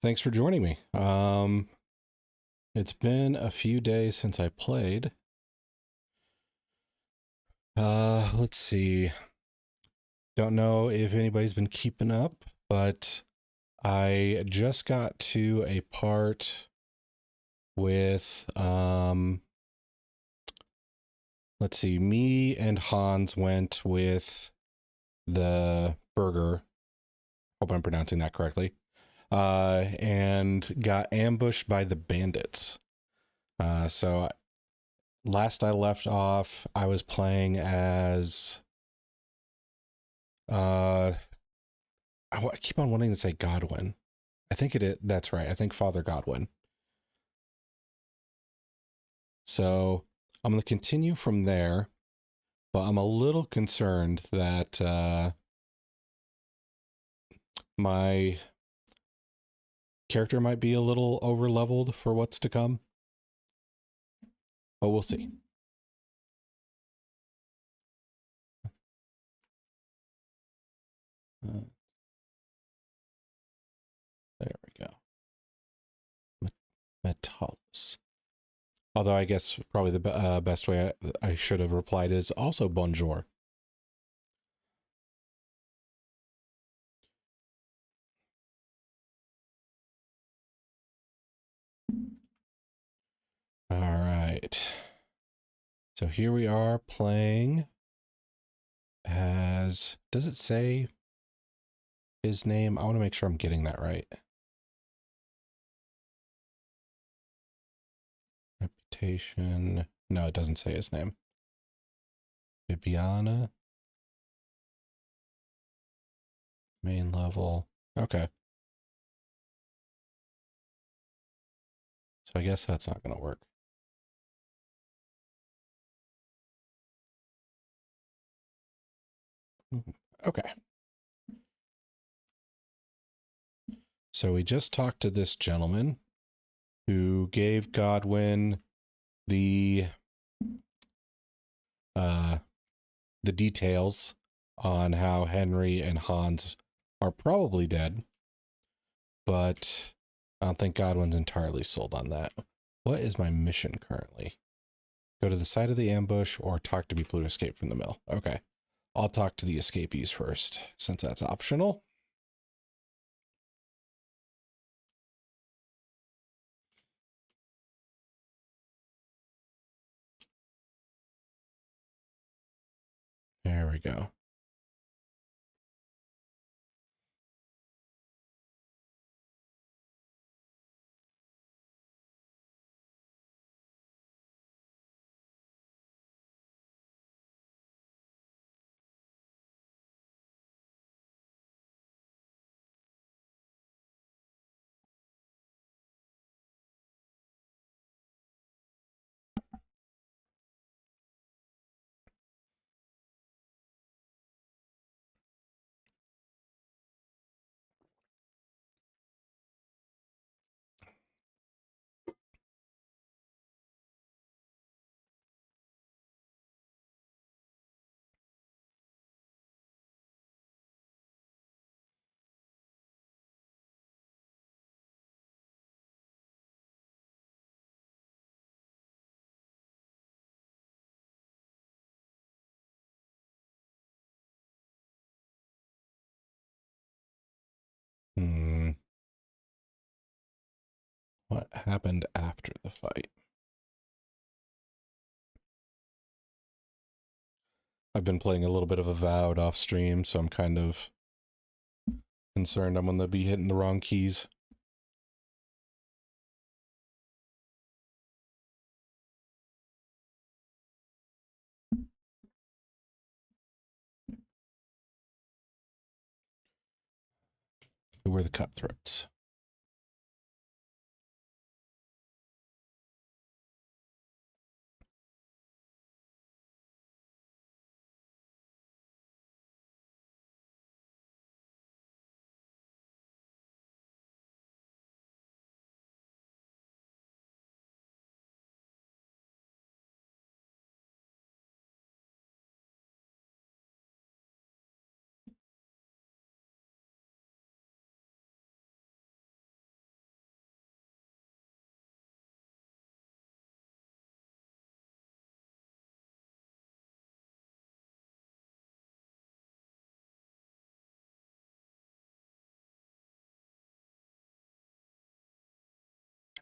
Thanks for joining me. It's been a few days since I played. Let's see. Don't know if anybody's been keeping up, but I just got to a part with let's see, me and Hans went with the burger. Hope I'm pronouncing that correctly. And got ambushed by the bandits. So last I left off, I was playing as uh I keep on wanting to say Godwin. I think it is, that's right. I think Father Godwin. So I'm going to continue from there, but I'm a little concerned that my character might be a little over leveled for what's to come. But we'll see. Uh, there we go. Metalos. Although I guess probably the best way I should have replied is also bonjour. All right. So here we are playing as, does it say his name? I want to make sure I'm getting that right. Reputation. No, it doesn't say his name. Bibiana. Main level. Okay. So I guess that's not going to work. Okay. So we just talked to this gentleman who gave Godwin the uh the details on how Henry and Hans are probably dead, but I don't think Godwin's entirely sold on that. What is my mission currently? Go to the side of the ambush or talk to people who escape from the mill. Okay. I'll talk to the escapees first, since that's optional. There we go. Hmm. What happened after the fight? I've been playing a little bit of Avowed off stream, so I'm kind of concerned I'm going to be hitting the wrong keys. Who were the cutthroats?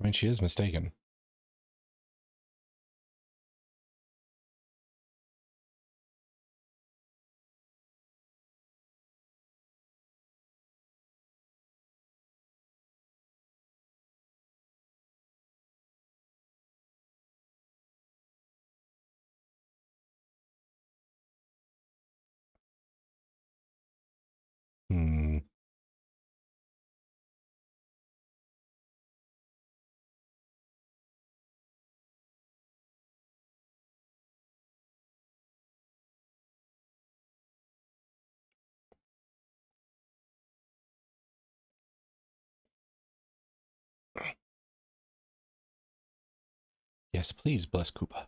I mean, she is mistaken. Hmm. Yes, please, bless Koopa.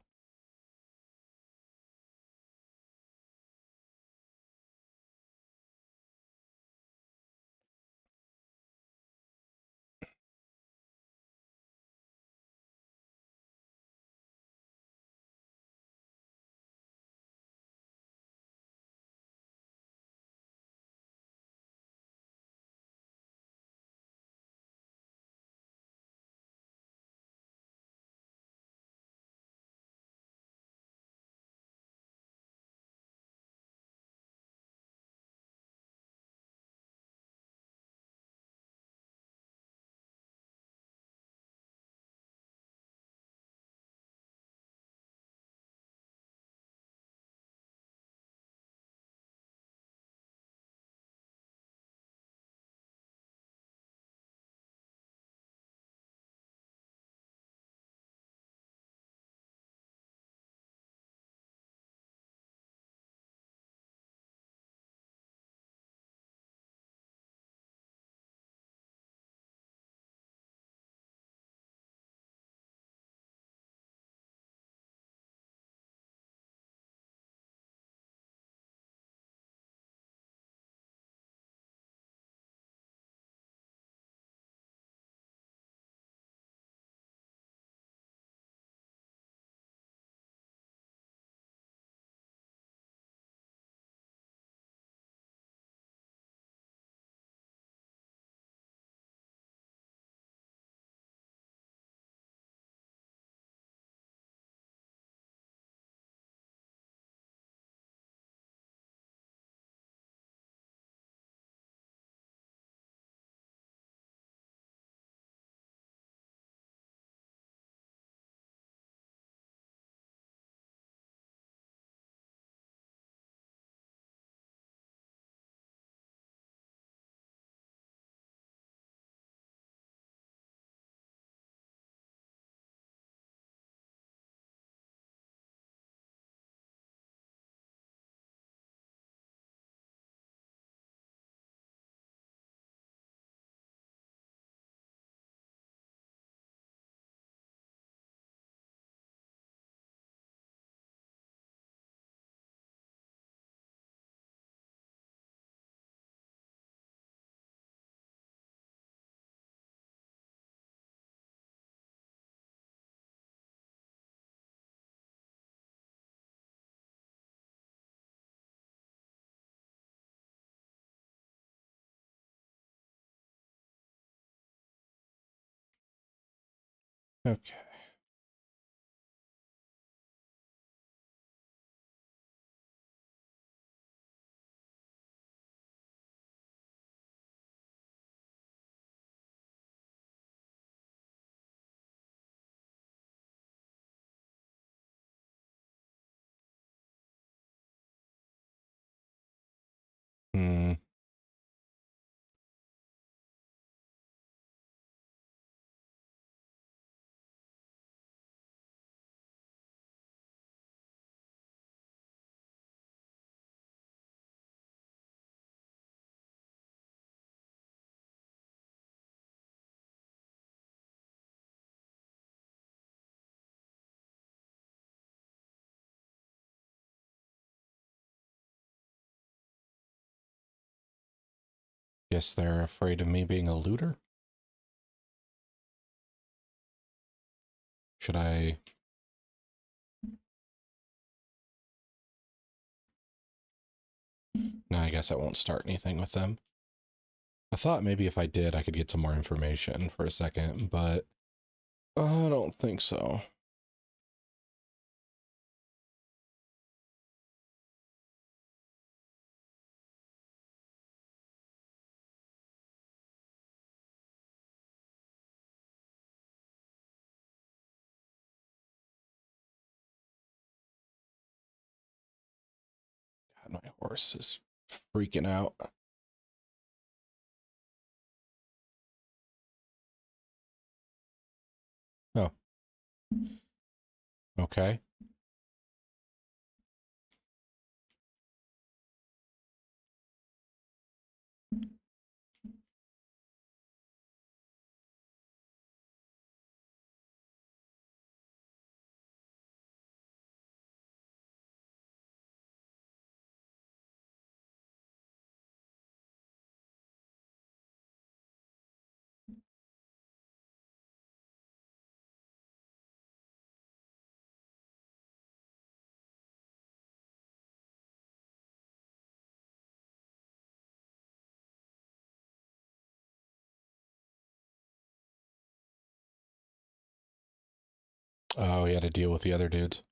Okay. Hmm. Guess they're afraid of me being a looter? Should I... No, I guess I won't start anything with them. I thought maybe if I did, I could get some more information for a second, but I don't think so. God, my horse is freaking out. Oh. Okay. Oh, he had to deal with the other dudes.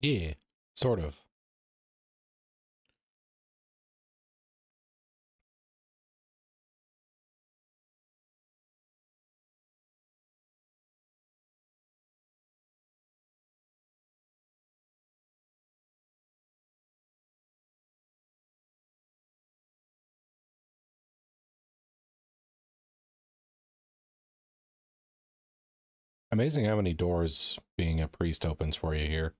Yeah, sort of. Amazing how many doors being a priest opens for you here.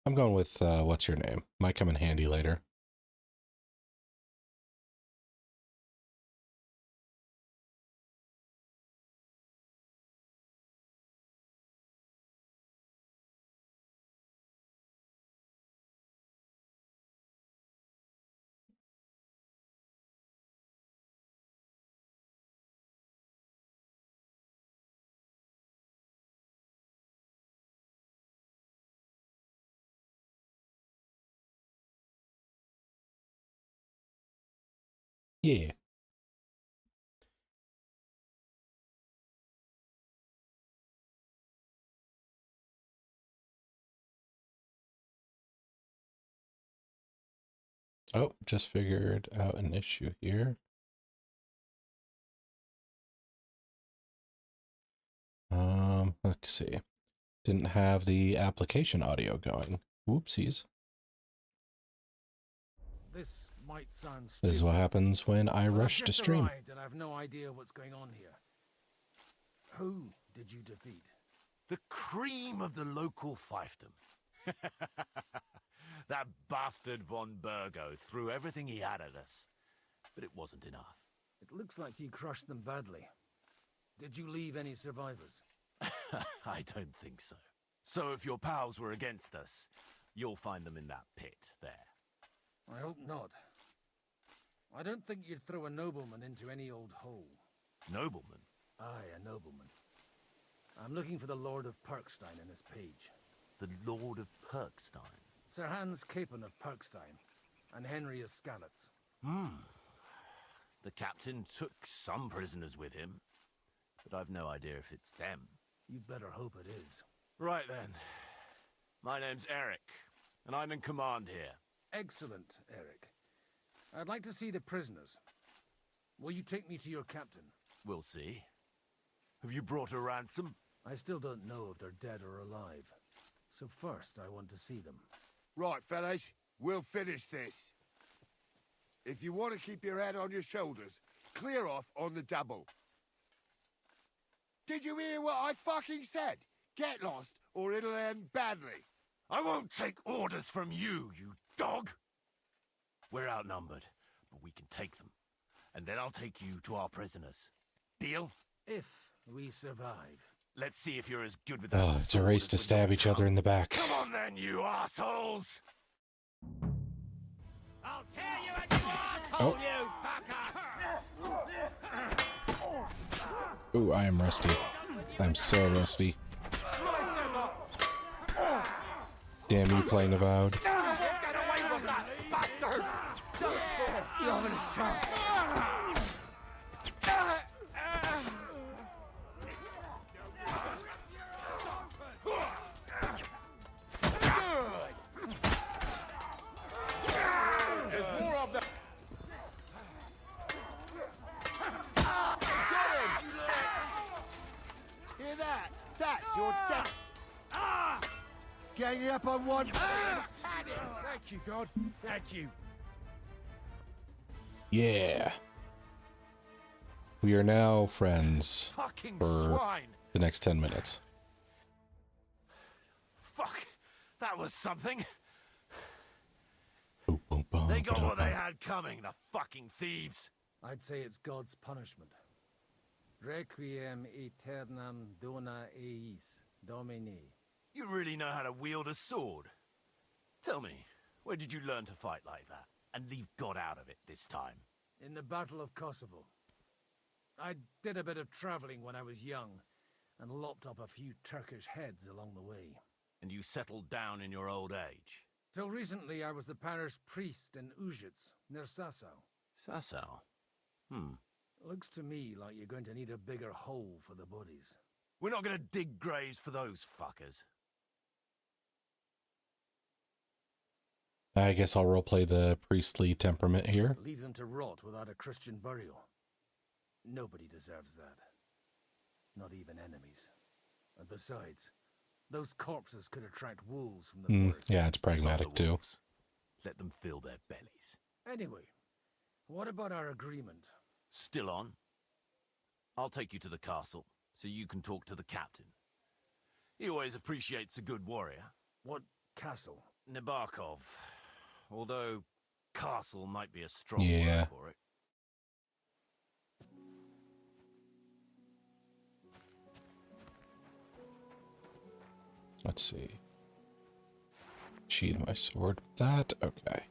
I'm going with what's your name? Might come in handy later. Yeah. Oh, just figured out an issue here. Let's see. Didn't have the application audio going. Whoopsies. This might sound This is stupid, what happens when I but I've rush to just stream. arrived and I've no idea what's going on here. Who did you defeat? The cream of the local fiefdom. That bastard von Burgo threw everything he had at us, but it wasn't enough. It looks like you crushed them badly. Did you leave any survivors? I don't think so. So if your pals were against us, you'll find them in that pit there. I hope not. I don't think you'd throw a nobleman into any old hole. Nobleman? Aye, a nobleman. I'm looking for the Lord of Perkstein in this page. The Lord of Perkstein? Sir Hans Capon of Perkstein, and Henry of Skalitz. The captain took some prisoners with him, but I've no idea if it's them. You'd better hope it is. Right then. My name's Eric, and I'm in command here. Excellent, Eric. I'd like to see the prisoners. Will you take me to your captain? We'll see. Have you brought a ransom? I still don't know if they're dead or alive. So first, I want to see them. Right, fellas, we'll finish this. If you want to keep your head on your shoulders, clear off on the double. Did you hear what I fucking said? Get lost, or it'll end badly. I won't take orders from you, you dog! We're outnumbered, but we can take them. And then I'll take you to our prisoners. Deal? If we survive. Let's see if you're as good with that. Oh, it's a race to stab each other in the back. Come on then, you assholes! I'll tear you a new asshole, you fucker! Ooh, I am rusty. I'm so rusty. Damn you, playing Avowed. Get away from that bastard! You haven't a chance. There's more of them. Hear that? That's your death. Ganging up on one. Thank you, God. Thank you. Yeah. We are now friends Fucking for swine! the next 10 minutes. Fuck! That was something! Boom, boom, boom, They got what they ba-dum-bum. had coming, the fucking thieves! I'd say it's God's punishment. Requiem aeternam dona eis, Domini. You really know how to wield a sword? Tell me, where did you learn to fight like that? And leave God out of it this time? In the Battle of Kosovo. I did a bit of traveling when I was young, and lopped up a few Turkish heads along the way. And you settled down in your old age? Till recently, I was the parish priest in Ujits, near Sasau. Sasau? Looks to me like you're going to need a bigger hole for the bodies. We're not gonna dig graves for those fuckers. I guess I'll roleplay the priestly temperament here. Leave them to rot without a Christian burial. Nobody deserves that. Not even enemies. And besides, those corpses could attract wolves from the forest. Yeah, it's pragmatic Sod the too. wolves. Let them fill their bellies. Anyway, what about our agreement? Still on? I'll take you to the castle, so you can talk to the captain. He always appreciates a good warrior. What castle? Nabokov. Although, castle might be a strong Yeah. word for it. Let's see. Sheathe my sword with that. Okay.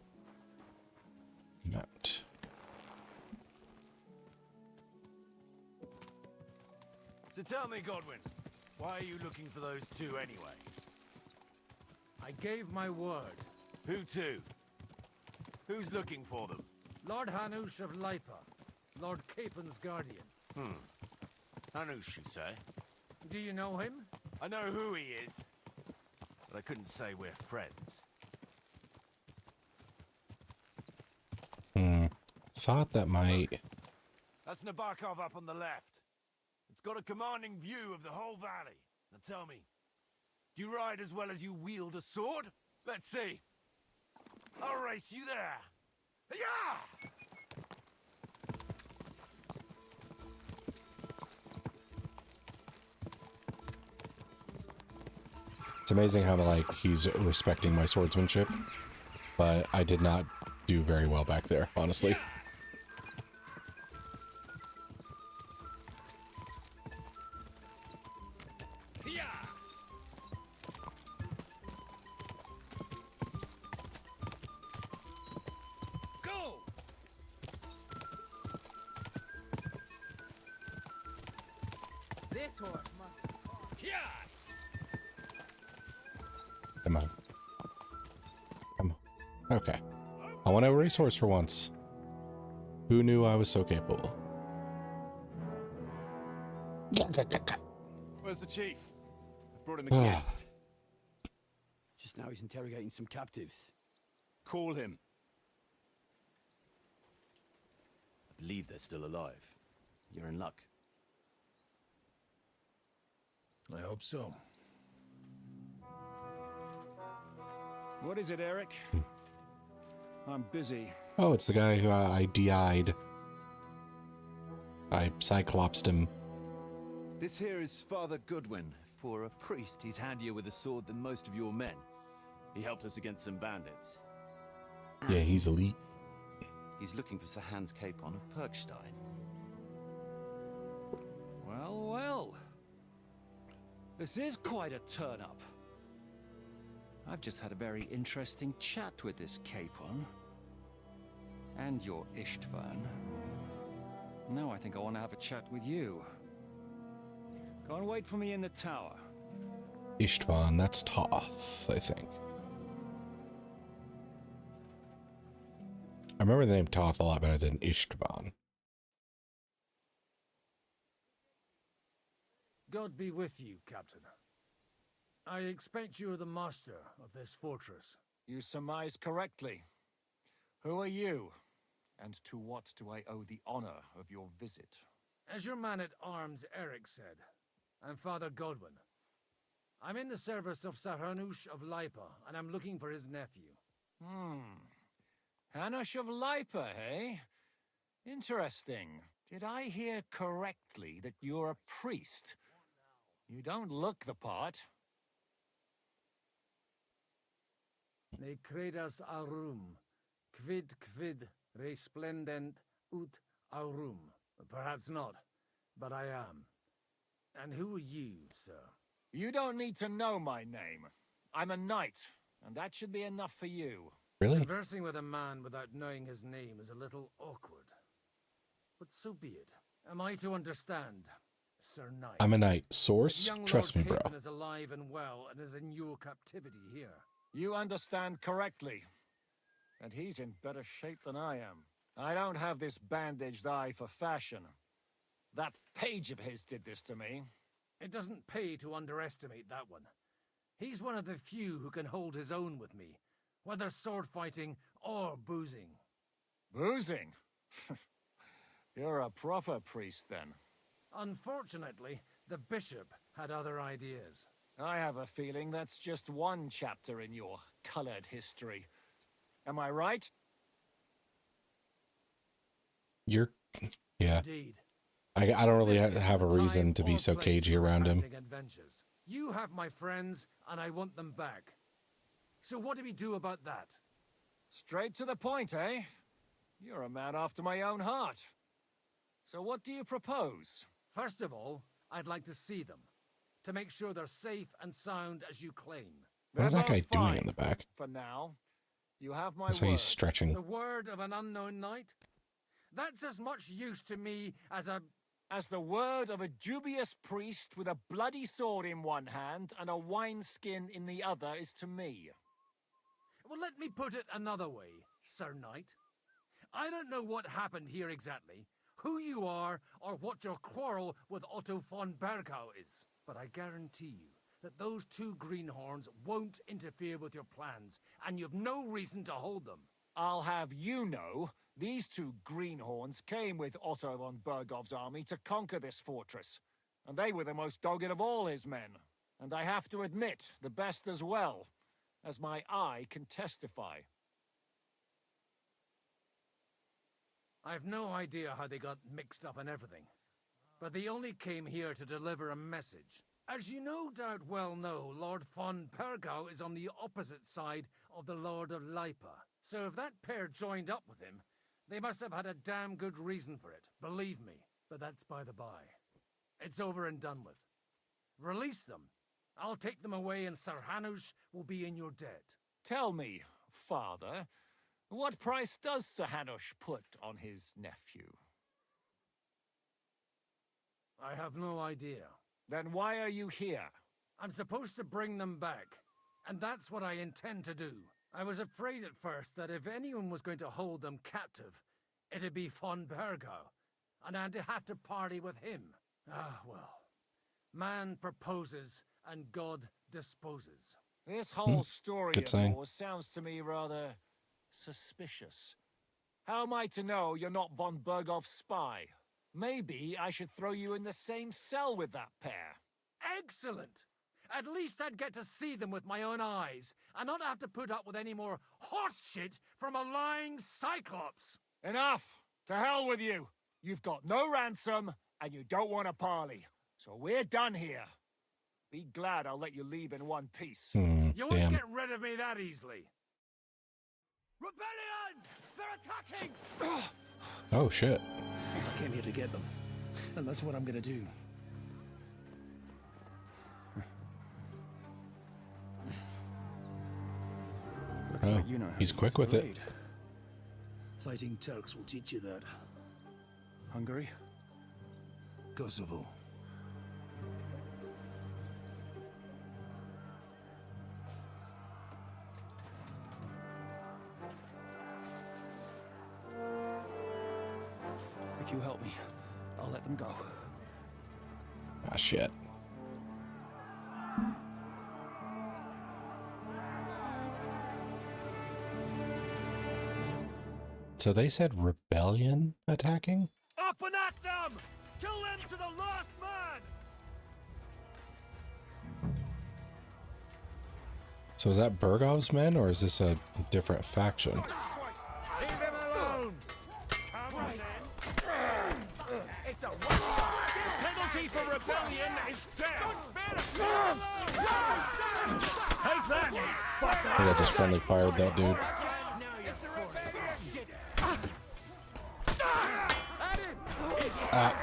Mount. So tell me, Godwin, why are you looking for those two anyway? I gave my word. Who to? Who's looking for them? Lord Hanush of Lipa, Lord Capen's guardian. Hanush, you say? Do you know him? I know who he is, but I couldn't say we're friends. Thought that might... That's Nabokov up on the left. It's got a commanding view of the whole valley. Now tell me, do you ride as well as you wield a sword? Let's see. I'll race you there. Yeah! It's amazing how, like, he's respecting my swordsmanship, but I did not do very well back there, honestly. Go! This horse must... Come on. Come on. Okay. I want a racehorse for once. Who knew I was so capable? Where's the chief? I brought him a Ah. guest. Just now he's interrogating some captives. Call him. I believe they're still alive. You're in luck. I hope so. What is it, Eric? I'm busy. Oh, it's the guy who I DI'd. I cyclopsed him. This here is Father Goodwin. For a priest, he's handier with a sword than most of your men. He helped us against some bandits. Yeah, he's elite. He's looking for Sir Hans Capon of Perkstein. Well, well. This is quite a turn-up. I've just had a very interesting chat with this Capon. And your Istvan. Now I think I want to have a chat with you. Go and wait for me in the tower. Istvan, that's Toth, I think. I remember the name Toth a lot better than Istvan. God be with you, Captain. I expect you're the master of this fortress. You surmise correctly. Who are you? And to what do I owe the honor of your visit? As your man-at-arms Eric said, I'm Father Godwin. I'm in the service of Sir Hanush of Lipa, and I'm looking for his nephew. Hanush of Lipa, eh? Interesting. Did I hear correctly that you're a priest? You don't look the part. Ne credas aurum, quid resplendent ut aurum. Perhaps not, but I am. And who are you, sir? You don't need to know my name. I'm a knight, and that should be enough for you. Really? Conversing with a man without knowing his name is a little awkward. But so be it. Am I to understand, Sir Knight? I'm a knight. that Source? young Trust me, Lord bro. Capon is alive and well and is in your captivity here. You understand correctly. And he's in better shape than I am. I don't have this bandaged eye for fashion. That page of his did this to me. It doesn't pay to underestimate that one. He's one of the few who can hold his own with me, whether sword fighting or boozing. Boozing? You're a proper priest, then. Unfortunately, the bishop had other ideas. I have a feeling that's just one chapter in your colored history. Am I right? You're... Yeah. Indeed. I don't really This isn't have a the reason time to be or so place cagey for around him. hunting adventures. You have my friends, and I want them back. So what do we do about that? Straight to the point, eh? You're a man after my own heart. So what do you propose? First of all, I'd like to see them, to make sure they're safe and sound as you claim. What is They're that guy both doing fine in the back? For now. You have my I saw word. he's stretching. The word of an unknown knight? That's as much use to me as the word of a dubious priest with a bloody sword in one hand and a wineskin in the other is to me. Well, let me put it another way, Sir Knight. I don't know what happened here exactly, who you are, or what your quarrel with Otto von Bergau is. But I guarantee you that those two greenhorns won't interfere with your plans, and you've no reason to hold them. I'll have you know, these two greenhorns came with Otto von Bergov's army to conquer this fortress. And they were the most dogged of all his men. And I have to admit, the best as well, as my eye can testify. I've no idea how they got mixed up in everything, but they only came here to deliver a message. As you no doubt well know, Lord von Bergau is on the opposite side of the Lord of Lipa. So if that pair joined up with him, they must have had a damn good reason for it, believe me. But that's by the by. It's over and done with. Release them. I'll take them away and Sir Hanush will be in your debt. Tell me, father, what price does Sir Hanush put on his nephew? I have no idea. Then why are you here? I'm supposed to bring them back, and that's what I intend to do. I was afraid at first that if anyone was going to hold them captive, it'd be von Bergau, and I'd have to party with him. Ah, well. Man proposes, and God disposes. This whole story Good of saying. yours sounds to me rather suspicious. How am I to know you're not von Bergov's spy? Maybe I should throw you in the same cell with that pair. Excellent! At least I'd get to see them with my own eyes, and not have to put up with any more horse shit from a lying Cyclops! Enough! To hell with you! You've got no ransom, and you don't want a parley. So we're done here. Be glad I'll let you leave in one piece. You won't Damn. get rid of me that easily! Rebellion! They're attacking! Oh, shit. I came here to get them, and that's what I'm gonna do. Looks Oh, like you know how he's to quick use a with it. blade. Fighting Turks will teach you that. Hungary? Kosovo. If you help me, I'll let them go. Ah, shit. So they said rebellion attacking? Up and at them! Kill them to the last man! So is that Burgov's men, or is this a different faction? Leave him alone! Come on, then. It's a one-shot. Penalty for rebellion is death! Take that, you I think I just friendly fired that dude. Ah.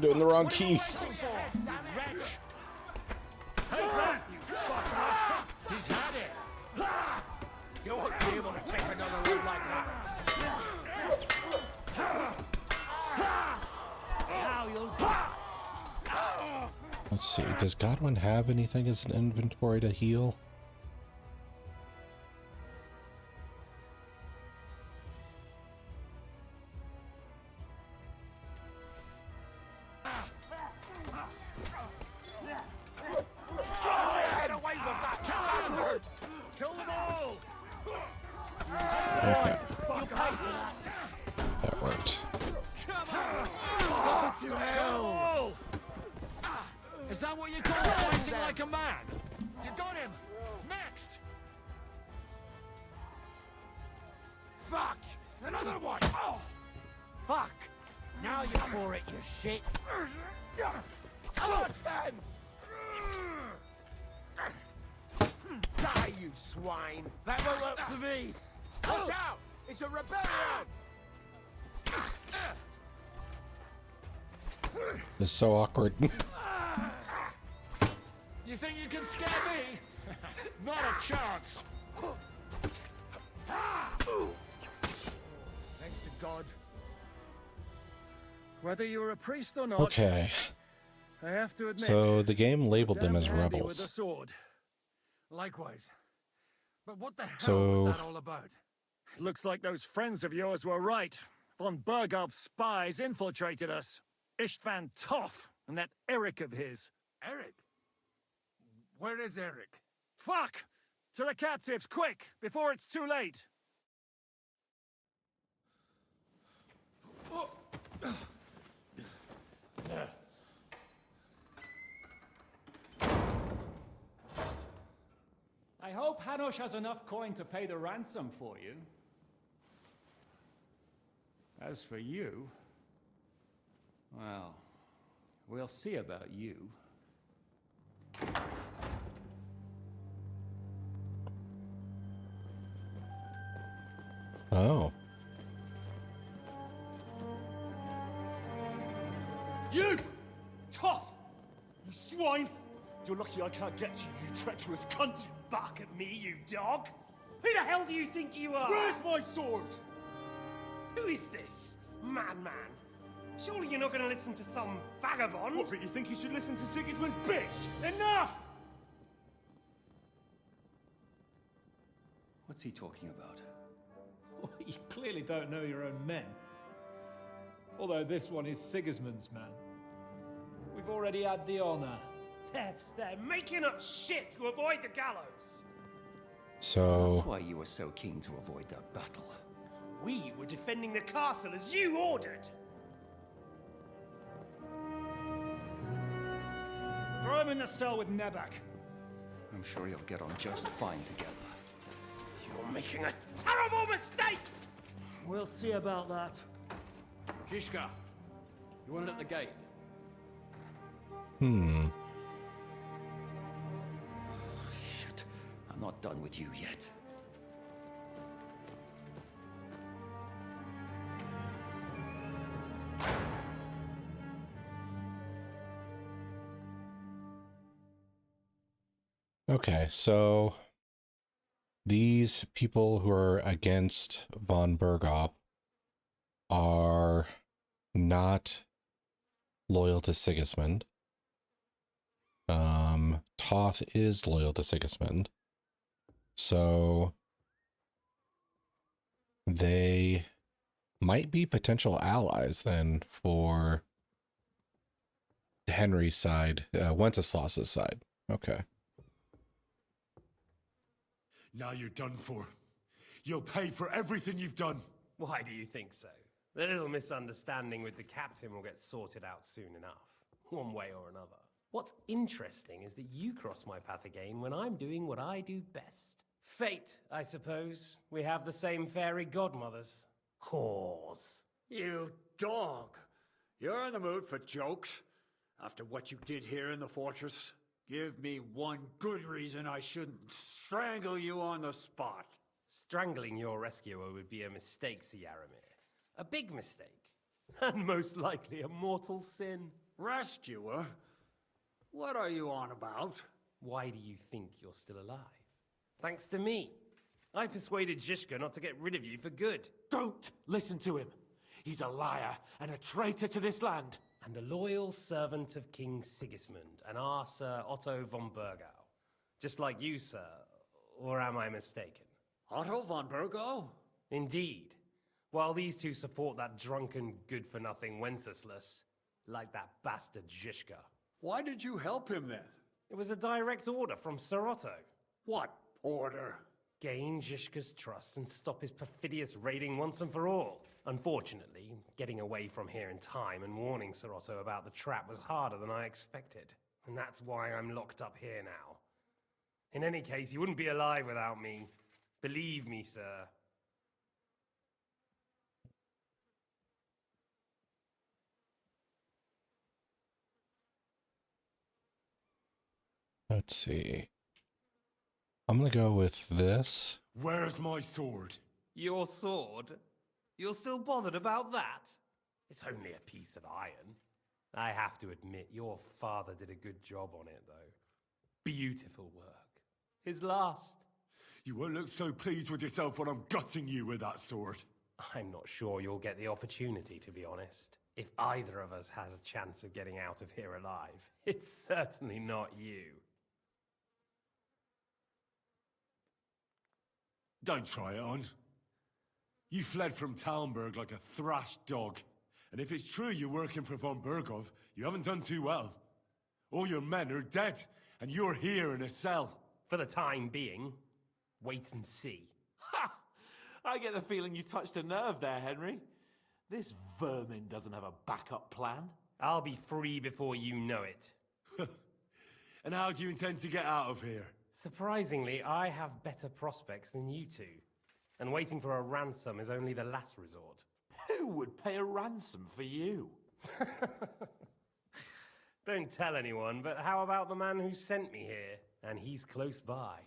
Doing the wrong keys. He's had it! You won't be able to take another one like that! Now you'll Let's see. Does Godwin have anything as an inventory to heal? get away with that! Kill them all! Okay. That worked. To hell! Is that what you call fighting like a man? You got him! Next! Fuck! Another one! Oh! Fuck! Now you're for it, you shit! Come on, then! Die, you swine! That won't work for me! Watch out! It's a rebellion! This is so awkward. You think you can scare me? Not a chance! Thanks to God. Whether you're a priest or not, Okay. I have to admit, So the game labeled them damn as handy rebels. with a sword. Likewise. But what the hell So- was that all about? Looks like those friends of yours were right. Von Bergov's spies infiltrated us. Istvan Toff and that Eric of his. Eric? Where is Eric? Fuck! To the captives, quick, before it's too late! I hope Hanush has enough coin to pay the ransom for you. As for you, well, we'll see about you. Oh. You! Tough! You swine! You're lucky I can't get to you, you treacherous cunt! Bark at me, you dog! Who the hell do you think you are? Where's my sword? Who is this? Madman! Surely you're not gonna listen to some vagabond? What, but you think you should listen to Sigismund's bitch? Enough! What's he talking about? You clearly don't know your own men. Although this one is Sigismund's man. We've already had the honor. They're making up shit to avoid the gallows! So That's why you were so keen to avoid that battle. We were defending the castle as you ordered! him in the cell with Nebak. I'm sure you'll get on just fine together. You're making a terrible mistake! We'll see about that. Zhishka, you want it at the gate? Shit, I'm not done with you yet. Okay, so these people who are against von Berghoff are not loyal to Sigismund. Toth is loyal to Sigismund. So they might be potential allies then for Henry's side, Wenceslaus's side. Okay. Now you're done for. You'll pay for everything you've done. Why do you think so? The little misunderstanding with the captain will get sorted out soon enough, one way or another. What's interesting is that you cross my path again when I'm doing what I do best. Fate, I suppose. We have the same fairy godmothers. Whores. You dog! You're in the mood for jokes? After what you did here in the fortress? Give me one good reason I shouldn't strangle you on the spot. Strangling your rescuer would be a mistake, Yaramir. A big mistake. And most likely a mortal sin. Rescuer? What are you on about? Why do you think you're still alive? Thanks to me. I persuaded Zhishka not to get rid of you for good. Don't listen to him. He's a liar and a traitor to this land. And a loyal servant of King Sigismund and our Sir Otto von Bergau. Just like you, sir. Or am I mistaken? Otto von Bergau? Indeed. While these two support that drunken, good-for-nothing Wenceslas, like that bastard Zhishka. Why did you help him then? It was a direct order from Sir Otto. What order? Gain Zhishka's trust and stop his perfidious raiding once and for all. Unfortunately, getting away from here in time and warning Sir Otto about the trap was harder than I expected. And that's why I'm locked up here now. In any case, you wouldn't be alive without me. Believe me, sir. Let's see. I'm gonna go with this. Where's my sword? Your sword? You're still bothered about that? It's only a piece of iron. I have to admit, your father did a good job on it, though. Beautiful work. His last. You won't look so pleased with yourself when I'm gutting you with that sword. I'm not sure you'll get the opportunity, to be honest. If either of us has a chance of getting out of here alive, it's certainly not you. Don't try it on. You fled from Talmberg like a thrashed dog. And if it's true you're working for von Berghoff, you haven't done too well. All your men are dead, and you're here in a cell. For the time being, wait and see. Ha! I get the feeling you touched a nerve there, Henry. This vermin doesn't have a backup plan. I'll be free before you know it. And how do you intend to get out of here? Surprisingly, I have better prospects than you two. And waiting for a ransom is only the last resort. Who would pay a ransom for you? Don't tell anyone, but how about the man who sent me here? And he's close by.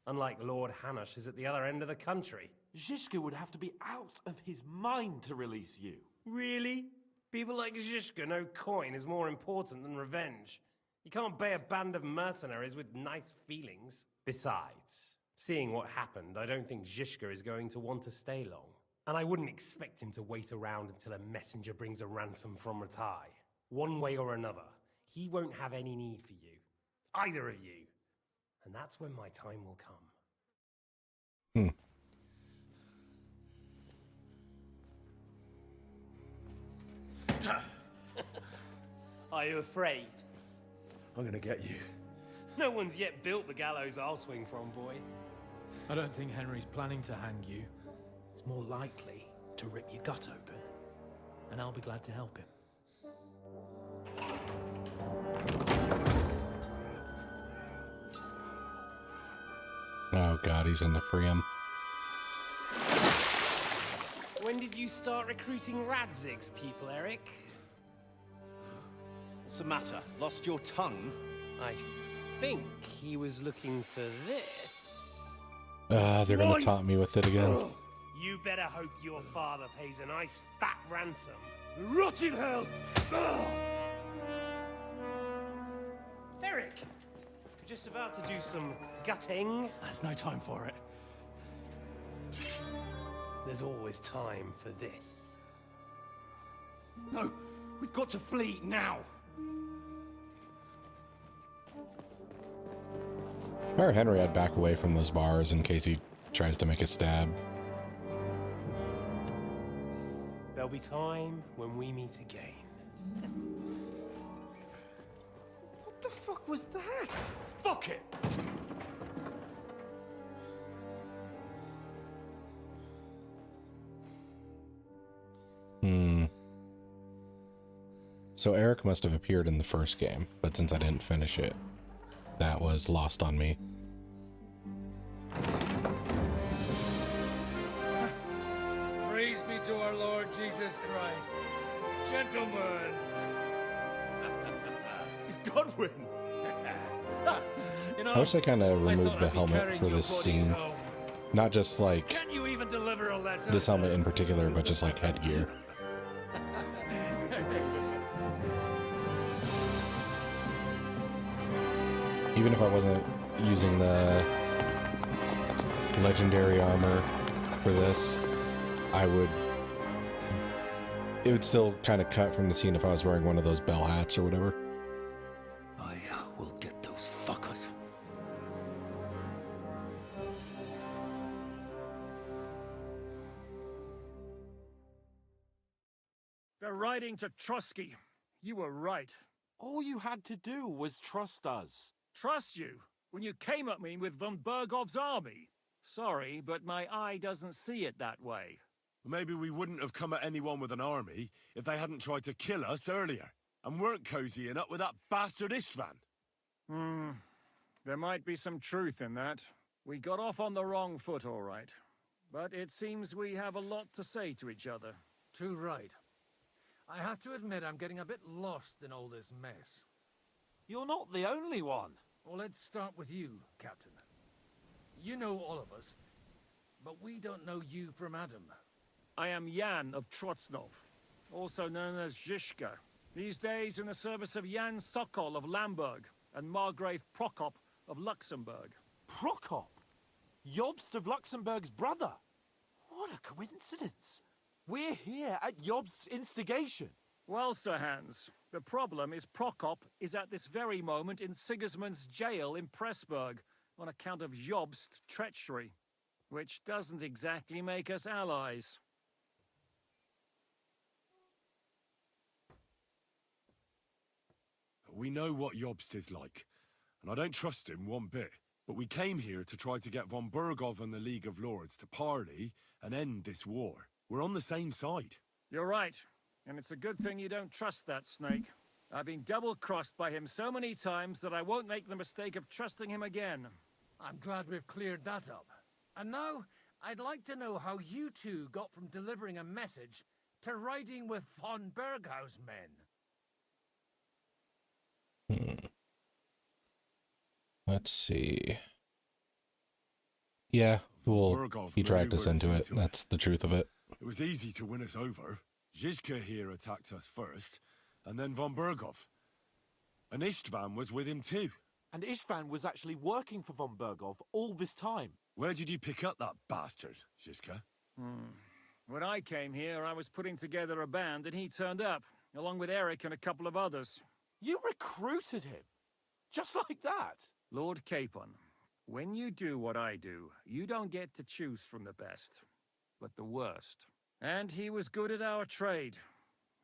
Unlike Lord Hanush is at the other end of the country. Zhishka would have to be out of his mind to release you. Really? People like Zhishka know coin is more important than revenge. You can't pay a band of mercenaries with nice feelings. Besides, seeing what happened, I don't think Zhishka is going to want to stay long. And I wouldn't expect him to wait around until a messenger brings a ransom from Ratai. One way or another, he won't have any need for you. Either of you. And that's when my time will come. Are you afraid? I'm gonna get you. No one's yet built the gallows I'll swing from, boy. I don't think Henry's planning to hang you. He's more likely to rip your gut open. And I'll be glad to help him. Oh god, he's in the Freedom. When did you start recruiting Radzig's people, Eric? What's the matter? Lost your tongue? I think he was looking for this. They're gonna taunt me with it again. You better hope your father pays a nice fat ransom. Rot in hell! Eric! We're just about to do some gutting. There's no time for it. There's always time for this. No, we've got to flee now. Or Henry, I'd back away from those bars in case he tries to make a stab. There'll be time when we meet again. What the fuck was that? Fuck it! So Eric must have appeared in the first game, but since I didn't finish it, that was lost on me. Praise be to our Lord Jesus Christ. Gentlemen. It's Godwin! You know, I wish they kind of I removed thought the I'd be helmet carrying for your this bodies scene. home. Not just like Can you even deliver a letter? this helmet in particular, but just like headgear. Even if I wasn't using the legendary armor for this, it would still kind of cut from the scene if I was wearing one of those bell hats or whatever. I will get those fuckers. They're riding to Trusky. You were right. All you had to do was trust us. Trust you? When you came at me with von Bergov's army? Sorry, but my eye doesn't see it that way. Maybe we wouldn't have come at anyone with an army if they hadn't tried to kill us earlier, and weren't cozying up with that bastard Istvan. There might be some truth in that. We got off on the wrong foot, all right. But it seems we have a lot to say to each other. Too right. I have to admit I'm getting a bit lost in all this mess. You're not the only one. Well, let's start with you, Captain. You know all of us, but we don't know you from Adam. I am Jan of Trotsnov, also known as Zhishka. These days in the service of Jan Sokol of Lamberg and Margrave Prokop of Luxembourg. Prokop? Jobst of Luxembourg's brother? What a coincidence. We're here at Jobst's instigation. Well, Sir Hans, the problem is Prokop is at this very moment in Sigismund's jail in Pressburg on account of Jobst's treachery, which doesn't exactly make us allies. We know what Jobst is like, and I don't trust him one bit. But we came here to try to get von Bergov and the League of Lords to parley and end this war. We're on the same side. You're right, and it's a good thing you don't trust that snake. I've been double-crossed by him so many times that I won't make the mistake of trusting him again. I'm glad we've cleared that up. And now, I'd like to know how you two got from delivering a message to riding with von Bergau's men. Let's see. Yeah, well, Bergov he dragged really us into works it. That's the truth of it. It was easy to win us over. Zhizka here attacked us first, and then von Bergov. And Istvan was with him too. And Istvan was actually working for von Bergov all this time. Where did you pick up that bastard, Zhizka? When I came here, I was putting together a band, and he turned up, along with Eric and a couple of others. You recruited him? Just like that? Lord Capon, when you do what I do, you don't get to choose from the best, but the worst. And he was good at our trade.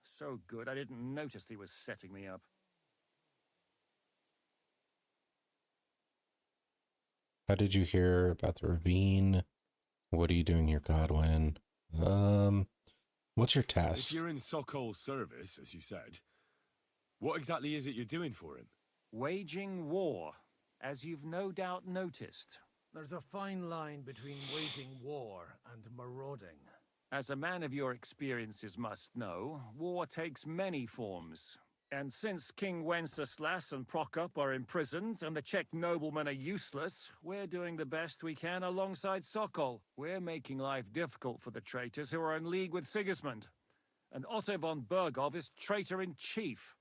So good, I didn't notice he was setting me up. How did you hear about the ravine? What are you doing here, Godwin? What's your task? If you're in Sokol's service, as you said, what exactly is it you're doing for him? Waging war, as you've no doubt noticed. There's a fine line between waging war and marauding. As a man of your experiences must know, war takes many forms. And since King Wenceslas and Prokop are imprisoned and the Czech noblemen are useless, we're doing the best we can alongside Sokol. We're making life difficult for the traitors who are in league with Sigismund. And Otto von Bergov is traitor-in-chief.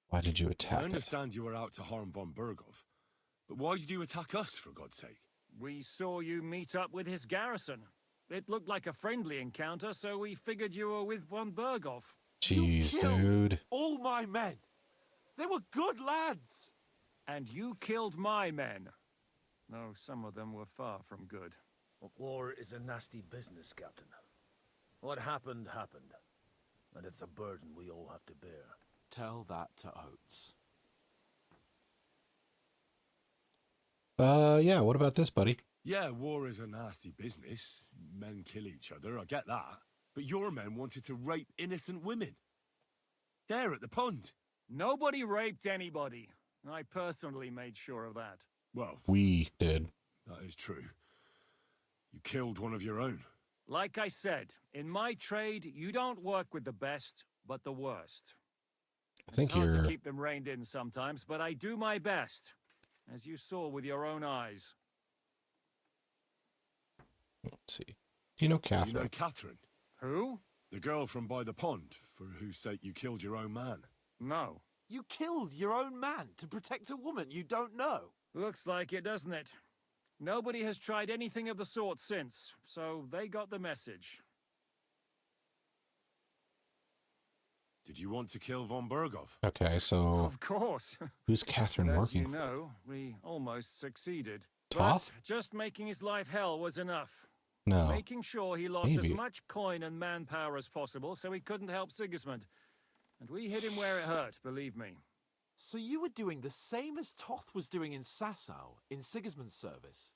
Why did you attack I it? understand you were out to harm von Bergov, but why did you attack us, for God's sake? We saw you meet up with his garrison. It looked like a friendly encounter, so we figured you were with von Bergov. Jeez, dude. All my men. They were good lads. And you killed my men. Though some of them were far from good. War is a nasty business, Captain. What happened, happened. And it's a burden we all have to bear. Tell that to Oates. Yeah, what about this, buddy? Yeah, war is a nasty business. Men kill each other, I get that. But your men wanted to rape innocent women. There at the pond. Nobody raped anybody. I personally made sure of that. Well, we did. That is true. You killed one of your own. Like I said, in my trade, you don't work with the best, but the worst. I think it's hard you're... to keep them reined in sometimes, but I do my best, as you saw with your own eyes. Let's see. Do you know Catherine? Do you know Catherine? Who? The girl from by the pond, for whose sake you killed your own man. No. You killed your own man to protect a woman you don't know. Looks like it, doesn't it? Nobody has tried anything of the sort since, so they got the message. Did you want to kill von Bergov? Okay, so... Of course. Who's Catherine working for? As you for? know, we almost succeeded. Toth? But just making his life hell was enough. No. Making sure he lost Maybe. as much coin and manpower as possible so he couldn't help Sigismund. And we hit him where it hurt, believe me. So you were doing the same as Toth was doing in Sasau, in Sigismund's service?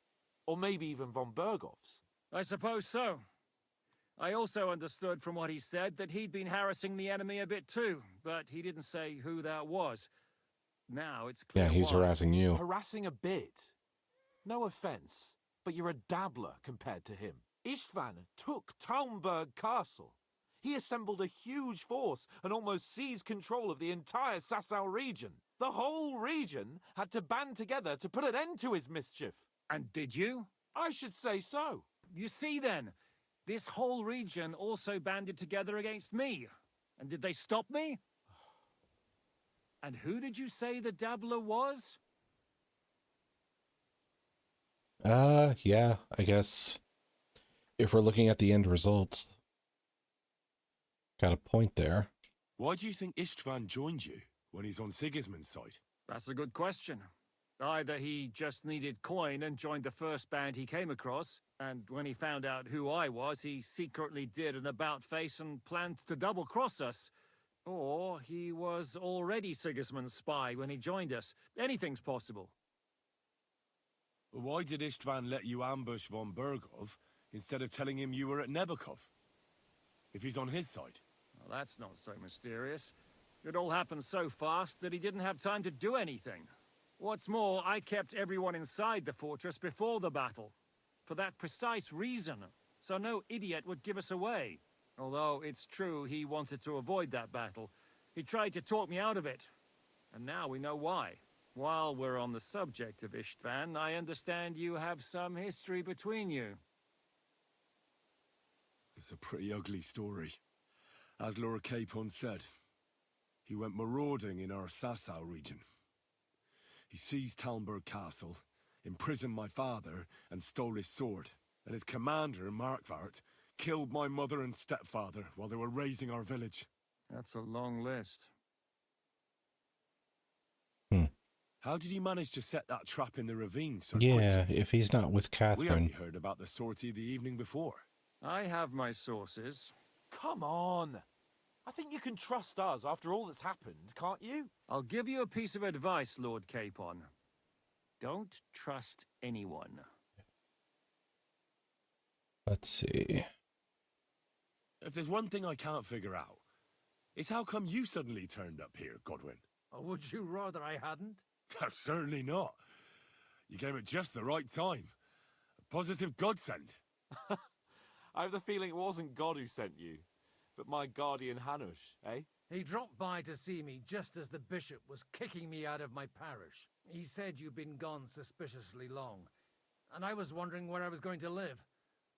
Or maybe even von Bergov's? I suppose so. I also understood from what he said that he'd been harassing the enemy a bit too, but he didn't say who that was. Now it's clear Yeah, he's why. harassing you. Harassing a bit. No offense, but you're a dabbler compared to him. Istvan took Talmberg Castle. He assembled a huge force and almost seized control of the entire Sasau region. The whole region had to band together to put an end to his mischief. And did you? I should say so. You see then, this whole region also banded together against me. And did they stop me? And who did you say the dabbler was? Yeah, I guess if we're looking at the end results, got a point there. Why do you think Istvan joined you when he's on Sigismund's side? That's a good question. Either he just needed coin and joined the first band he came across, and when he found out who I was, he secretly did an about-face and planned to double-cross us. Or he was already Sigismund's spy when he joined us. Anything's possible. Why did Istvan let you ambush von Bergov instead of telling him you were at Nebukov? If he's on his side. Well, that's not so mysterious. It all happened so fast that he didn't have time to do anything. What's more, I kept everyone inside the fortress before the battle. For that precise reason, so no idiot would give us away. Although it's true he wanted to avoid that battle. He tried to talk me out of it. And now we know why. While we're on the subject of Istvan, I understand you have some history between you. It's a pretty ugly story. As Lord Capon said, he went marauding in our Sasau region. He seized Talmberg Castle, imprisoned my father, and stole his sword. And his commander, Markvart, killed my mother and stepfather while they were raising our village. That's a long list. How did he manage to set that trap in the ravine so Yeah, quick? if he's not with We Catherine. only heard about the sortie the evening before. I have my sources. Come on. I think you can trust us after all that's happened, can't you? I'll give you a piece of advice, Lord Capon. Don't trust anyone. Let's see. If there's one thing I can't figure out, it's how come you suddenly turned up here, Godwin? Or would you rather I hadn't? Certainly not. You came at just the right time. A positive godsend. I have the feeling it wasn't God who sent you, but my guardian Hanush, eh? He dropped by to see me just as the bishop was kicking me out of my parish. He said you'd been gone suspiciously long, and I was wondering where I was going to live.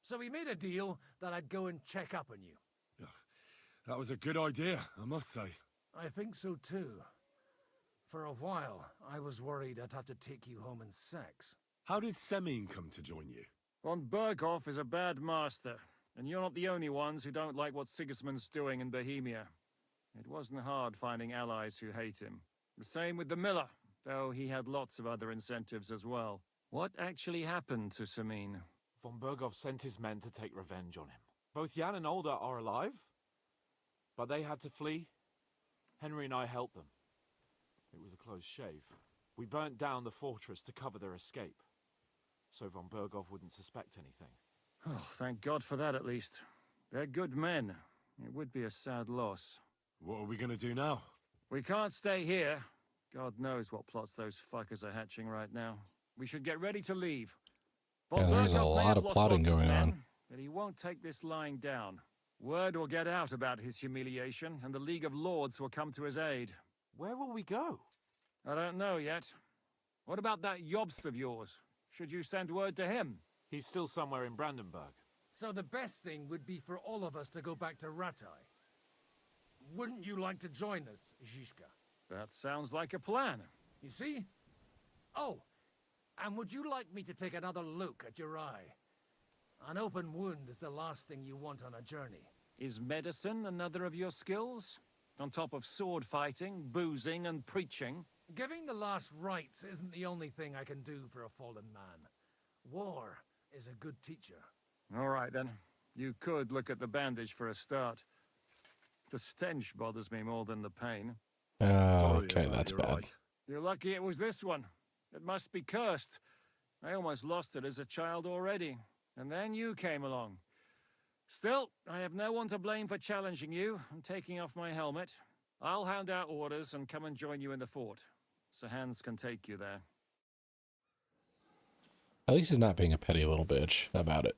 So we made a deal that I'd go and check up on you. That was a good idea, I must say. I think so too. For a while, I was worried I'd have to take you home in sex. How did Semine come to join you? Von Berghoff is a bad master, and you're not the only ones who don't like what Sigismund's doing in Bohemia. It wasn't hard finding allies who hate him. The same with the miller, though he had lots of other incentives as well. What actually happened to Semine? Von Berghoff sent his men to take revenge on him. Both Jan and Olda are alive, but they had to flee. Henry and I helped them. It was a close shave. We burnt down the fortress to cover their escape, so Von Berghoff wouldn't suspect anything. Oh, thank God for that at least. They're good men. It would be a sad loss. What are we gonna do now? We can't stay here. God knows what plots those fuckers are hatching right now. We should get ready to leave. Yeah, there's a lot of plotting going on. But he won't take this lying down. Word will get out about his humiliation, and the League of Lords will come to his aid. Where will we go? I don't know yet. What about that Jobst of yours? Should you send word to him? He's still somewhere in Brandenburg. So the best thing would be for all of us to go back to Ratai. Wouldn't you like to join us, Zizka? That sounds like a plan. You see? Oh, and would you like me to take another look at your eye? An open wound is the last thing you want on a journey. Is medicine another of your skills? On top of sword fighting, boozing, and preaching? Giving the last rites isn't the only thing I can do for a fallen man. War is a good teacher. All right, then. You could look at the bandage for a start. The stench bothers me more than the pain. Okay, that's bad. You're lucky it was this one. It must be cursed. I almost lost it as a child already. And then you came along. Still, I have no one to blame for challenging you and taking off my helmet. I'll hand out orders and come and join you in the fort. Sir Hans can take you there. At least he's not being a petty little bitch about it.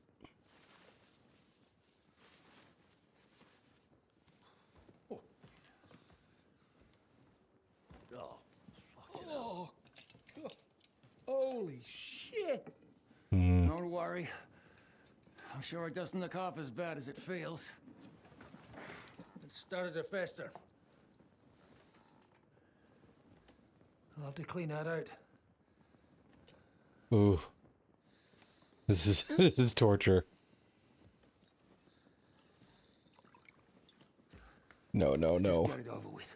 Oh, God. Holy shit! Don't worry. I'm sure it doesn't look half as bad as it feels. It started to fester. I'll have to clean that out. Ooh. This is torture. No. Just get it over with.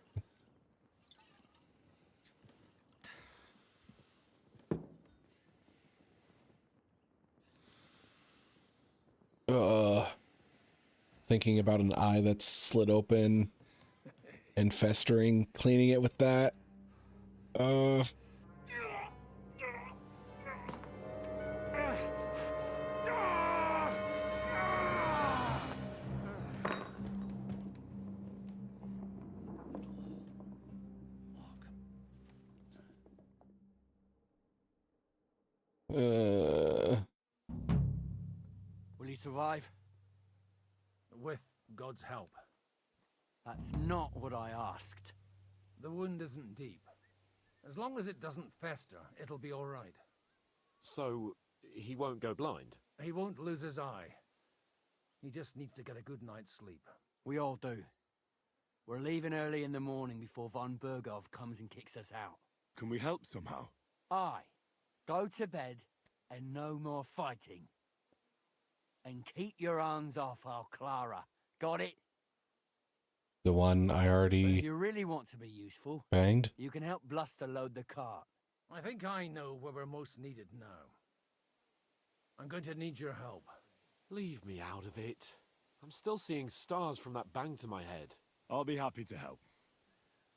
Thinking about an eye that's slit open and festering, cleaning it with that. Will he survive? With God's help. That's not what I asked. The wound isn't deep. As long as it doesn't fester, it'll be all right. So, he won't go blind? He won't lose his eye. He just needs to get a good night's sleep. We all do. We're leaving early in the morning before Von Berghoff comes and kicks us out. Can we help somehow? Aye. Go to bed and no more fighting. And keep your hands off our Clara. Got it? The one I already If you really want to be useful, banged. you can help Bluster load the cart. I think I know where we're most needed now. I'm going to need your help. Leave me out of it. I'm still seeing stars from that bang to my head. I'll be happy to help.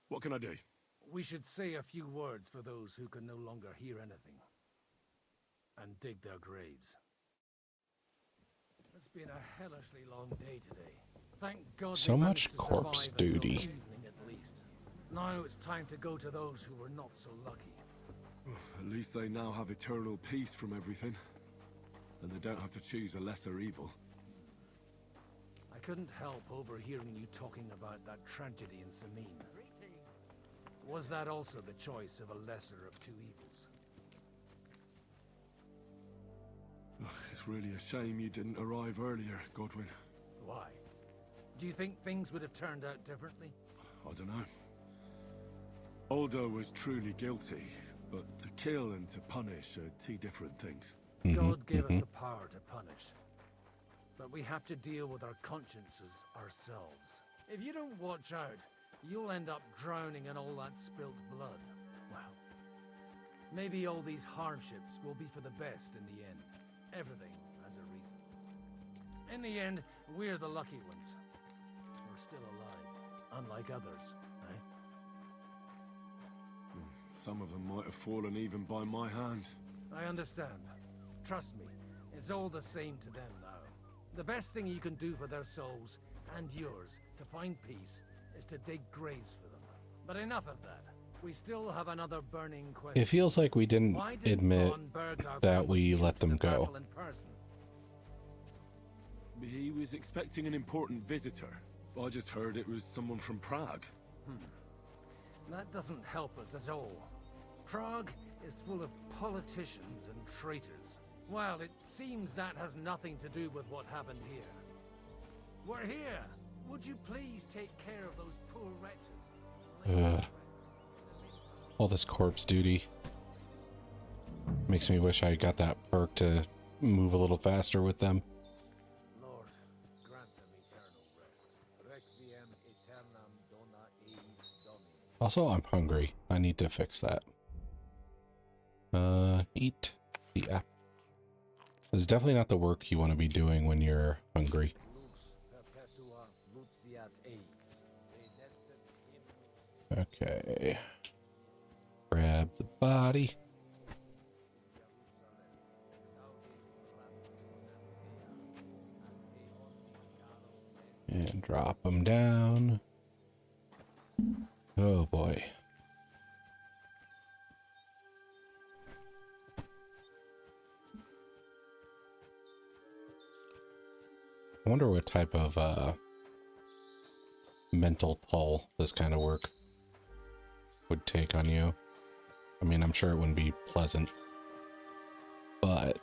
What can I do? We should say a few words for those who can no longer hear anything. And dig their graves. It's been a hellishly long day today. Thank God So we much managed to corpse survive until duty. evening at least. Now it's time to go to those who were not so lucky. At least they now have eternal peace from everything. And they don't have to choose a lesser evil. I couldn't help overhearing you talking about that tragedy in Samine. Was that also the choice of a lesser of two evils? It's really a shame you didn't arrive earlier, Godwin. Why? Do you think things would have turned out differently? I don't know. Aldo was truly guilty, but to kill and to punish are two different things. God gave us the power to punish. But we have to deal with our consciences ourselves. If you don't watch out, you'll end up drowning in all that spilt blood. Well, maybe all these hardships will be for the best in the end. Everything has a reason. In the end, we're the lucky ones. We're still alive, unlike others, eh? Some of them might have fallen even by my hand. I understand. Trust me, it's all the same to them now. The best thing you can do for their souls, and yours, to find peace, is to dig graves for them. But enough of that. We still have another burning question. It feels like we didn't admit that we let them go. He was expecting an important visitor. I just heard it was someone from Prague. That doesn't help us at all. Prague is full of politicians and traitors. Well, it seems that has nothing to do with what happened here. We're here! Would you please take care of those poor wretches? All this corpse duty. Makes me wish I got that perk to move a little faster with them. Lord, grant them eternal rest. Requiem aeternam dona eis Domini. Also, I'm hungry. I need to fix that. Eat the apple. This is definitely not the work you want to be doing when you're hungry. Okay. Grab the body. And drop them down. Oh boy. I wonder what type of mental toll this kind of work would take on you. I mean, I'm sure it wouldn't be pleasant, but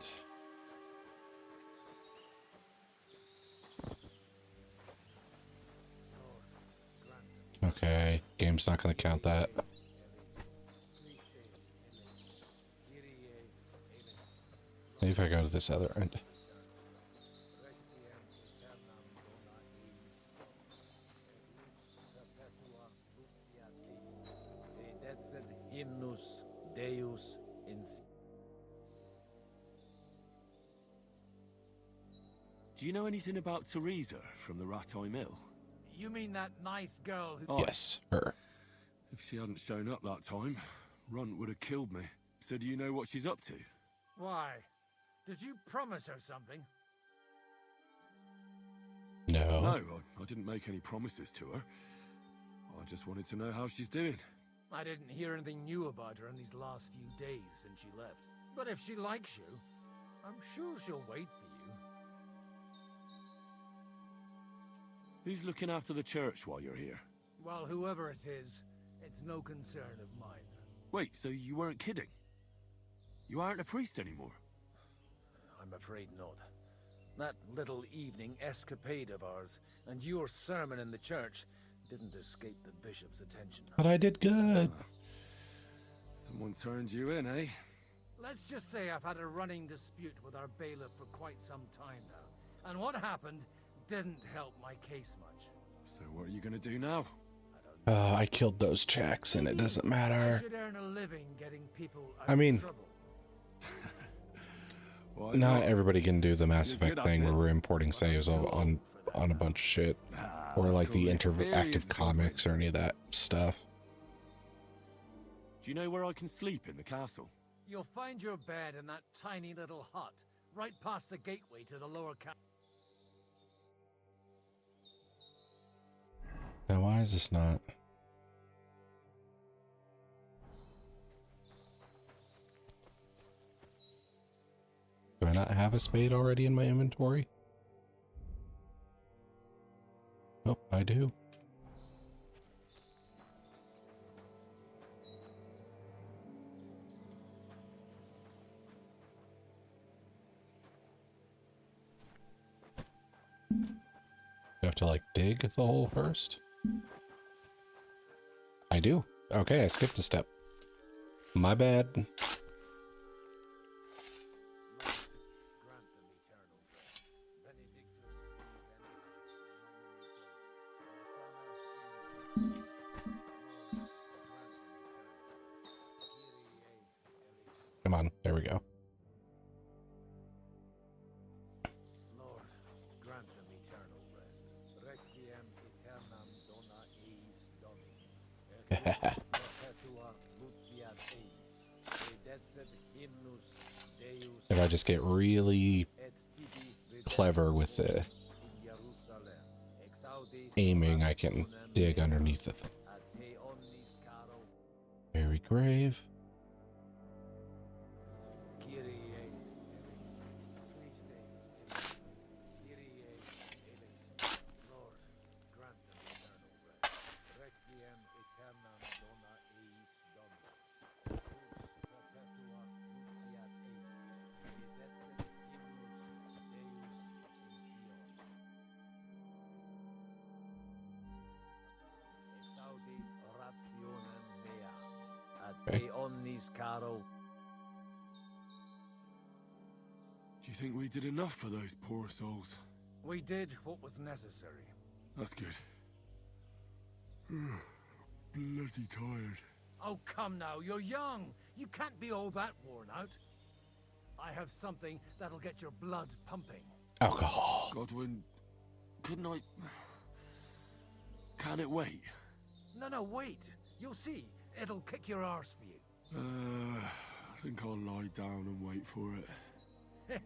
okay, game's not going to count that. Maybe if I go to this other end. Do you know anything about Teresa from the Ratay Mill? You mean that nice girl who... Yes, her. If she hadn't shown up that time, Runt would have killed me. So do you know what she's up to? Why? Did you promise her something? No. No, I didn't make any promises to her. I just wanted to know how she's doing. I didn't hear anything new about her in these last few days since she left. But if she likes you, I'm sure she'll wait for you. Who's looking after the church while you're here? Well, whoever it is, it's no concern of mine. Wait, so you weren't kidding? You aren't a priest anymore? I'm afraid not. That little evening escapade of ours, and your sermon in the church, didn't escape the bishop's attention. But I did good. Someone turned you in, eh? Let's just say I've had a running dispute with our bailiff for quite some time now. And what happened didn't help my case much. So what are you gonna do now? I killed those checks and it doesn't matter. I should earn a living getting people out I mean, of trouble. not everybody can do the Mass Effect thing where we're importing saves on a bunch of shit. Or like the interactive comics or any of that stuff. Do you know where I can sleep in the castle? You'll find your bed in that tiny little hut, right past the gateway to the lower castle. Now why is this not? have a spade already in my inventory? Oh, I do. You have to like dig the hole first? I do. Okay, I skipped a step. My bad. Come on, there we go. Lord, grant them eternal rest. Requiem aeternam dona eis Domini. Perpetua luceat eis. Redexit hymnus Deus. If I just get really clever with the aiming, I can dig underneath it. Very grave. Okay. Omnis caro. Do you think we did enough for those poor souls? We did what was necessary. That's good. Bloody tired. Oh, come now, you're young. You can't be all that worn out. I have something that'll get your blood pumping. Alcohol. Godwin, couldn't I... Can it wait? No, wait. You'll see. It'll kick your arse for you. I think I'll lie down and wait for it.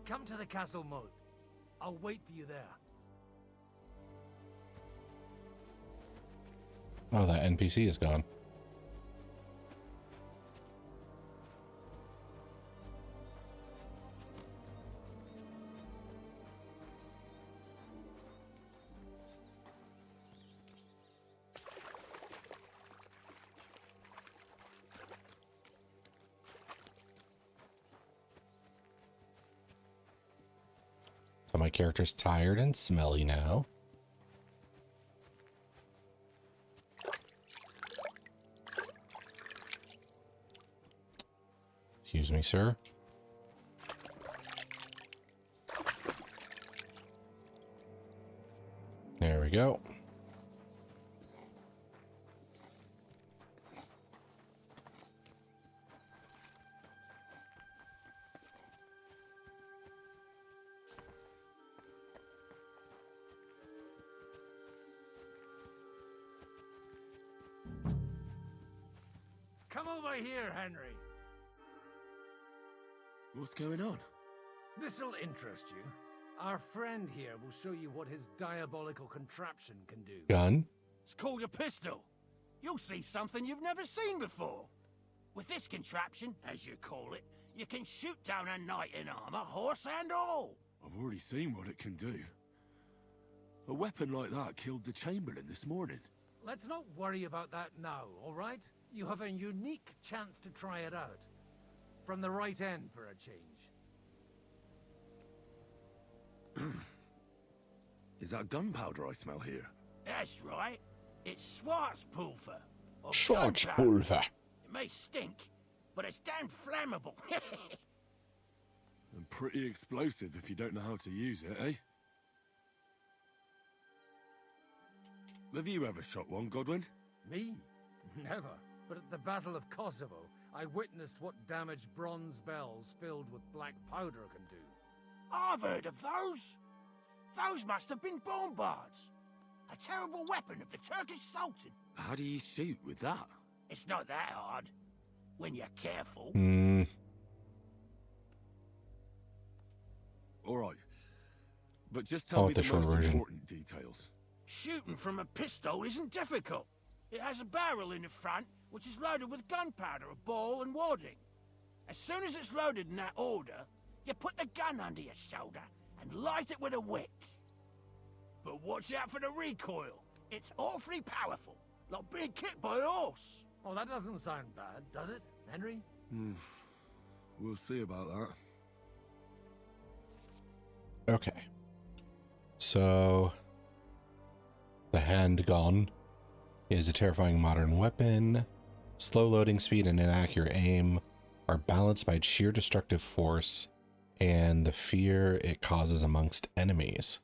Come to the castle moat. I'll wait for you there. Oh, that NPC is gone. So my character's tired and smelly now. Excuse me, sir. There we go. Come over here, Henry. What's going on? This'll interest you. Our friend here will show you what his diabolical contraption can do. Gun? It's called a pistol. You'll see something you've never seen before. With this contraption, as you call it, you can shoot down a knight in armor, horse and all. I've already seen what it can do. A weapon like that killed the Chamberlain this morning. Let's not worry about that now, all right? You have a unique chance to try it out. From the right end for a change. Is that gunpowder I smell here? That's right. It's Schwarzpulver. or Schwarzpulver. It may stink, but it's damn flammable. And pretty explosive if you don't know how to use it, eh? Have you ever shot one, Godwin? Me? Never. But at the Battle of Kosovo, I witnessed what damage bronze bells filled with black powder can do. I've heard of those. Those must have been bombards. A terrible weapon of the Turkish Sultan. How do you shoot with that? It's not that hard, when you're careful. All right. But just tell me the most important details. Shooting from a pistol isn't difficult. It has a barrel in the front, which is loaded with gunpowder, a ball, and wadding. As soon as it's loaded in that order, you put the gun under your shoulder and light it with a wick. But watch out for the recoil. It's awfully powerful, like being kicked by a horse. Oh, that doesn't sound bad, does it, Henry? We'll see about that. Okay. So, the handgun is a terrifying modern weapon. Slow loading speed and inaccurate aim are balanced by its sheer destructive force and the fear it causes amongst enemies.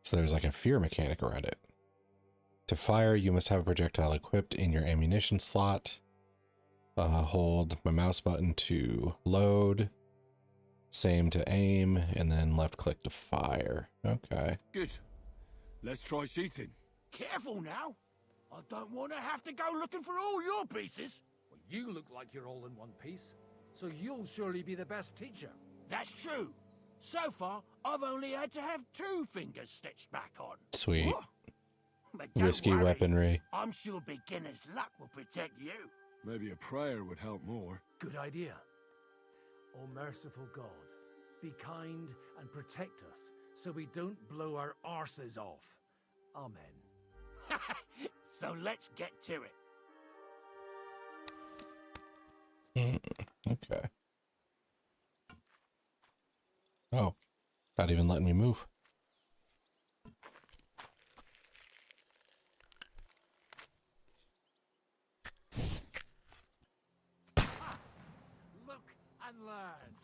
So there's like a fear mechanic around it. To fire, you must have a projectile equipped in your ammunition slot. Hold my mouse button to load. Same to aim, and then left click to fire. Okay. Good. Let's try shooting. Careful now. I don't want to have to go looking for all your pieces. Well, you look like you're all in one piece, so you'll surely be the best teacher. That's true. So far, I've only had to have 2 fingers stitched back on. Sweet. What? But don't Risky worry, weaponry. I'm sure beginner's luck will protect you. Maybe a prayer would help more. Good idea. O merciful God, be kind and protect us so we don't blow our arses off. Amen. So let's get to it. Okay. Oh, not even letting me move. Look and learn.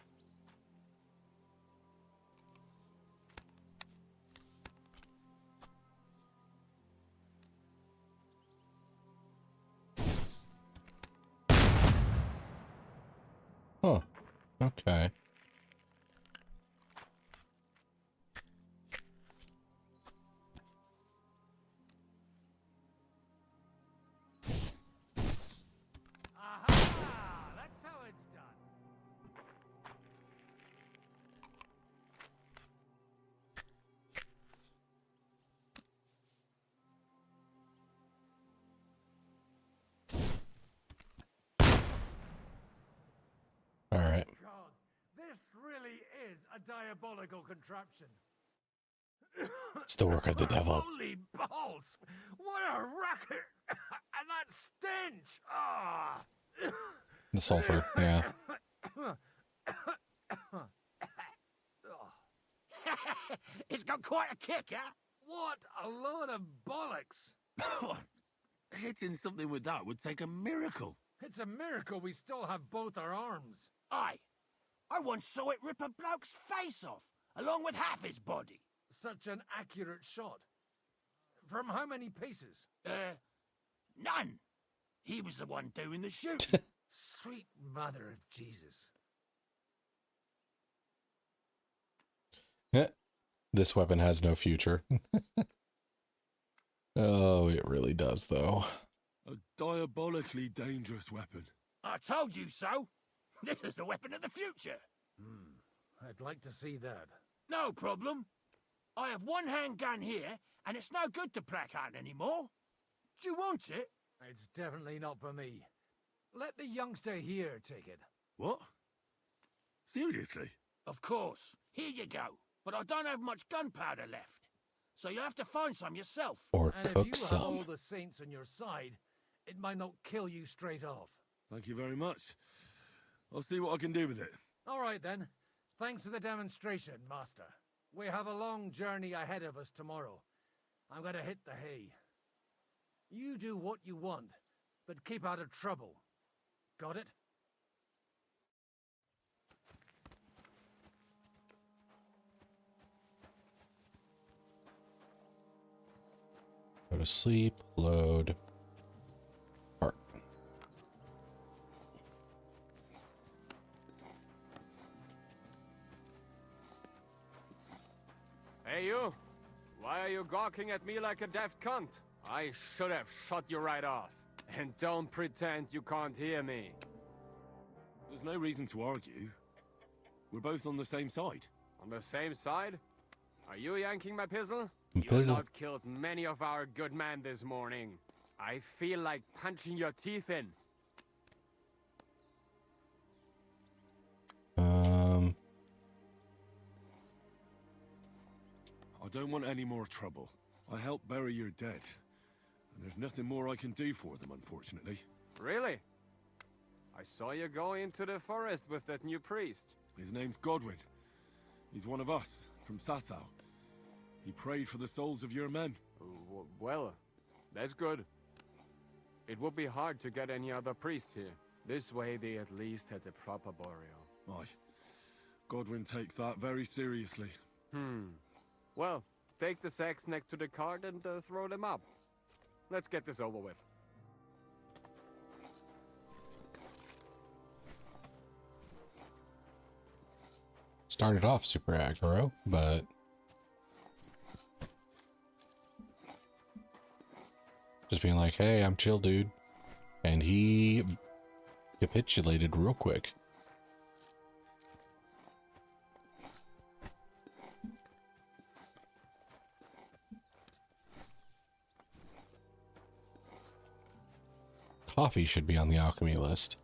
Huh. Okay. Aha! That's how it's done. All right. God, this really is a diabolical contraption. It's the work of the devil. Holy balls! What a racket! And that stench! Ah! The sulfur, yeah. It's got quite a kick, huh? What a load of bollocks! Hitting something with that would take a miracle. It's a miracle we still have both our arms. Aye. I once saw it rip a bloke's face off, along with half his body. Such an accurate shot. From how many paces? None. He was the one doing the shooting. Sweet mother of Jesus. This weapon has no future. Oh, it really does, though. A diabolically dangerous weapon. I told you so. This is the weapon of the future. I'd like to see that. No problem. I have one handgun here, and it's no good to placard anymore. Do you want it? It's definitely not for me. Let the youngster here take it. What? Seriously? Of course. Here you go. But I don't have much gunpowder left. So you have to find some yourself. Or And if cook you some. have all the saints on your side, it might not kill you straight off. Thank you very much. I'll see what I can do with it. All right, then. Thanks for the demonstration, Master. We have a long journey ahead of us tomorrow. I'm going to hit the hay. You do what you want, but keep out of trouble. Got it? Go to sleep, load, park. Hey, you! Why are you gawking at me like a daft cunt? I should have shot you right off. And don't pretend you can't hear me. There's no reason to argue. We're both on the same side. On the same side? Are you yanking my pistol? Pistol. You've not killed many of our good men this morning. I feel like punching your teeth in. I don't want any more trouble. I helped bury your dead, and there's nothing more I can do for them, unfortunately. Really? I saw you go into the forest with that new priest. His name's Godwin. He's one of us, from Sasau. He prayed for the souls of your men. Well, that's good. It would be hard to get any other priests here. This way they at least had a proper burial. Aye. Godwin takes that very seriously. Well, take the sacks next to the cart and throw them up. Let's get this over with. Started off super aggro, but just being like, hey, I'm chill, dude. And he capitulated real quick. Coffee should be on the alchemy list.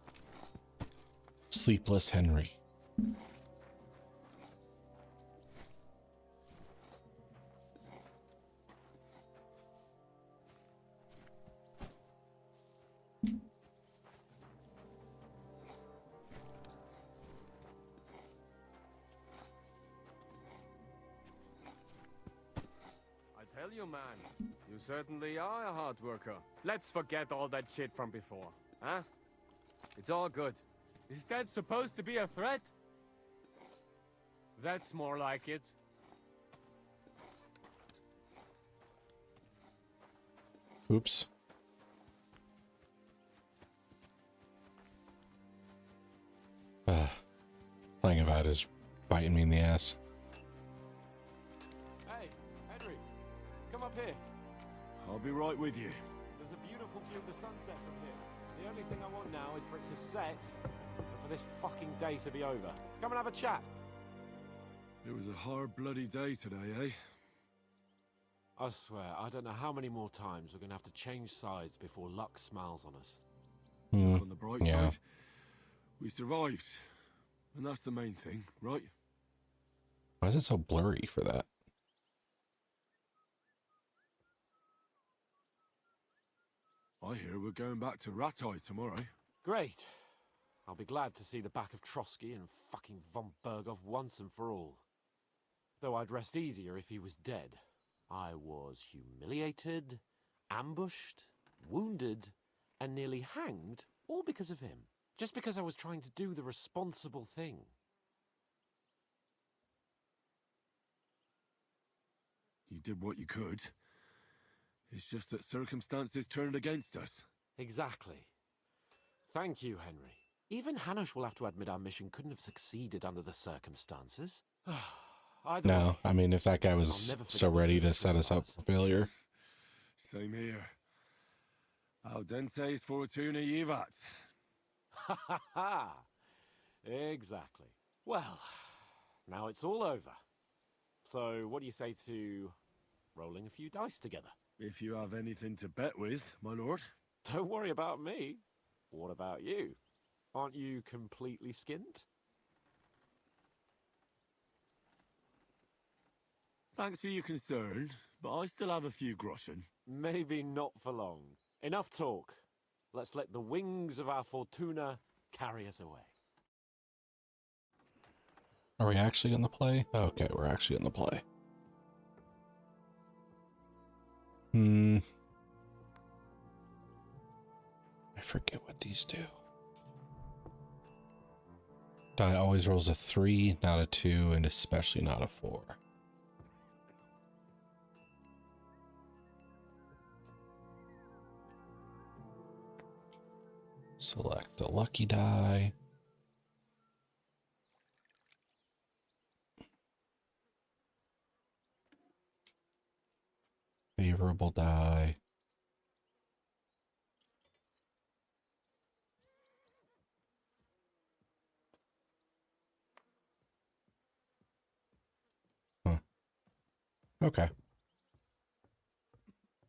Sleepless Henry. I tell you, man, you certainly are a hard worker. Let's forget all that shit from before, huh? It's all good. Is that supposed to be a threat? That's more like it. Oops. Playing about is biting me in the ass. Hey, Henry, come up here. I'll be right with you. There's a beautiful view of the sunset from here. The only thing I want now is for it to set, and for this fucking day to be over. Come and have a chat. It was a hard bloody day today, eh? I swear, I don't know how many more times we're gonna have to change sides before luck smiles on us. On the bright side, we survived. And that's the main thing, right? Why is it so blurry for that? I hear we're going back to Rattay tomorrow. Great. I'll be glad to see the back of Trotsky and fucking von Berghoff once and for all. Though I'd rest easier if he was dead. I was humiliated, ambushed, wounded, and nearly hanged, all because of him. Just because I was trying to do the responsible thing. You did what you could. It's just that circumstances turned against us. Exactly. Thank you, Henry. Even Hanush will have to admit our mission couldn't have succeeded under the circumstances. No, I mean, if that guy was so ready to set us up for failure. Same here. Al dentes fortuna jivat. Ha ha ha! Exactly. Well, now it's all over. So, what do you say to rolling a few dice together? If you have anything to bet with, my lord. Don't worry about me. What about you? Aren't you completely skinned? Thanks for your concern, but I still have a few groschen. Maybe not for long. Enough talk. Let's let the wings of our Fortuna carry us away. Are we actually in the play? Okay, we're actually in the play. I forget what these do. Die always rolls a 3, not a 2, and especially not a 4. Select the lucky die. Favorable die. Huh. Okay.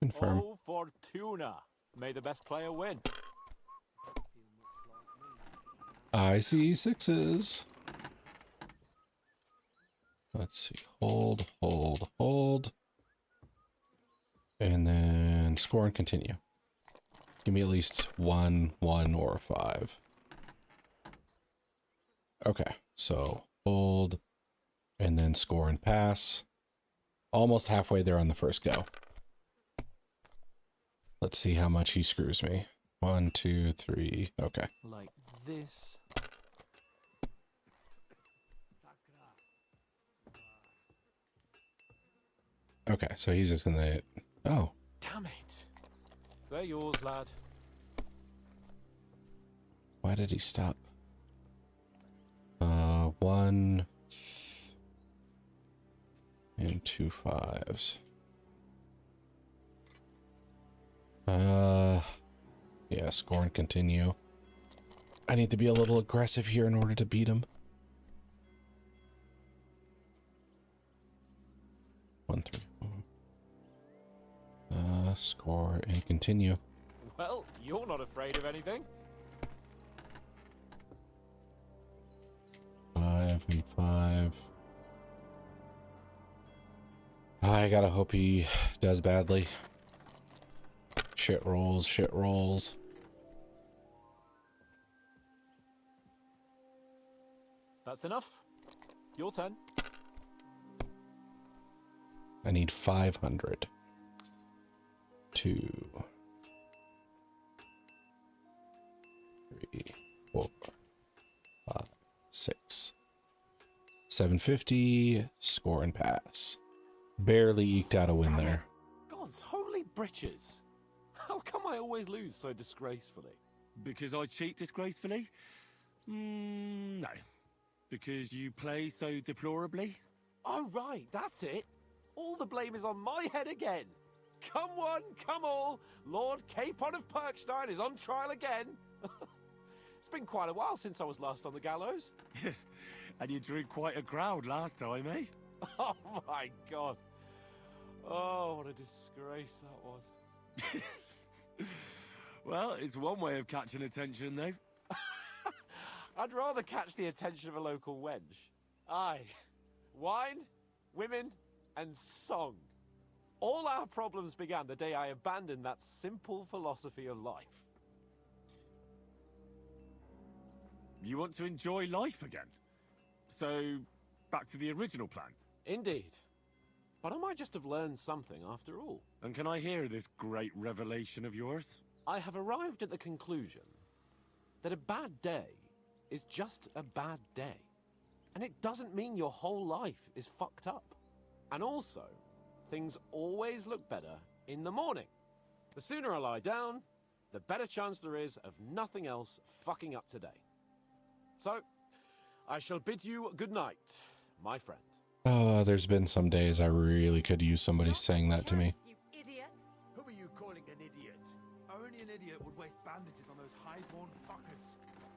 Confirm. Oh, Fortuna! May the best player win. I see 6s. Let's see. Hold, hold, hold. And then score and continue. Give me at least 1, 1, or 5. Okay, so hold, and then score and pass. Almost halfway there on the first go. Let's see how much he screws me. 1, 2, 3. Okay. Like this. Okay, so he's just gonna... Oh. Damn it. They're yours, lad. Why did he stop? 1 and 2 5s. Yeah, score and continue. I need to be a little aggressive here in order to beat him. 1, 3. Score and continue. Well, you're not afraid of anything. 5 and 5. I gotta hope he does badly. Shit rolls, shit rolls. That's enough. Your turn. I need 500. 2, 3, 4, 5, 6. 750. Score and pass. Barely eked out a win there. God's holy britches. How come I always lose so disgracefully? Because I cheat disgracefully? No. Because you play so deplorably? Oh, right, that's it. All the blame is on my head again. Come one, come all. Lord Capon of Perkstein is on trial again. It's been quite a while since I was last on the gallows. And you drew quite a crowd last time, eh? Oh, my God. Oh, what a disgrace that was. Well, it's one way of catching attention, though. I'd rather catch the attention of a local wench. Aye. Wine, women, and song. All our problems began the day I abandoned that simple philosophy of life. You want to enjoy life again? So, back to the original plan? Indeed. But I might just have learned something after all. And can I hear this great revelation of yours? I have arrived at the conclusion that a bad day is just a bad day. And it doesn't mean your whole life is fucked up. And also, things always look better in the morning. The sooner I lie down, the better chance there is of nothing else fucking up today. So, I shall bid you good night, my friend. Oh, there's been some days I really could use somebody saying that to me. You idiots! Who are you calling an idiot? Only an idiot would waste bandages on those high-born fuckers.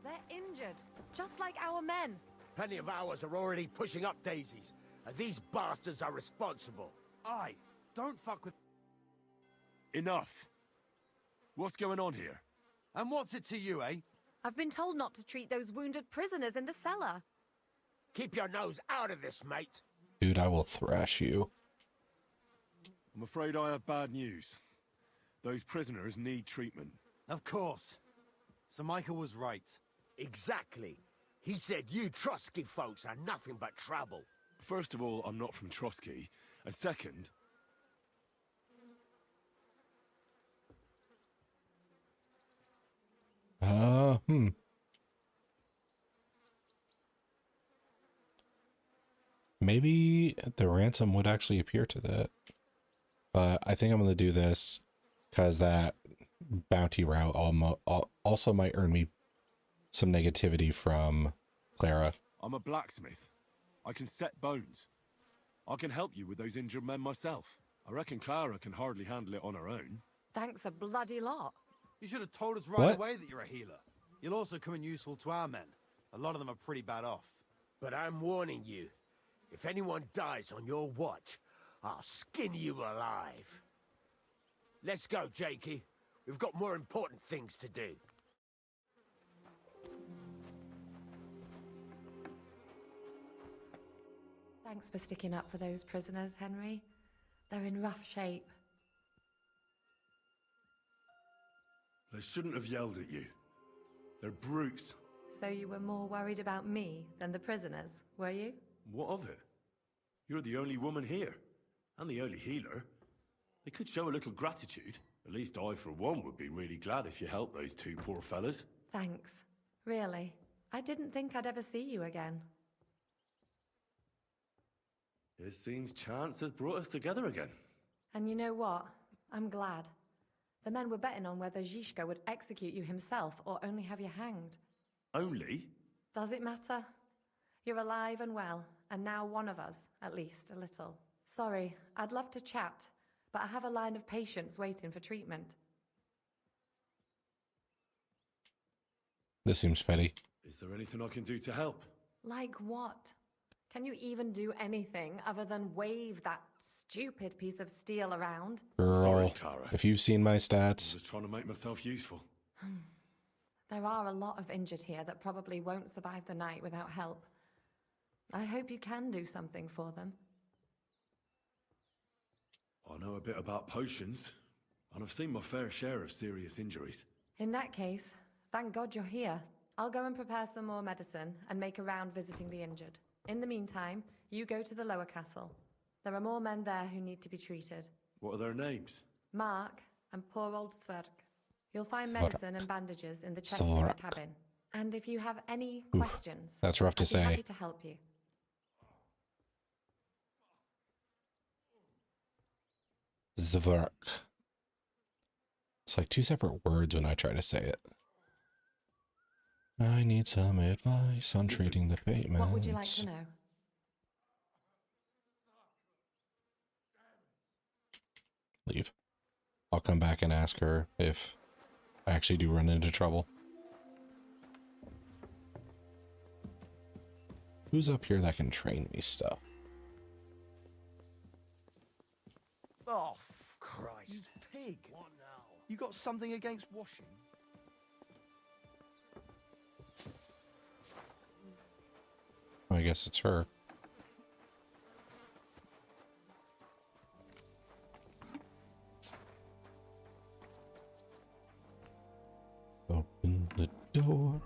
They're injured, just like our men. Plenty of ours are already pushing up daisies, and these bastards are responsible. Aye, don't fuck with... Enough! What's going on here? And what's it to you, eh? I've been told not to treat those wounded prisoners in the cellar. Keep your nose out of this, mate. Dude, I will thrash you. I'm afraid I have bad news. Those prisoners need treatment. Of course. Sir Michael was right. Exactly. He said you Trotsky folks are nothing but trouble. First of all, I'm not from Trotsky. And second... Maybe the ransom would actually appear to that. But I think I'm going to do this because that bounty route also might earn me some negativity from Clara. I'm a blacksmith. I can set bones. I can help you with those injured men myself. I reckon Clara can hardly handle it on her own. Thanks a bloody lot. You should have told us right away that you're a healer. You'll also come in useful to our men. A lot of them are pretty bad off. But I'm warning you. If anyone dies on your watch, I'll skin you alive. Let's go, Jakey. We've got more important things to do. Thanks for sticking up for those prisoners, Henry. They're in rough shape. They shouldn't have yelled at you. They're brutes. So you were more worried about me than the prisoners, were you? What of it? You're the only woman here, and the only healer. They could show a little gratitude. At least I, for one, would be really glad if you helped those two poor fellas. Thanks. Really. I didn't think I'd ever see you again. It seems chance has brought us together again. And you know what? I'm glad. The men were betting on whether Zizka would execute you himself or only have you hanged. Only? Does it matter? You're alive and well, and now one of us, at least a little. Sorry, I'd love to chat, but I have a line of patients waiting for treatment. This seems petty. Is there anything I can do to help? Like what? Can you even do anything other than wave that stupid piece of steel around? Girl, Sorry, Clara. if you've seen my stats... I'm just trying to make myself useful. There are a lot of injured here that probably won't survive the night without help. I hope you can do something for them. I know a bit about potions, and I've seen my fair share of serious injuries. In that case, thank God you're here. I'll go and prepare some more medicine and make a round visiting the injured. In the meantime, you go to the lower castle. There are more men there who need to be treated. What are their names? Mark and poor old Sverk. You'll find Sverk. medicine and bandages in the chest in the Sverk. cabin. And if you have any Oof, questions, that's rough to I'd be say. happy to help you. Zverk. It's like two separate words when I try to say it. I need some advice on treating the payments. What would you like to know? Leave. I'll come back and ask her if I actually do run into trouble. Who's up here that can train me stuff? Oh, Christ. You pig. What now? You got something against washing? I guess it's her. Open the door.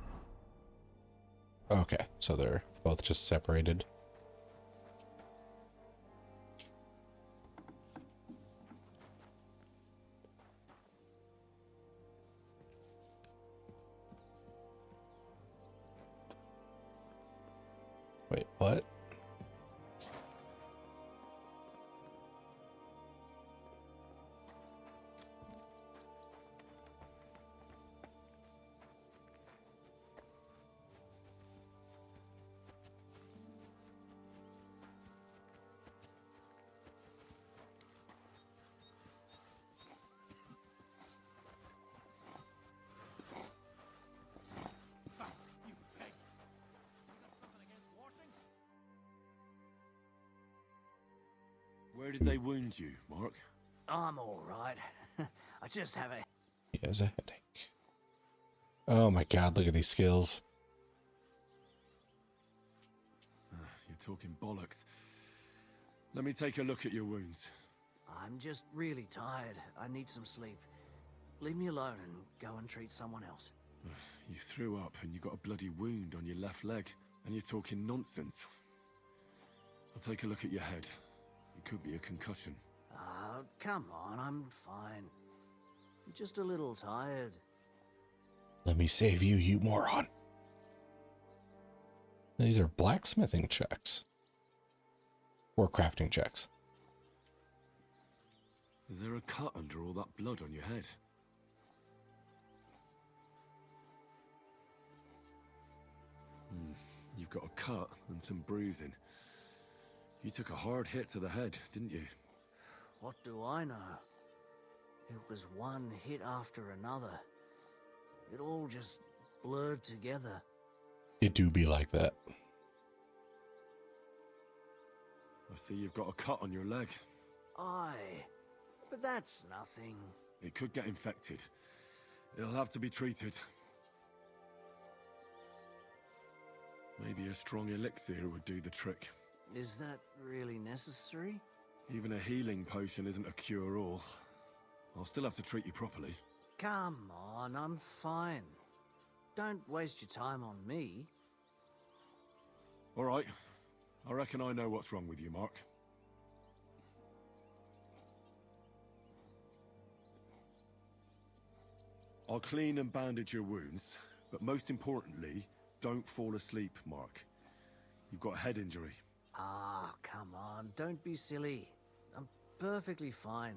Okay, so they're both just separated. Wait, what? Where did they wound you, Mark? I'm all right. I just have a... He has a headache. Oh my god, look at these skills. You're talking bollocks. Let me take a look at your wounds. I'm just really tired. I need some sleep. Leave me alone and go and treat someone else. You threw up and you got a bloody wound on your left leg, and you're talking nonsense. I'll take a look at your head. It could be a concussion. Oh, come on, I'm fine. I'm just a little tired. Let me save you, you moron. These are blacksmithing checks. Or crafting checks. Is there a cut under all that blood on your head? You've got a cut and some bruising. You took a hard hit to the head, didn't you? What do I know? It was one hit after another. It all just blurred together. It do be like that. I see you've got a cut on your leg. Aye, but that's nothing. It could get infected. It'll have to be treated. Maybe a strong elixir would do the trick. Is that really necessary? Even a healing potion isn't a cure-all. I'll still have to treat you properly. Come on, I'm fine. Don't waste your time on me. All right. I reckon I know what's wrong with you, Mark. I'll clean and bandage your wounds, but most importantly, don't fall asleep, Mark. You've got a head injury. Ah, come on, don't be silly. I'm perfectly fine.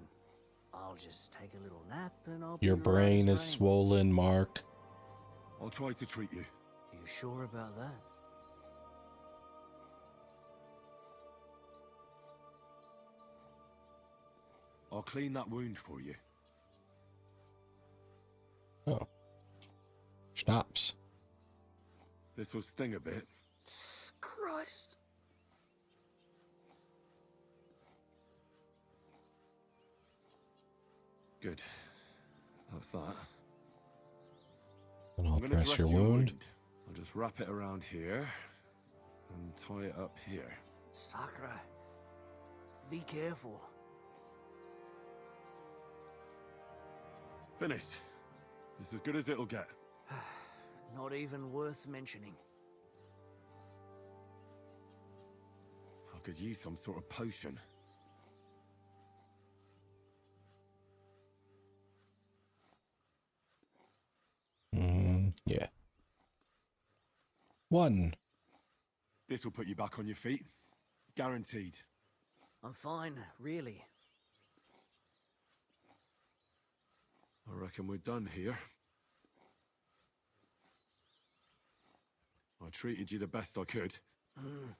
I'll just take a little nap and I'll be Your right brain as is rain. swollen, Mark. I'll try to treat you. You sure about that? I'll clean that wound for you. Oh. Schnapps. This will sting a bit. Christ. Good. That's that. And I'll I'm gonna dress your your wound. I'll just wrap it around here and tie it up here. Sakra. Be careful. Finished. It's as good as it'll get. Not even worth mentioning. I could use some sort of potion. Yeah. 1. This will put you back on your feet. Guaranteed. I'm fine, really. I reckon we're done here. I treated you the best I could.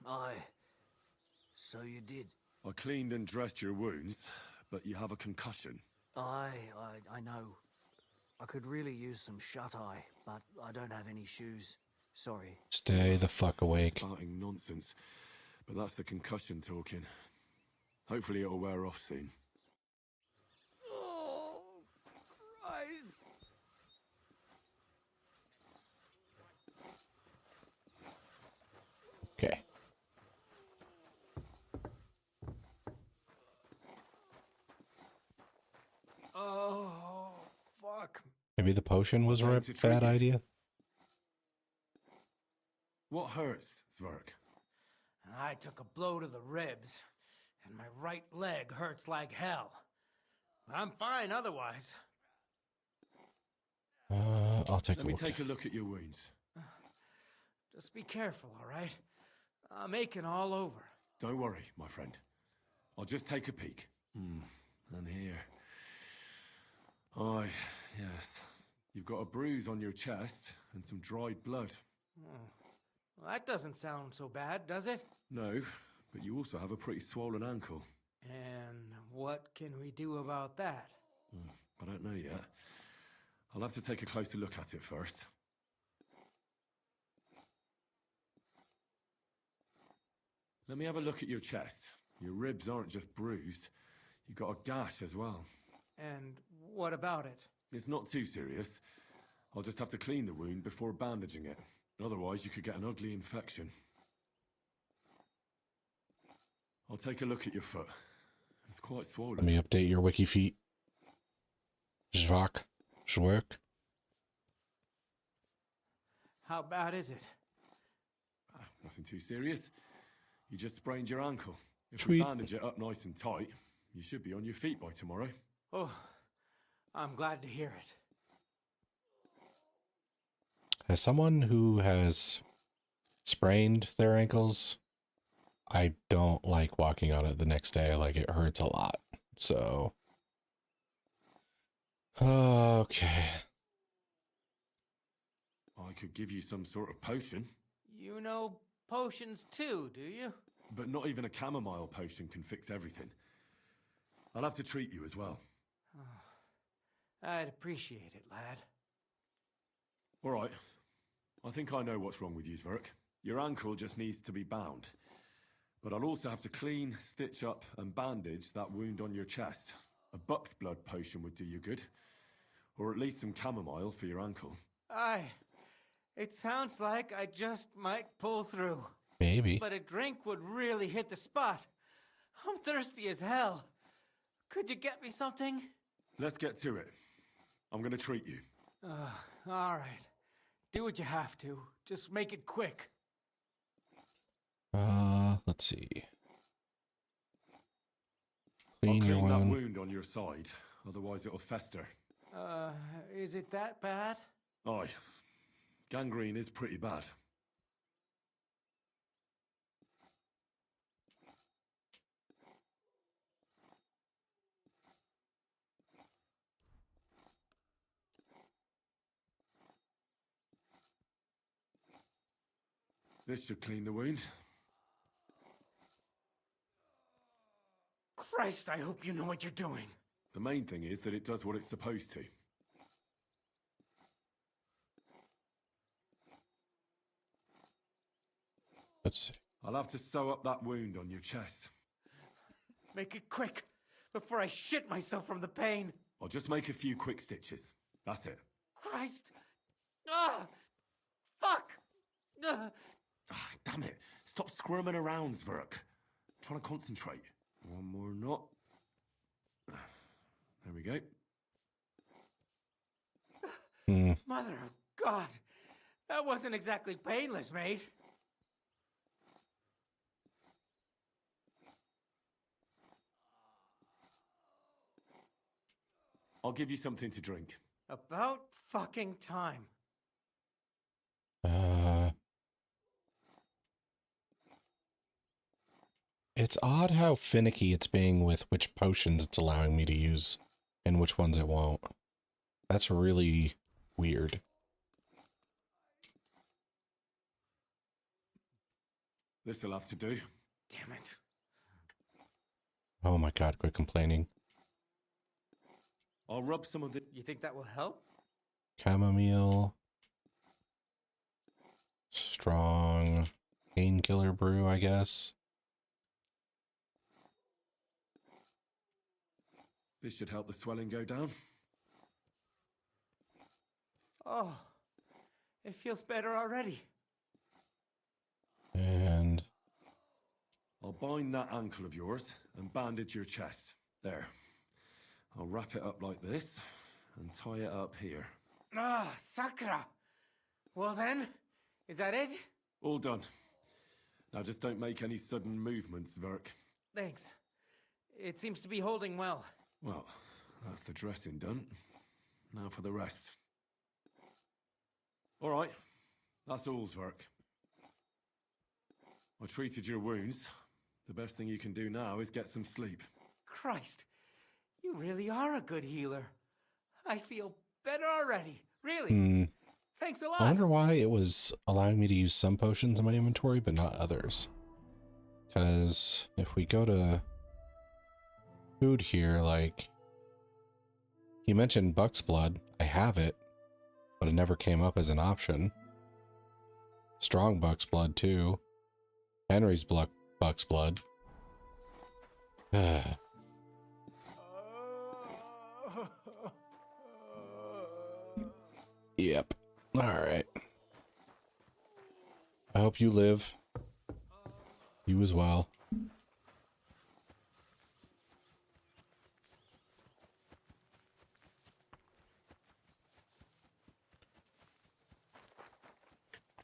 Aye. So you did. I cleaned and dressed your wounds, but you have a concussion. I know. I could really use some shut-eye, but I don't have any shoes. Sorry. Stay the fuck awake. Spouting nonsense. But that's the concussion talking. Hopefully it'll wear off soon. Oh, Christ. Okay. Oh, fuck. Maybe the potion was a bad idea. What hurts, Zwerg? I took a blow to the ribs, and my right leg hurts like hell. I'm fine otherwise. I'll take a Let me look. take a look at your wounds. Just be careful, all right? I'm aching all over. Don't worry, my friend. I'll just take a peek. And here. Aye, yes. You've got a bruise on your chest and some dried blood. Well, that doesn't sound so bad, does it? No, but you also have a pretty swollen ankle. And what can we do about that? I don't know yet. I'll have to take a closer look at it first. Let me have a look at your chest. Your ribs aren't just bruised. You've got a gash as well. And what about it? It's not too serious. I'll just have to clean the wound before bandaging it. Otherwise, you could get an ugly infection. I'll take a look at your foot. It's quite swollen. Let me update your wiki feet. Zwerg. How bad is it? Nothing too serious. You just sprained your ankle. If Sweet. we bandage it up nice and tight, you should be on your feet by tomorrow. Oh, I'm glad to hear it. As someone who has sprained their ankles, I don't like walking on it the next day. Like, it hurts a lot. So, okay. I could give you some sort of potion. You know potions too, do you? But not even a chamomile potion can fix everything. I'll have to treat you as well. I'd appreciate it, lad. All right. I think I know what's wrong with you, Zwerg. Your ankle just needs to be bound. But I'll also have to clean, stitch up, and bandage that wound on your chest. A buck's blood potion would do you good. Or at least some chamomile for your ankle. Aye. It sounds like I just might pull through. Maybe. But a drink would really hit the spot. I'm thirsty as hell. Could you get me something? Let's get to it. I'm gonna treat you. All right. Do what you have to. Just make it quick. Let's see. I'll Clean your clean that wound. wound on your side, otherwise it'll fester. Is it that bad? Aye. Gangrene is pretty bad. This should clean the wound. Christ, I hope you know what you're doing. The main thing is that it does what it's supposed to. Let's see. I'll have to sew up that wound on your chest. Make it quick, before I shit myself from the pain. I'll just make a few quick stitches. That's it. Christ! Ah! Fuck! Damn it. Stop squirming around, Zverk. Trying to concentrate. One more knot. There we go. Mother of God! That wasn't exactly painless, mate. I'll give you something to drink. About fucking time. It's odd how finicky it's being with which potions it's allowing me to use and which ones it won't. That's really weird. This'll have to do. Damn it. Oh my god, quit complaining. I'll rub some of the... You think that will help? Chamomile. Strong painkiller brew, I guess. This should help the swelling go down. Oh, it feels better already. And I'll bind that ankle of yours and bandage your chest. There. I'll wrap it up like this and tie it up here. Ah, Sakra. Well then, is that it? All done. Now just don't make any sudden movements, Zverk. Thanks. It seems to be holding well. Well, that's the dressing done. Now for the rest. All right. That's all, Zverk. I treated your wounds. The best thing you can do now is get some sleep. Christ, you really are a good healer. I feel better already. Really. Thanks a lot. I wonder why it was allowing me to use some potions in my inventory, but not others. Because if we go to food here, like, he mentioned Buck's Blood. I have it, but it never came up as an option. Strong Buck's Blood, too. Henry's Buck's Blood. Yep. Alright. I hope you live. You as well.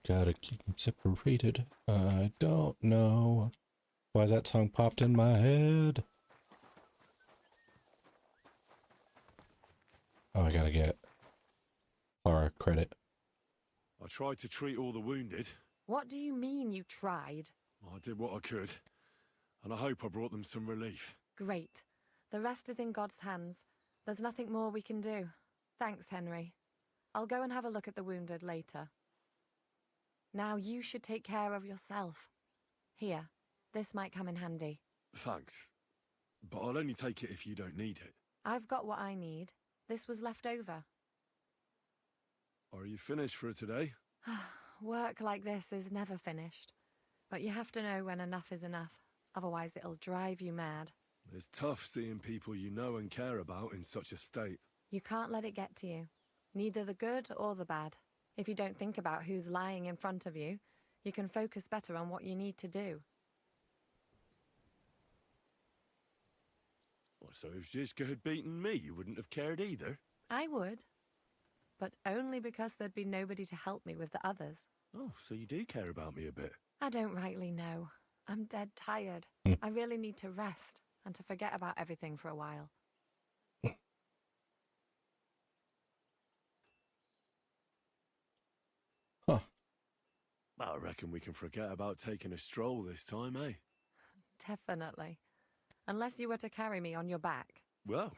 Gotta keep them separated. I don't know why that song popped in my head. Oh, I gotta get Clara credit. I tried to treat all the wounded. What do you mean you tried? I did what I could, and I hope I brought them some relief. Great. The rest is in God's hands. There's nothing more we can do. Thanks, Henry. I'll go and have a look at the wounded later. Now you should take care of yourself. Here, this might come in handy. Thanks. But I'll only take it if you don't need it. I've got what I need. This was left over. Are you finished for today? Work like this is never finished. But you have to know when enough is enough. Otherwise it'll drive you mad. It's tough seeing people you know and care about in such a state. You can't let it get to you. Neither the good or the bad. If you don't think about who's lying in front of you, You can focus better on what you need to do. Well, so if Zizka had beaten me, you wouldn't have cared either? I would. But only because there'd be nobody to help me with the others. Oh, so you do care about me a bit. I don't rightly know. I'm dead tired. I really need to rest and to forget about everything for a while. Huh. I reckon we can forget about taking a stroll this time, eh? Definitely. Unless you were to carry me on your back. Well,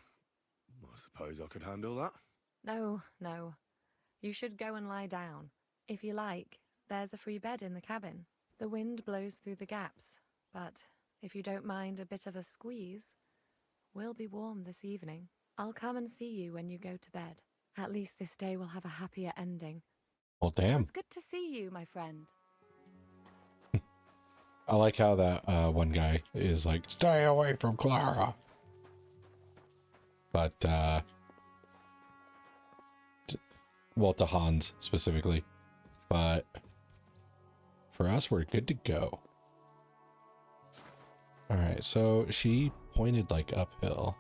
I suppose I could handle that. No, no. You should go and lie down. If you like, there's a free bed in the cabin. The wind blows through the gaps, but if you don't mind a bit of a squeeze, we'll be warm this evening. I'll come and see you when you go to bed. At least this day will have a happier ending. Well, damn. It's good to see you, my friend. I like how that one guy is like, stay away from Clara. But, well, to Hans specifically. But for us, we're good to go. All right, so she pointed like uphill.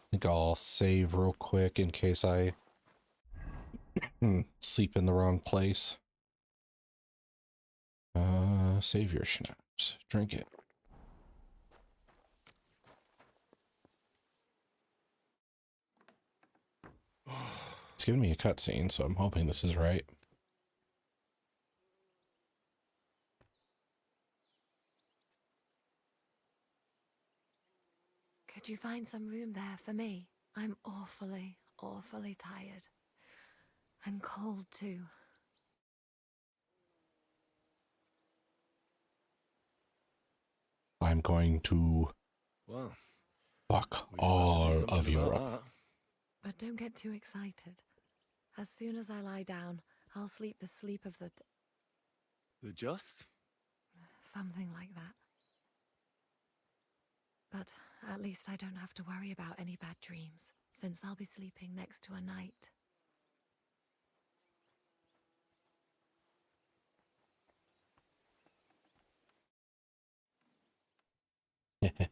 I think I'll save real quick in case I sleep in the wrong place. Save your schnapps. Drink it. It's giving me a cutscene, so I'm hoping this is right. Could you find some room there for me? I'm awfully, awfully tired. And cold, too. I'm going to Well, fuck all of Europe. But don't get too excited. As soon as I lie down, I'll sleep the sleep of the... The just? Something like that. But at least I don't have to worry about any bad dreams, since I'll be sleeping next to a knight.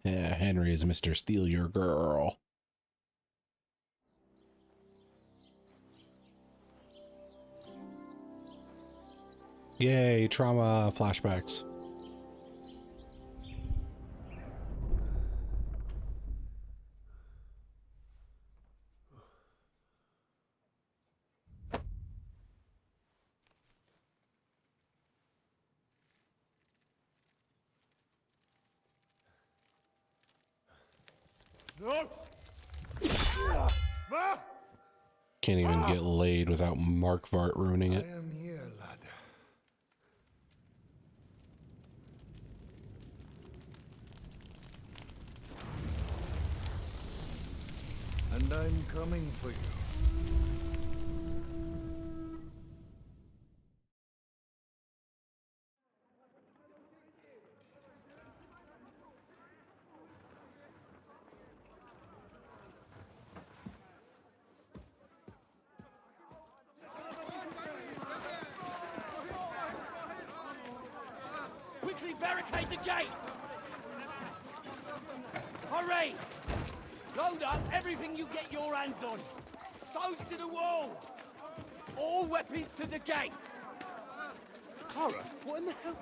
Henry is Mr. Steal Your Girl. Yay, trauma flashbacks. Can't even get laid without Markvart ruining it. I am here, lad. And I'm coming for you. Quickly barricade the gate! Hurry! Load up everything you get your hands on. Stones to the wall! All weapons to the gate! Clara, what in the hell?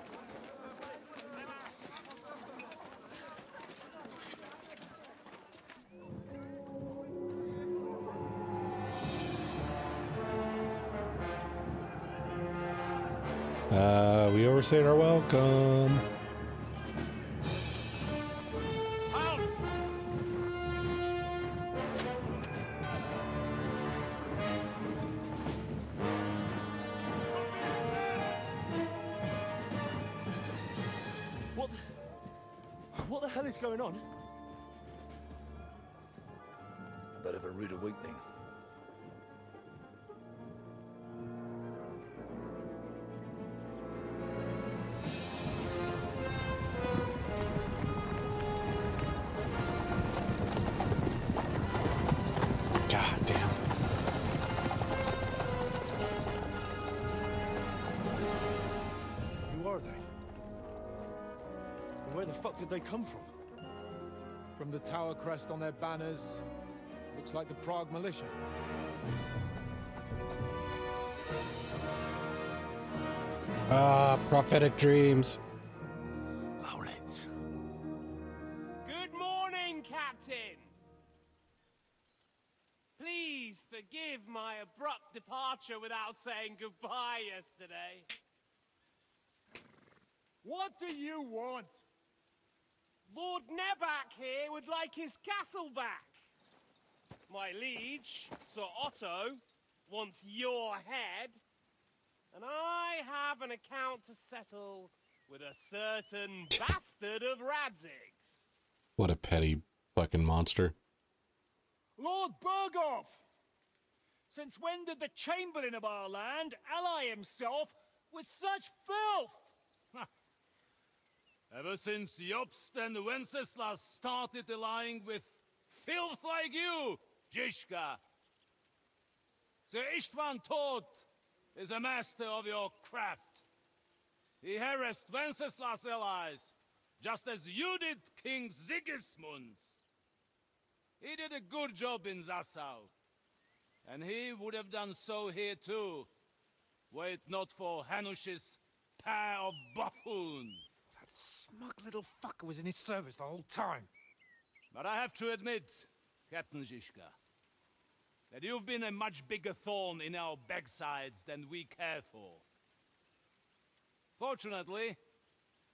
We overstayed our welcome. hell is going on? A bit of a rude awakening. God damn. Who are they? And where the fuck did they come from? From the tower crest on their banners, looks like the Prague militia. Prophetic dreams. Good morning, Captain! Please forgive my abrupt departure without saying goodbye yesterday. What do you want? Lord Nebak here would like his castle back. My liege, Sir Otto, wants your head. And I have an account to settle with a certain bastard of Radzig's. What a petty fucking monster. Lord Berghoff! Since when did the Chamberlain of our land ally himself with such filth? Ever since Jobst and Wenceslas started allying with filth like you, Zizka. Sir Istvan Tod is a master of your craft. He harassed Wenceslas' allies, just as you did King Sigismund's. He did a good job in Zassau, and he would have done so here too, were it not for Hanush's pair of buffoons. That smug little fucker was in his service the whole time. But I have to admit, Captain Zizka, that you've been a much bigger thorn in our backsides than we care for. Fortunately,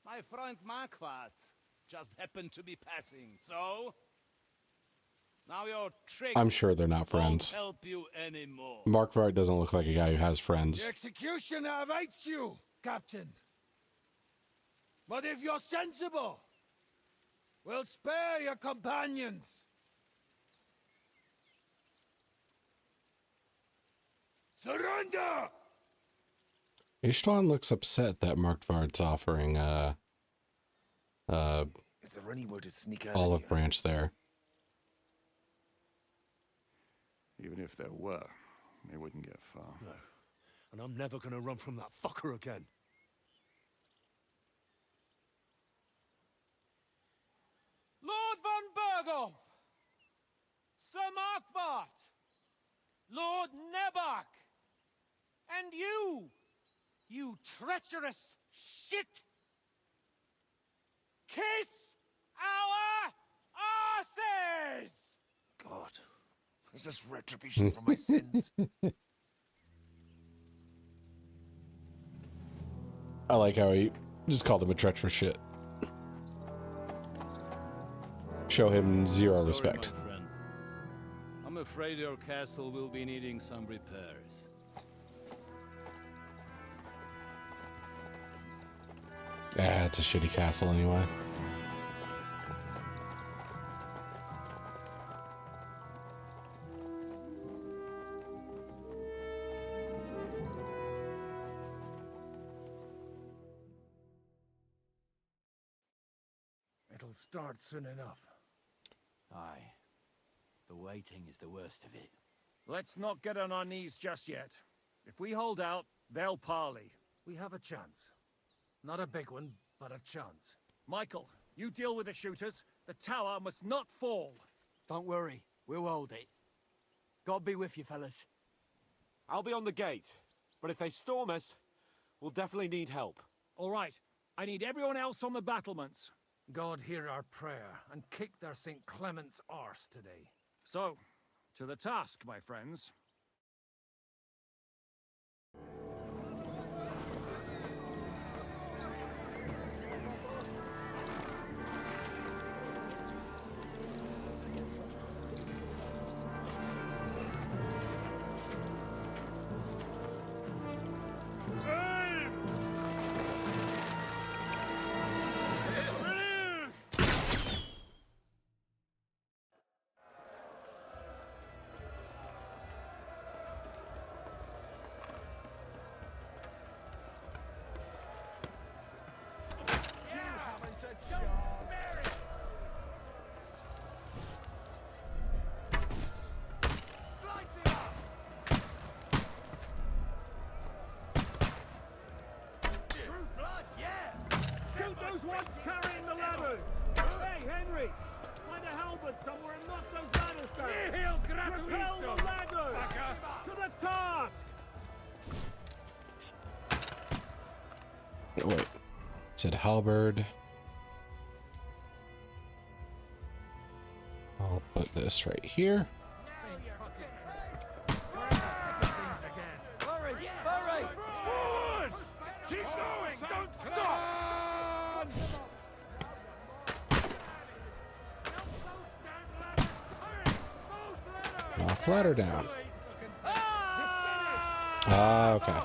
my friend Marquardt just happened to be passing, so now your tricks I'm sure they're not friends. won't help you anymore. Markvart doesn't look like a guy who has friends. The executioner awaits you, Captain. But if you're sensible, we'll spare your companions. Surrender! Istvan looks upset that Markvart's offering Is there anywhere to sneak out? olive branch there. Even if there were, they wouldn't get far. No. And I'm never gonna run from that fucker again. Lord von Berghoff! Sir Markvart! Lord Nebak! And you treacherous shit! Kiss our asses! God, is this retribution for my sins? I like how he just called him a treacherous shit. Show him zero Sorry, respect. my friend. I'm afraid your castle will be needing some repairs. Ah, it's a shitty castle anyway. It'll start soon enough. Aye. The waiting is the worst of it. Let's not get on our knees just yet. If we hold out, they'll parley. We have a chance. Not a big one, but a chance. Michael, you deal with the shooters. The tower must not fall. Don't worry. We'll hold it. God be with you, fellas. I'll be on the gate, but if they storm us, we'll definitely need help. All right. I need everyone else on the battlements. God hear our prayer, and kick their St. Clement's arse today. So, to the task, my friends. Propel the ladder! To the task! Oh, wait. Said halberd. I'll put this right here. Hurry! Hurry! Forward! Keep going! Don't stop! Knock ladder down. Ah, okay.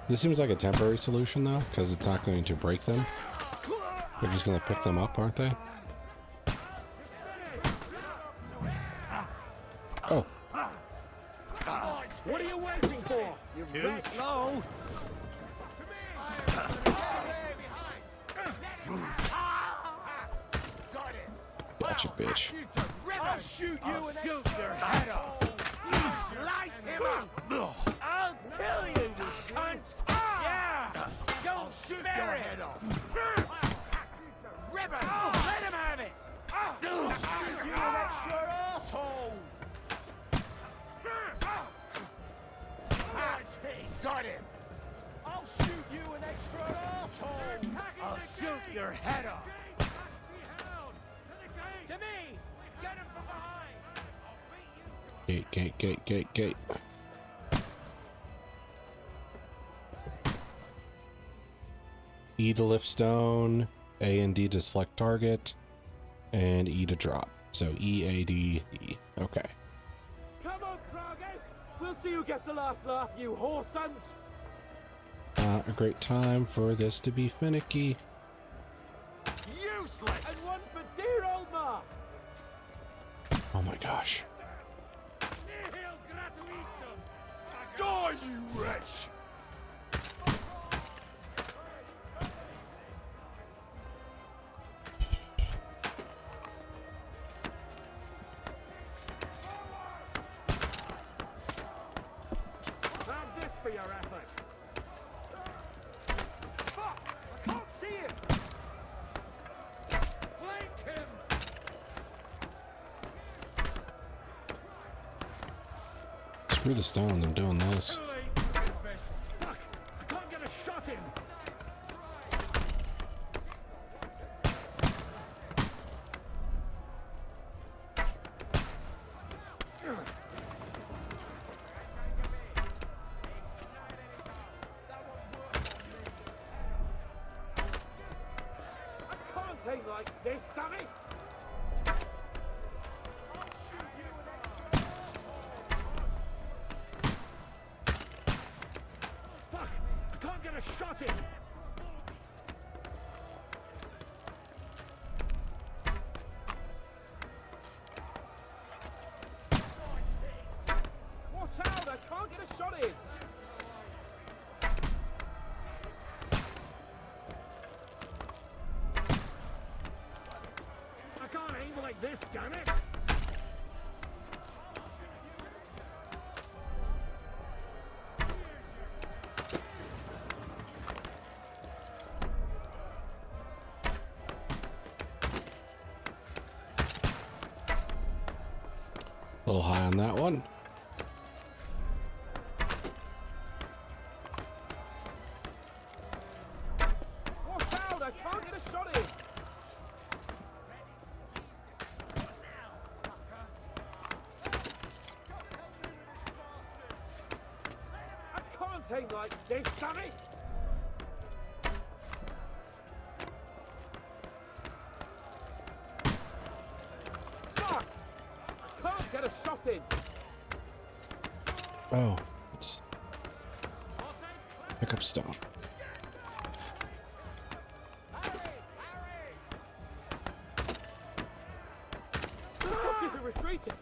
This seems like a temporary solution, though, because it's not going to break them. They're just going to pick them up, aren't they? Oh. What are you waiting for? You're slow. Gotcha, bitch. I'll shoot you and shoot your head off. Slice him up. I'll kill you, you cunt. Yeah. Don't shoot your head off. Ribbon. Let him have it. You an extra asshole. That's it. Got him. I'll shoot you an extra asshole. I'll shoot your head off. To me! Get him from behind! Gate. E to lift stone, A and D to select target, and E to drop. So E, A, D, E. Okay. Come on, Kragus! We'll see who gets the last laugh, you whore sons! Not a great time for this to be finicky. Useless! And one for dear old Ma! Oh my gosh. Die, you wretch! Have this for your effort! Fuck! I can't see him! Flank him! Screw the stone, I'm doing this. Fuck! I can't get a shot in! I can't aim like this, damn it! Fuck! I can't get a shot in! Watch out! I can't get a shot in! I can't aim like this, damn it! A little high on that one. Watch out! I can't get a shot in! I can't aim like this, damn it! Fuck! I can't get a shot in! Oh, let's pick up stone. The fuckers are retreating!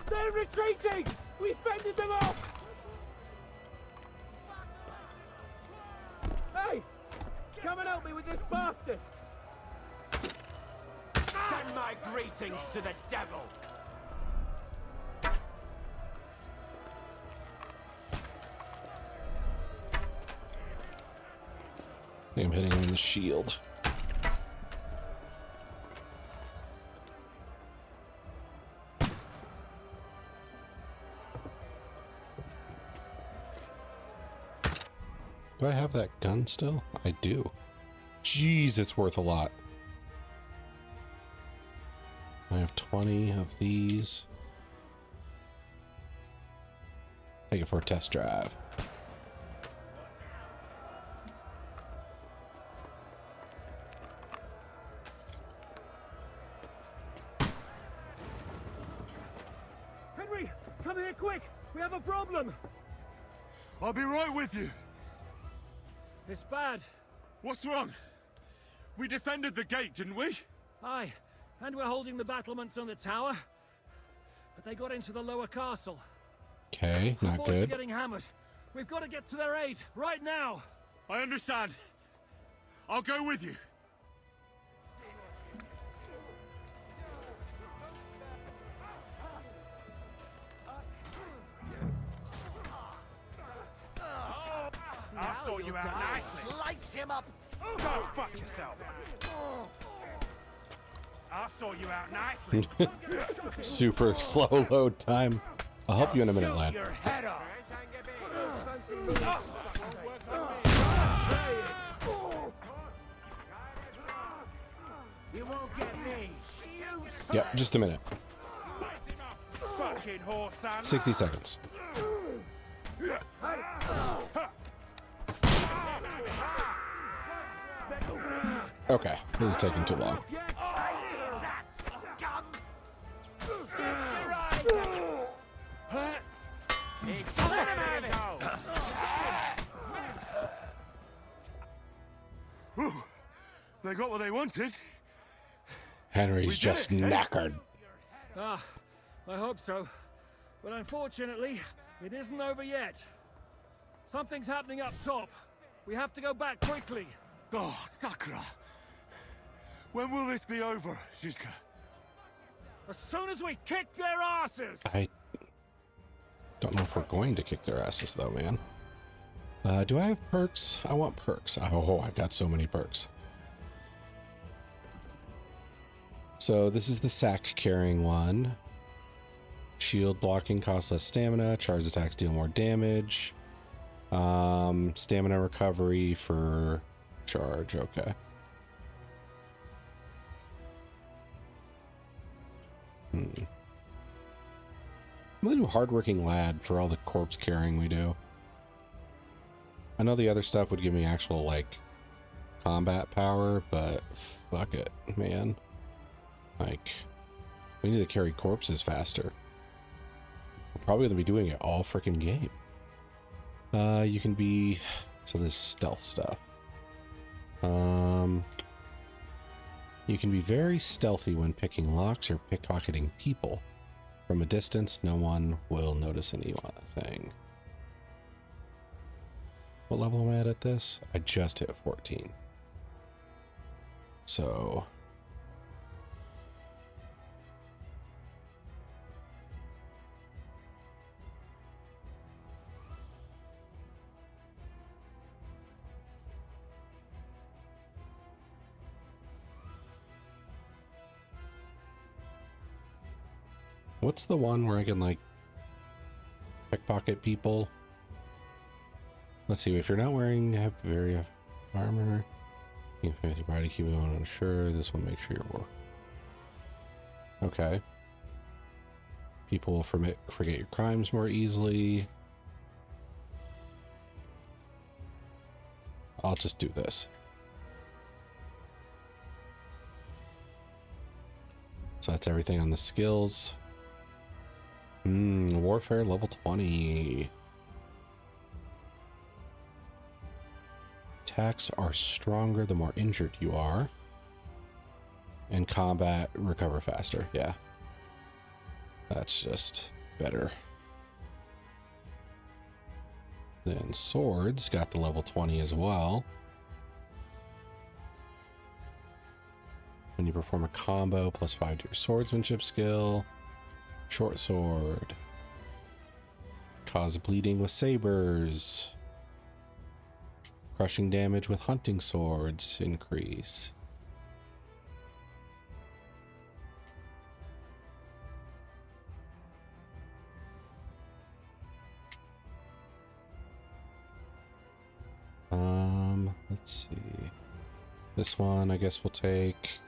They're retreating! We fended them off! Hey! Come and help me with this bastard! Send my greetings to the devil! I think I'm hitting him in the shield. Do I have that gun still? I do. Jeez, it's worth a lot. I have 20 of these. Take it for a test drive. Henry, come here quick! We have a problem! I'll be right with you. It's bad. What's wrong? We defended the gate, didn't we? Aye, and we're holding the battlements on the tower. But they got into the lower castle. Okay, Our not boys good. are getting hammered. We've got to get to their aid, right now! I understand. I'll go with you. I'll sort you out nicely. Slice him up! Go fuck yourself. I'll sort you out nicely. Super slow load time. I'll help you in a minute, lad. Your head off. You won't get me! Yep, just a minute. Fucking horse, son. 60 seconds. Okay, this is taking too long. Ooh, they got what they wanted. Henry's just knackered. Ah, I hope so. But unfortunately, it isn't over yet. Something's happening up top. We have to go back quickly. Oh, Sakura. When will this be over, Zizka? As soon as we kick their asses! I don't know if we're going to kick their asses, though, man. Do I have perks? I want perks. Oh, I've got so many perks. So this is the sack carrying one. Shield blocking costs less stamina. Charge attacks deal more damage. Stamina recovery for charge. Okay. I'm gonna do hardworking lad for all the corpse carrying we do. I know the other stuff would give me actual, like, combat power, but fuck it, man. Like, we need to carry corpses faster. We're probably gonna be doing it all freaking game. You can be, so this is stealth stuff. You can be very stealthy when picking locks or pickpocketing people. From a distance, no one will notice anything. What level am I at this? I just hit 14. So... what's the one where I can, like, pickpocket people? Let's see, if you're not wearing very armor, you can your body keep it on unsure. This will make sure you're okay. People will forget your crimes more easily. I'll just do this. So that's everything on the skills. Warfare level 20. Attacks are stronger the more injured you are. And combat recover faster. Yeah. That's just better. Then swords got the level 20 as well. When you perform a combo, +5 to your swordsmanship skill. Short sword. Cause bleeding with sabers. crushing damage with hunting swords increase. Let's see. This one I guess we'll take.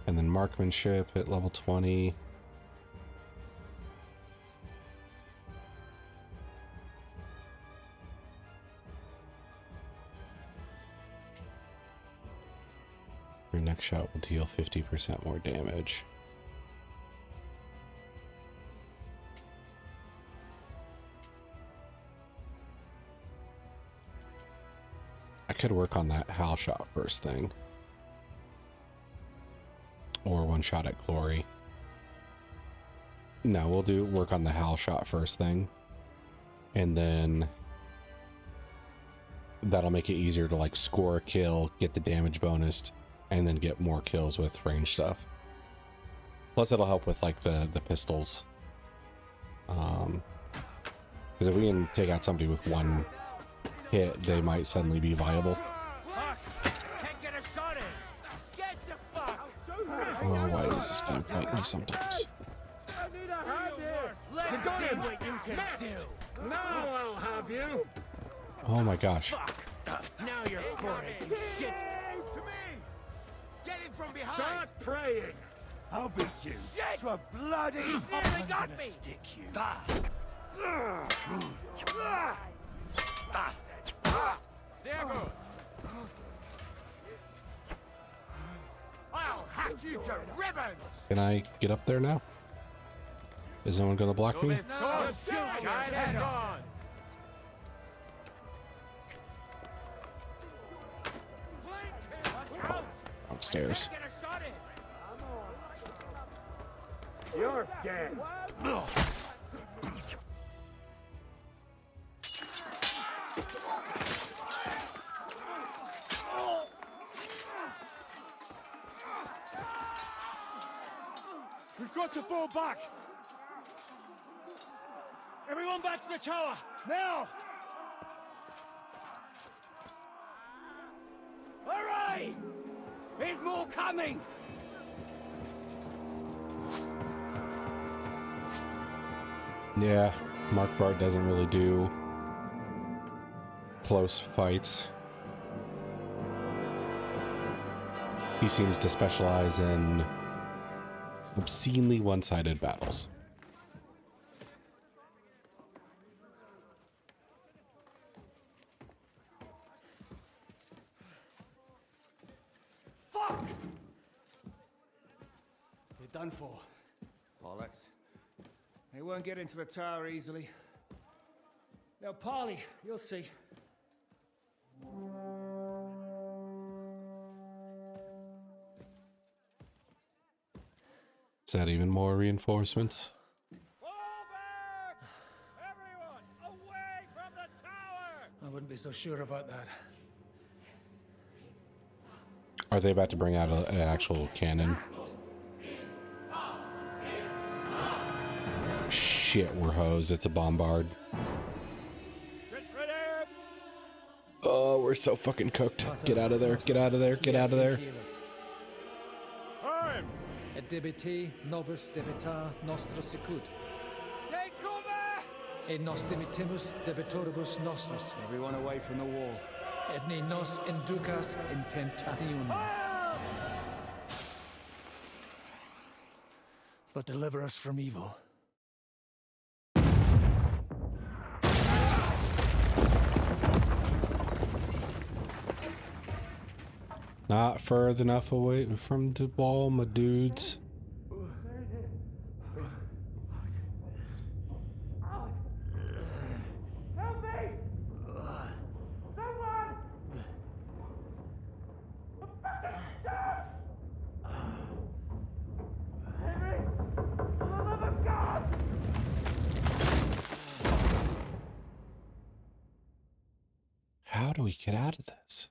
And then marksmanship at level 20. Your next shot will deal 50% more damage. I could work on that Hal shot first thing. Or one shot at glory. No, we'll work on the Hal shot first thing. And then that'll make it easier to like score a kill, get the damage bonus, and then get more kills with range stuff. Plus it'll help with like the pistols. Because if we can take out somebody with one hit, they might suddenly be viable. Oh, why does this game fight me sometimes? Oh my gosh. Now you're boring, shit. To me! Get him from behind! Start praying! I'll beat you Shit! to a bloody... Nearly got me! Stick you. Sehr gut. I'll hack you to ribbons! Can I get up there now? Is no one gonna block me? Upstairs. You're dead. We've got to fall back! Everyone back to the tower! Now! Hurry! There's more coming! Yeah, Mark Vart doesn't really do close fights. He seems to specialize in obscenely one-sided battles. Fuck! You're done for. Bollocks. They won't get into the tower easily. Now, Parley, you'll see. Is that even more reinforcements? I wouldn't be so sure about that. Are they about to bring out an actual cannon? Shit, we're hosed. It's a bombard. Oh, we're so fucking cooked. Get out of there. Get out of there. Get out of there. Et debiti nobis debita nostra sicut. Take cover! Et nos debitimus debitoribus nostris. Everyone away from the wall. Et ne nos inducas in tentationem. But deliver us from evil. Not further enough away from the wall, my dudes. Help me! Someone! I'm fucking stuck! Henry! For the love of God! How do we get out of this?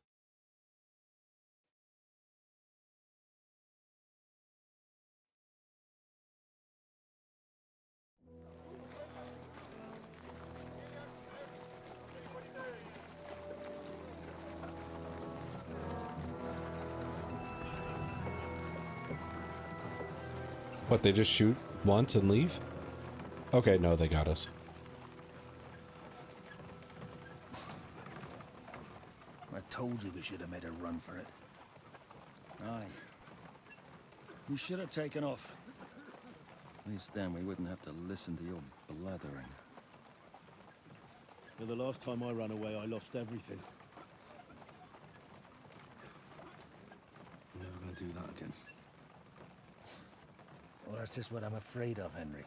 What, they just shoot once and leave? Okay, no, they got us. I told you we should have made a run for it. Aye. We should have taken off. At least then we wouldn't have to listen to your blathering. Well, the last time I ran away, I lost everything. I'm never gonna do that again. Well, that's just what I'm afraid of, Henry.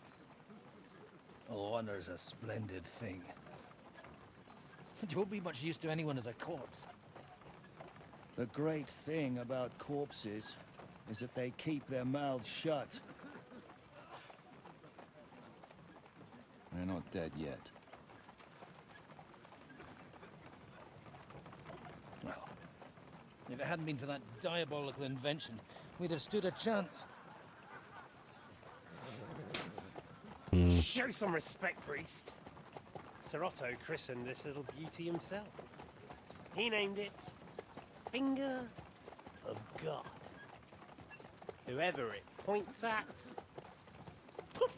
Honor's a splendid thing. It won't be much use to anyone as a corpse. The great thing about corpses is that they keep their mouths shut. They're not dead yet. Well, if it hadn't been for that diabolical invention, we'd have stood a chance. Show some respect, priest. Sir Otto christened this little beauty himself. He named it Finger of God. Whoever it points at, poof!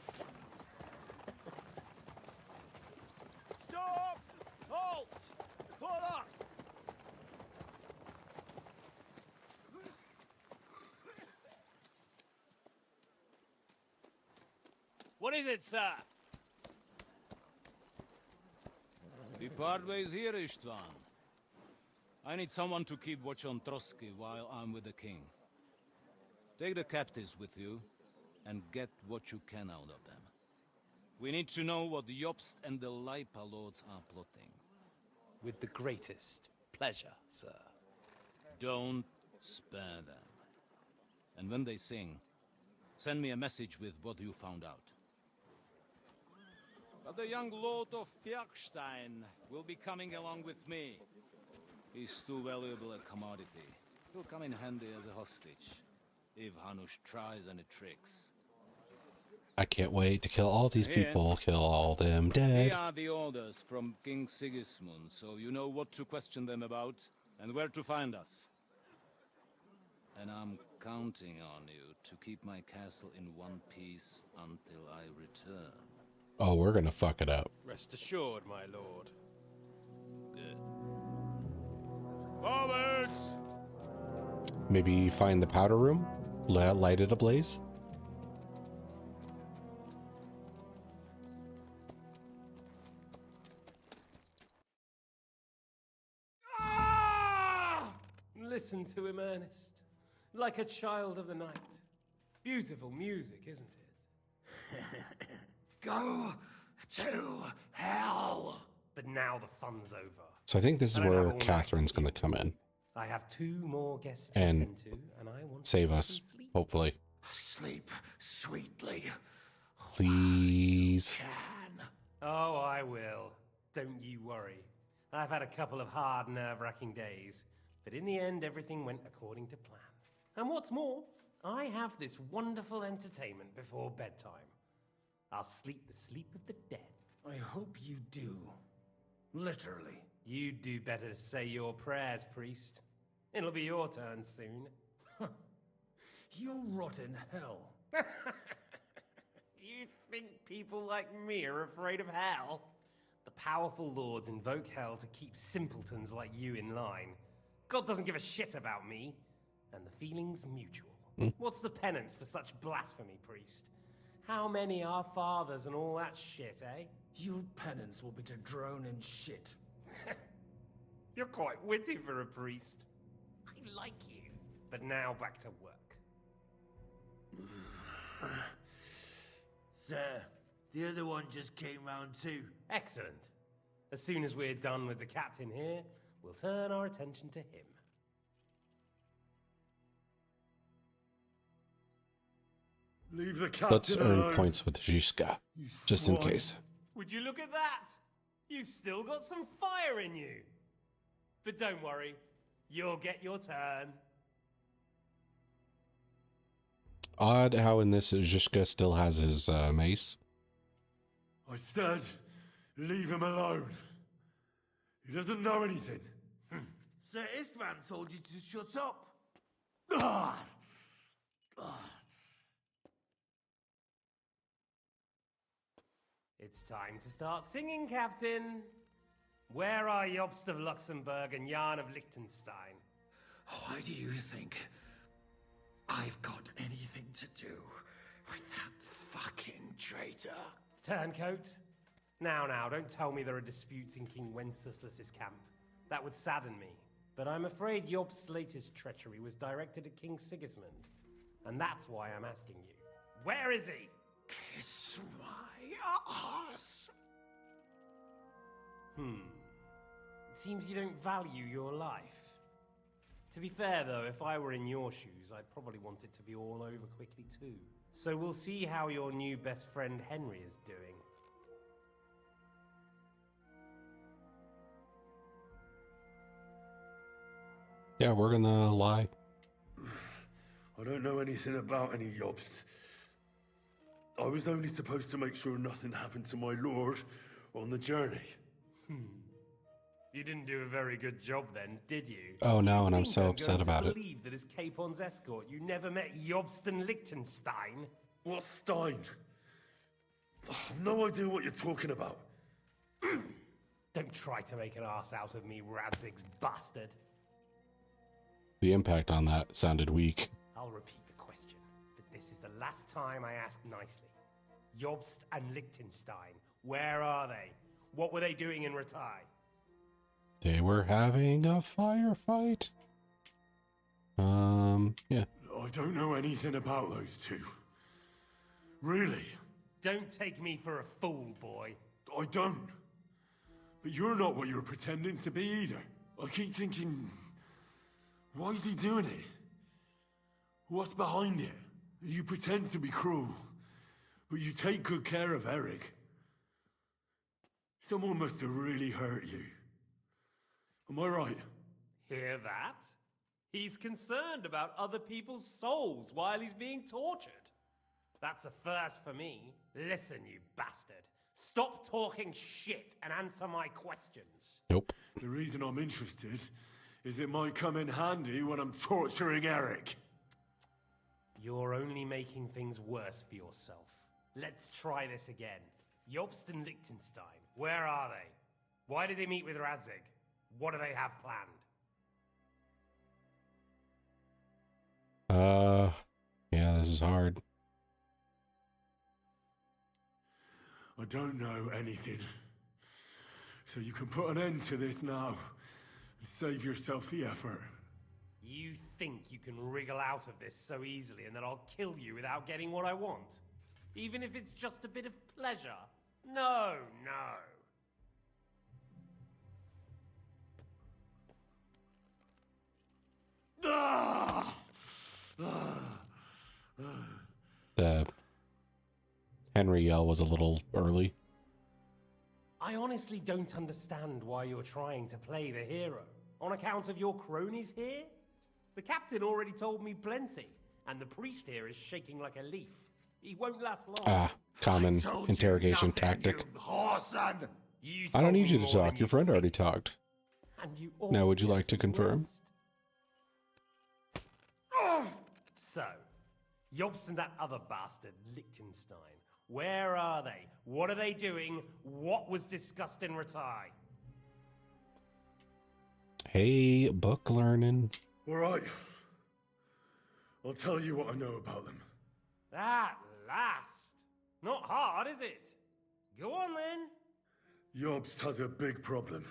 Stop! Halt! Pull up! What is it, sir? We part ways here, Istvan. I need someone to keep watch on Trotsky while I'm with the king. Take the captives with you, and get what you can out of them. We need to know what the Jobst and the Leipa lords are plotting. With the greatest pleasure, sir. Don't spare them. And when they sing, send me a message with what you found out. But the young lord of Bjergstein will be coming along with me. He's too valuable a commodity. He'll come in handy as a hostage, if Hanush tries any tricks. I can't wait to kill all these people, kill all them dead. Here are the orders from King Sigismund, so you know what to question them about, and where to find us. And I'm counting on you to keep my castle in one piece until I return. Oh, we're gonna fuck it up. Rest assured, my lord. Forwards! Maybe find the powder room? Light it ablaze? Listen to him, Ernest. Like a child of the night. Beautiful music, isn't it? Go to hell! But now the fun's over. So I think this is I don't have where all Catherine's gonna come in I have 2 more guests to and attend to, and I want save to us, hopefully. Sleep sweetly. Please. Oh, I will. Don't you worry. I've had a couple of hard, nerve-wracking days, but in the end, everything went according to plan. And what's more, I have this wonderful entertainment before bedtime. I'll sleep the sleep of the dead. I hope you do. Literally. You'd do better to say your prayers, priest. It'll be your turn soon. You'll rot in hell. Do you think people like me are afraid of hell? The powerful lords invoke hell to keep simpletons like you in line. God doesn't give a shit about me, and the feeling's mutual. What's the penance for such blasphemy, priest? How many are fathers and all that shit, eh? Your penance will be to drown in shit. You're quite witty for a priest. I like you. But now back to work. Sir, the other one just came round too. Excellent. As soon as we're done with the captain here, we'll turn our attention to him. Leave the captain Let's earn alone. points with Zizka, just in case. Would you look at that? You've still got some fire in you. But don't worry, you'll get your turn. Odd how in this Zizka still has his mace. I said, leave him alone. He doesn't know anything. Sir Istvan told you to shut up. Ah! It's time to start singing, Captain. Where are Jobst of Luxembourg and Jan of Liechtenstein? Why do you think I've got anything to do with that fucking traitor? Turncoat? Now, don't tell me there are disputes in King Wenceslas's camp. That would sadden me. But I'm afraid Jobst's latest treachery was directed at King Sigismund. And that's why I'm asking you. Where is he? Kiss my ass. It seems you don't value your life. To be fair, though, if I were in your shoes, I'd probably want it to be all over quickly, too. So we'll see how your new best friend Henry is doing. Yeah, we're gonna lie. I don't know anything about any Jobst. I was only supposed to make sure nothing happened to my lord on the journey. You didn't do a very good job then, did you? Oh no, and I'm Think so upset about going it. to believe that as Capon's escort, you never met Jobst and Liechtenstein? What Stein? I've no idea what you're talking about. Don't try to make an ass out of me, Radzig's bastard. The impact on that sounded weak. I'll repeat the question, but this is the last time I ask nicely. Jobst and Liechtenstein, where are they? What were they doing in Ratai? They were having a firefight. Yeah. I don't know anything about those two. Really? Don't take me for a fool, boy. I don't. But you're not what you're pretending to be either. I keep thinking, why is he doing it? What's behind it? You pretend to be cruel, but you take good care of Eric. Someone must have really hurt you. Am I right? Hear that? He's concerned about other people's souls while he's being tortured. That's a first for me. Listen, you bastard. Stop talking shit and answer my questions. Nope. The reason I'm interested is it might come in handy when I'm torturing Eric. You're only making things worse for yourself. Let's try this again. Jobst and Liechtenstein, where are they? Why did they meet with Radzig? What do they have planned? Yeah, this is hard. I don't know anything. So you can put an end to this now. And save yourself the effort. You think you can wriggle out of this so easily and that I'll kill you without getting what I want? Even if it's just a bit of pleasure? No. The Henry yell was a little early. I honestly don't understand why you're trying to play the hero. On account of your cronies here? The captain already told me plenty, and the priest here is shaking like a leaf. He won't last long. Common interrogation tactic. I don't need you to talk. Your friend already talked. Now, would you like to confirm? So, Jobst and that other bastard, Liechtenstein. Where are they? What are they doing? What was discussed in Ratai? Hey, book learning. All right. I'll tell you what I know about them. At last! Not hard, is it? Go on then. Jobst has a big problem.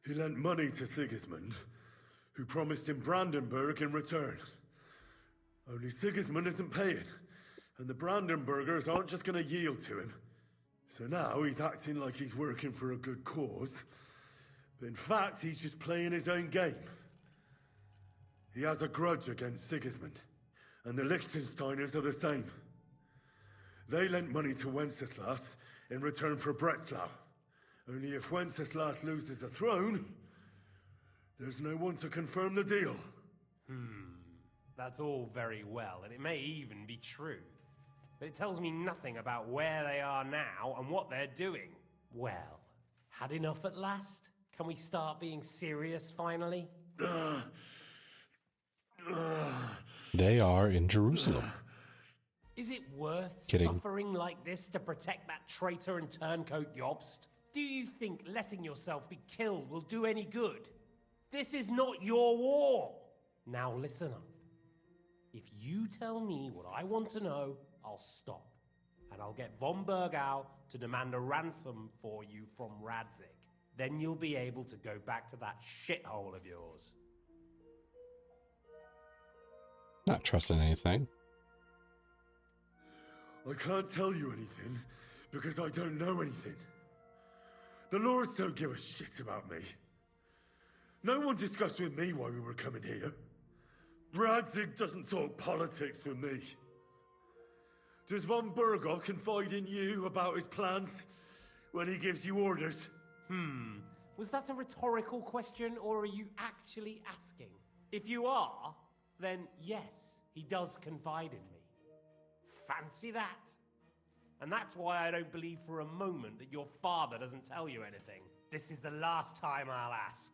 He lent money to Sigismund, who promised him Brandenburg in return. Only Sigismund isn't paying, and the Brandenburgers aren't just going to yield to him. So now he's acting like he's working for a good cause, but in fact he's just playing his own game. He has a grudge against Sigismund, and the Liechtensteiners are the same. They lent money to Wenceslas in return for Breslau. Only if Wenceslas loses the throne, there's no one to confirm the deal. That's all very well, and it may even be true. But it tells me nothing about where they are now and what they're doing. Well, had enough at last? Can we start being serious finally? They are in Jerusalem. Is it worth kidding. suffering like this to protect that traitor and turncoat Jobst? Do you think letting yourself be killed will do any good? This is not your war. Now listen up. If you tell me what I want to know, I'll stop. And I'll get von Bergau to demand a ransom for you from Radzik. Then you'll be able to go back to that shithole of yours. Not trusting anything. I can't tell you anything, because I don't know anything. The Lords don't give a shit about me. No one discussed with me why we were coming here. Radzik doesn't talk politics with me. Does von Bergau confide in you about his plans when he gives you orders? Was that a rhetorical question, or are you actually asking? If you are, then yes, he does confide in me. Fancy that. And that's why I don't believe for a moment that your father doesn't tell you anything. This is the last time I'll ask.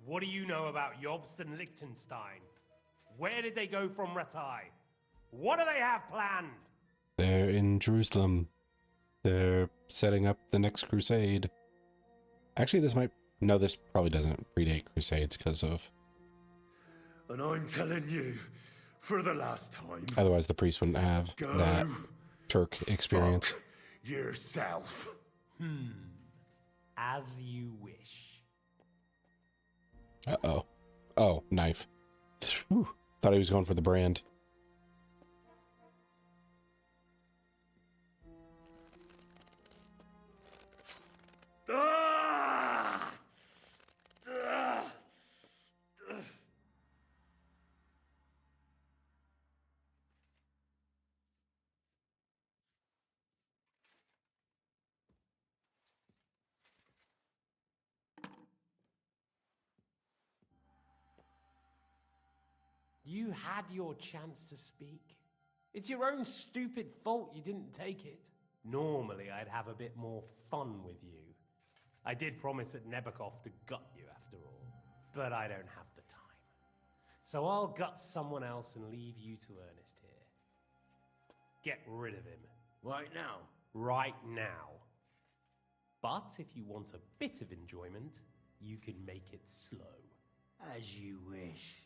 What do you know about Jobst and Liechtenstein? Where did they go from Ratai? What do they have planned? They're in Jerusalem. They're setting up the next crusade. Actually, this might... No, this probably doesn't predate crusades because of... And I'm telling you, for the last time... Otherwise, the priest wouldn't have that Turk experience. Fuck yourself. As you wish. Uh-oh. Oh, knife. Whew. Thought he was going for the brand. You had your chance to speak. It's your own stupid fault you didn't take it. Normally, I'd have a bit more fun with you. I did promise at Nebakov to gut you after all, but I don't have the time. So I'll gut someone else and leave you to Ernest here. Get rid of him. Right now? Right now. But if you want a bit of enjoyment, you can make it slow. As you wish.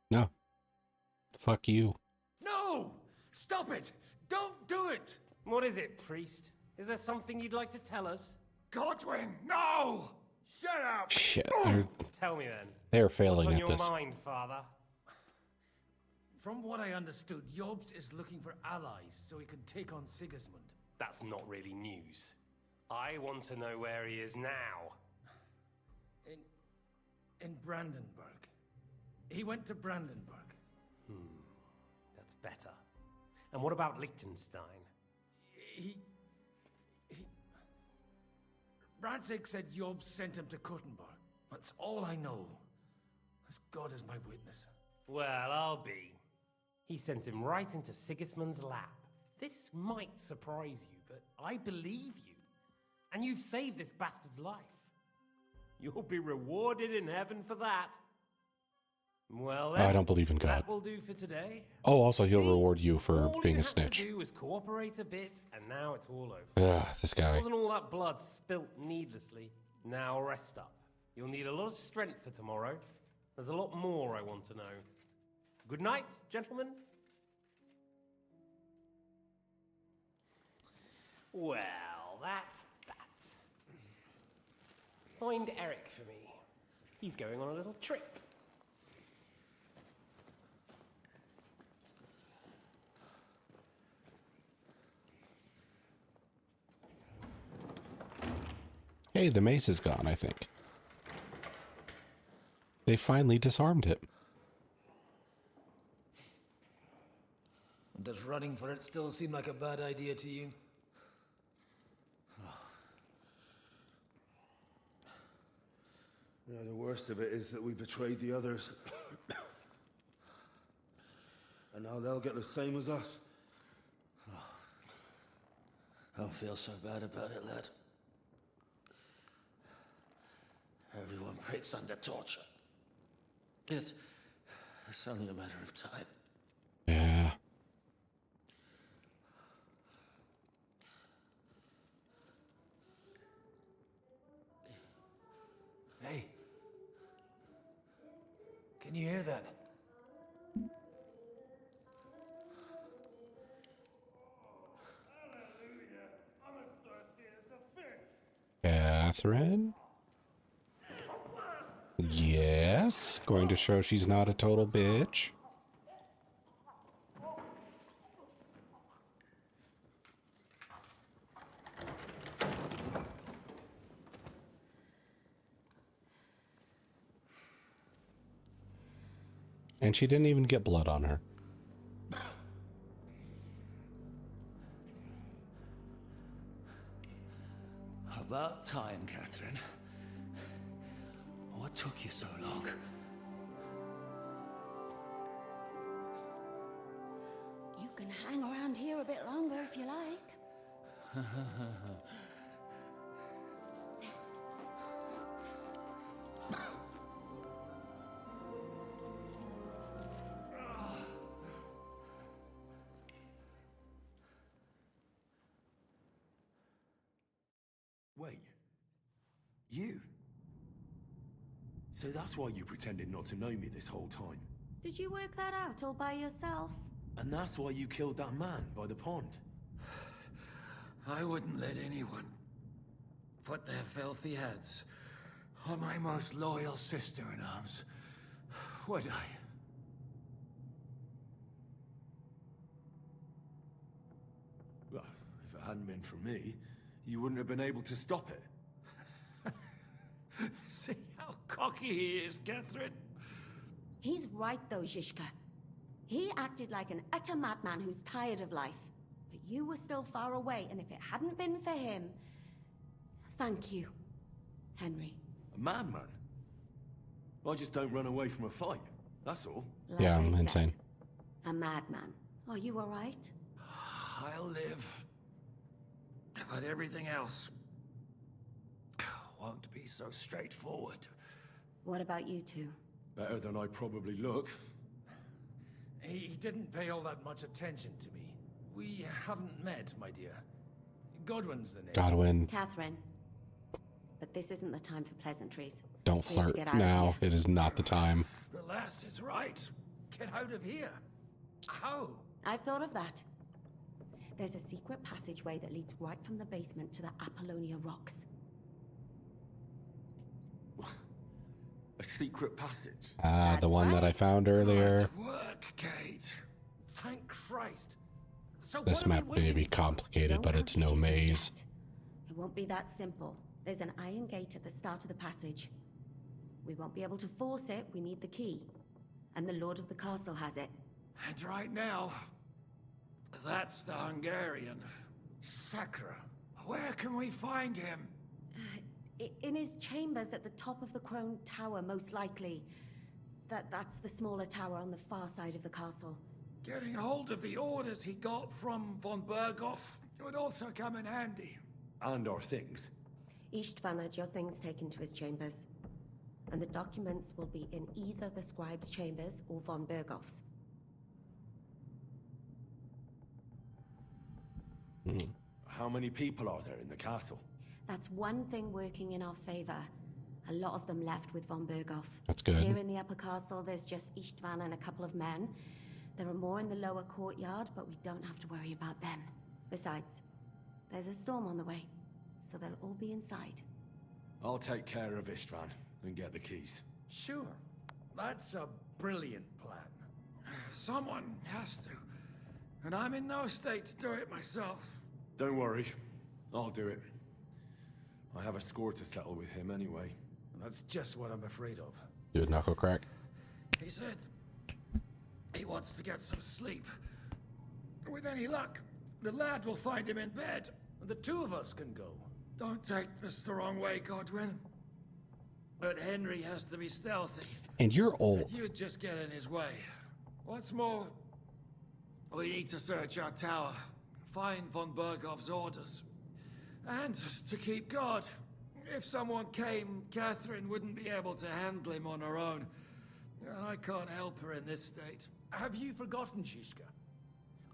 No. Fuck you. No! Stop it! Don't do it! What is it, priest? Is there something you'd like to tell us? Godwin, no! Shut up! Shit. Tell me then. They're failing What's at on your this. mind, father? From what I understood, Jobst is looking for allies so he can take on Sigismund. That's not really news. I want to know where he is now. In Brandenburg. He went to Brandenburg. That's better. And what about Liechtenstein? Radzik said Jobst sent him to Kuttenberg. That's all I know. As God is my witness. Well, I'll be. He sent him right into Sigismund's lap. This might surprise you, but I believe you. And you've saved this bastard's life. You'll be rewarded in heaven for that. Well, then, I don't believe in God. That will do for today. Oh, also, he'll reward you for All being you a had snitch. to do was cooperate a bit, and now it's all over. Ugh, this guy. Wasn't all that blood spilt needlessly. Now rest up. You'll need a lot of strength for tomorrow. There's a lot more I want to know. Good night, gentlemen. Well, that's that. Find Eric for me. He's going on a little trip. Hey, the mace is gone, I think. They finally disarmed it. Does running for it still seem like a bad idea to you? The worst of it is that we betrayed the others. And now they'll get the same as us. Don't feel so bad about it, lad. Everyone breaks under torture. It's only a matter of time. Yeah. Can you hear that? Catherine? Yes? Going to show she's not a total bitch? And she didn't even get blood on her. About time, Catherine. What took you so long? You can hang around here a bit longer if you like. Wait. You? So that's why you pretended not to know me this whole time. Did you work that out all by yourself? And that's why you killed that man by the pond. I wouldn't let anyone put their filthy heads on my most loyal sister-in-arms, would I? Well, if it hadn't been for me, you wouldn't have been able to stop it. See how cocky he is, Catherine? He's right though, Zhishka. He acted like an utter madman who's tired of life. But you were still far away, and if it hadn't been for him... Thank you, Henry. A madman? I just don't run away from a fight, that's all. Like Yeah, I I'm said, insane. A madman. Are you alright? I'll live. But everything else won't be so straightforward. What about you two? Better than I probably look. He didn't pay all that much attention to me. We haven't met, my dear. Godwin's the name. Godwin, Catherine. But this isn't the time for pleasantries. don't We have to flirt get out of now. here. It is not the time. The lass is right. Get out of here. How? I've thought of that. There's a secret passageway that leads right from the basement to the Apollonia Rocks. A secret passage? Ah, the one that I found earlier. Good work, Kate. Thank Christ. So This what are map we may waiting be for? complicated, Don't but have it's to no do this maze. yet. It won't be that simple. There's an iron gate at the start of the passage. We won't be able to force it. We need the key. And the Lord of the Castle has it. And right now, that's the Hungarian. Sakra. Where can we find him? In his chambers at the top of the Crone Tower, most likely. That's the smaller tower on the far side of the castle. Getting hold of the orders he got from von Berghoff would also come in handy. And our things. Istvan had your things taken to his chambers. And the documents will be in either the scribe's chambers or von Berghoff's. How many people are there in the castle? That's one thing working in our favor. A lot of them left with von Berghoff. That's good. Here in the upper castle, there's just Istvan and a couple of men. There are more in the lower courtyard, but we don't have to worry about them. Besides, there's a storm on the way, so they'll all be inside. I'll take care of Istvan and get the keys. Sure. That's a brilliant plan. Someone has to. And I'm in no state to do it myself. Don't worry, I'll do it. I have a score to settle with him anyway. That's just what I'm afraid of. Do a knuckle crack. He said he wants to get some sleep. With any luck, the lad will find him in bed. The two of us can go. Don't take this the wrong way, Godwin. But Henry has to be stealthy. And you're old. You'd just get in his way. What's more, we need to search our tower, find von Berghoff's orders. And to keep guard. If someone came, Catherine wouldn't be able to handle him on her own. And I can't help her in this state. Have you forgotten, Zhishka?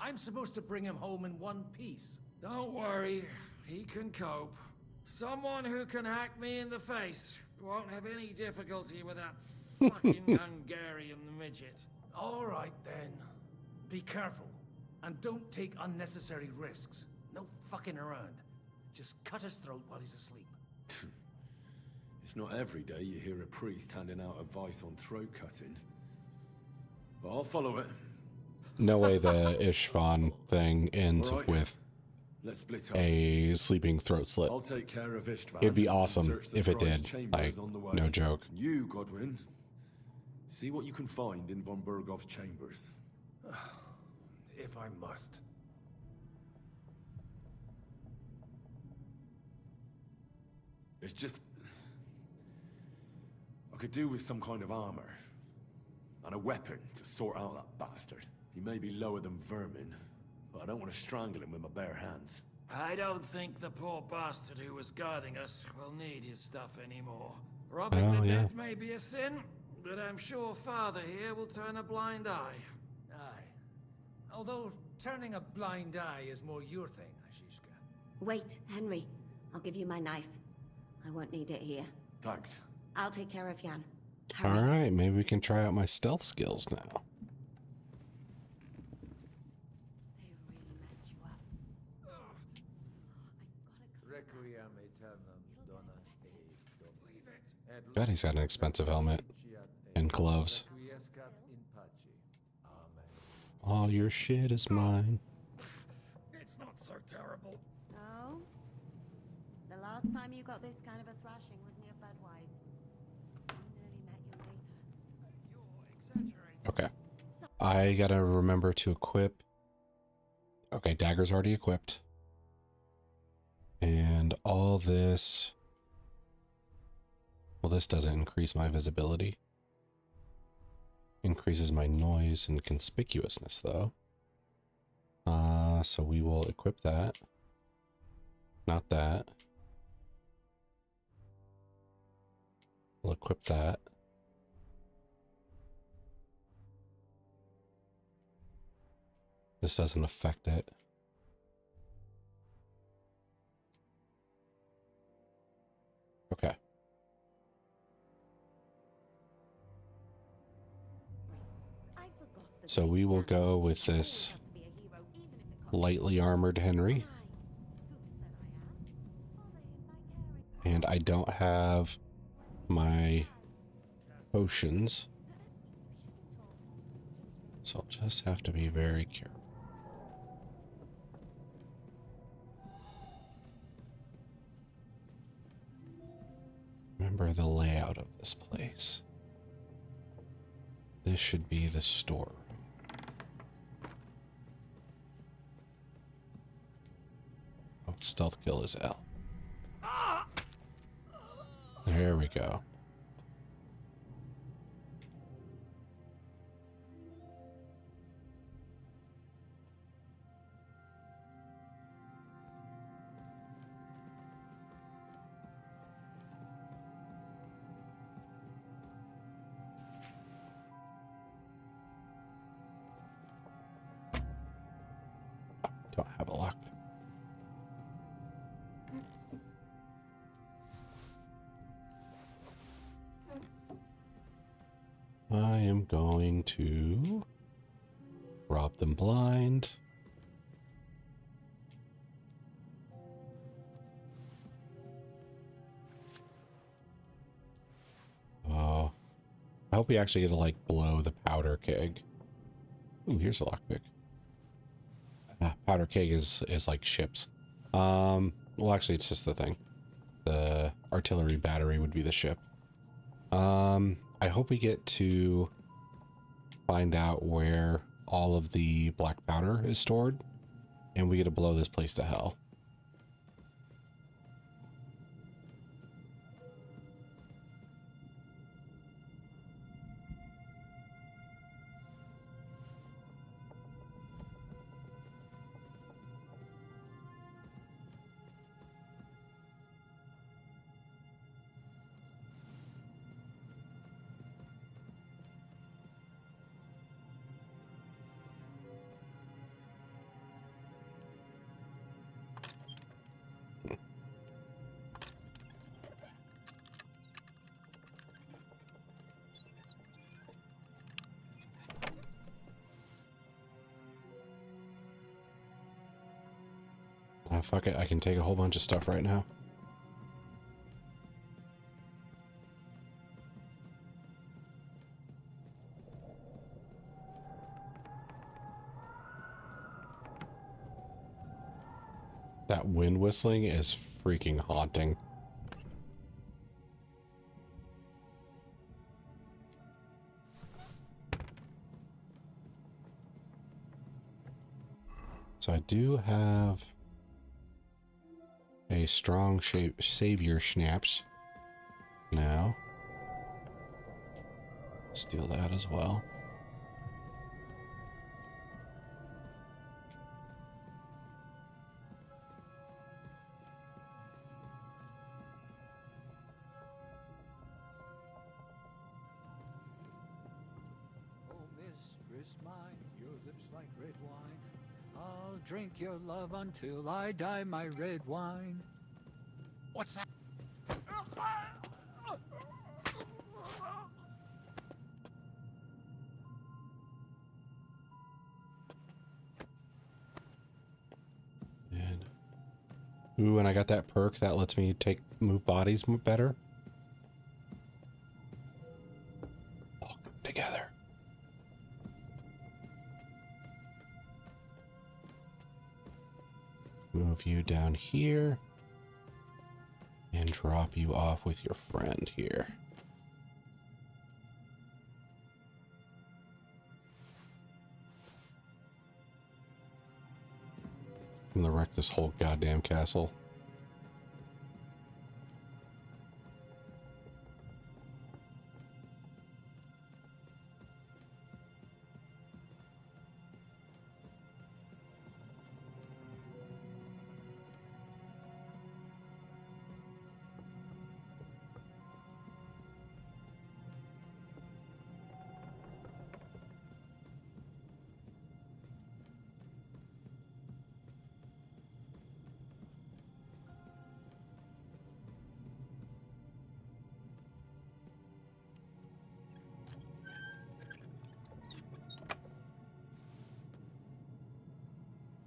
I'm supposed to bring him home in one piece. Don't worry, he can cope. Someone who can hack me in the face won't have any difficulty with that fucking Hungarian midget. All right, then. Be careful. And don't take unnecessary risks. No fucking around. Just cut his throat while he's asleep. It's not every day you hear a priest handing out advice on throat cutting. But I'll follow it. No way the Ishvan thing ends All right. with Let's split up. a sleeping throat slit. I'll take care of Istvan. It'd be and awesome search the if it scribe's did. chambers Like, on the way. no joke. You, Godwin, see what you can find in von Bergov's chambers. If I must. It's just... I could do with some kind of armor. And a weapon to sort out that bastard. He may be lower than vermin, but I don't want to strangle him with my bare hands. I don't think the poor bastard who was guarding us will need his stuff anymore. Robbing the dead may be a sin, but I'm sure Father here will turn a blind eye. Aye. Although turning a blind eye is more your thing, Ashishka. Wait, Henry. I'll give you my knife. I won't need it here. Thanks. I'll take care of Jan. All right, maybe we can try out my stealth skills now. God, he's got an expensive helmet and gloves. All your shit is mine. It's not so terrible. Oh? The last time you got this kind of a thrashing was near Budweiser. You nearly met your maker. Okay. I gotta remember to equip. Okay, dagger's already equipped. And all this. Well, this doesn't increase my visibility. Increases my noise and conspicuousness, though. So we will equip that. Not that. We'll equip that. This doesn't affect it. Okay. So we will go with this lightly armored Henry. And I don't have my potions. So I'll just have to be very careful. Remember the layout of this place. This should be the store. Oh, stealth kill is L. There we go. Don't have a lock. I am going to rob them blind. Oh, I hope we actually get to like blow the powder keg. Ooh, here's a lockpick. Powder keg is like ships. Well, actually, it's just the thing. The artillery battery would be the ship. I hope we get to find out where all of the black powder is stored, and we get to blow this place to hell. fuck it. I can take a whole bunch of stuff right now. That wind whistling is freaking haunting. So I do have a strong savior schnapps now. Steal that as well. Oh, mistress mine, your lips like red wine. I'll drink your love until I die, my red wine. What's that? And ooh, and I got that perk that lets me move bodies better. All come together. Move you down here and drop you off with your friend here. I'm gonna wreck this whole goddamn castle.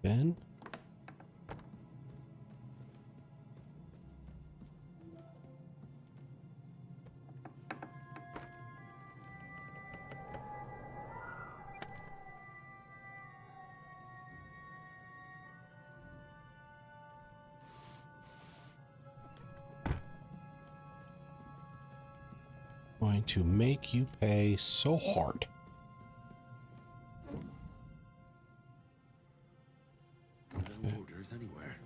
Ben? Going to make you pay so hard. No orders anywhere.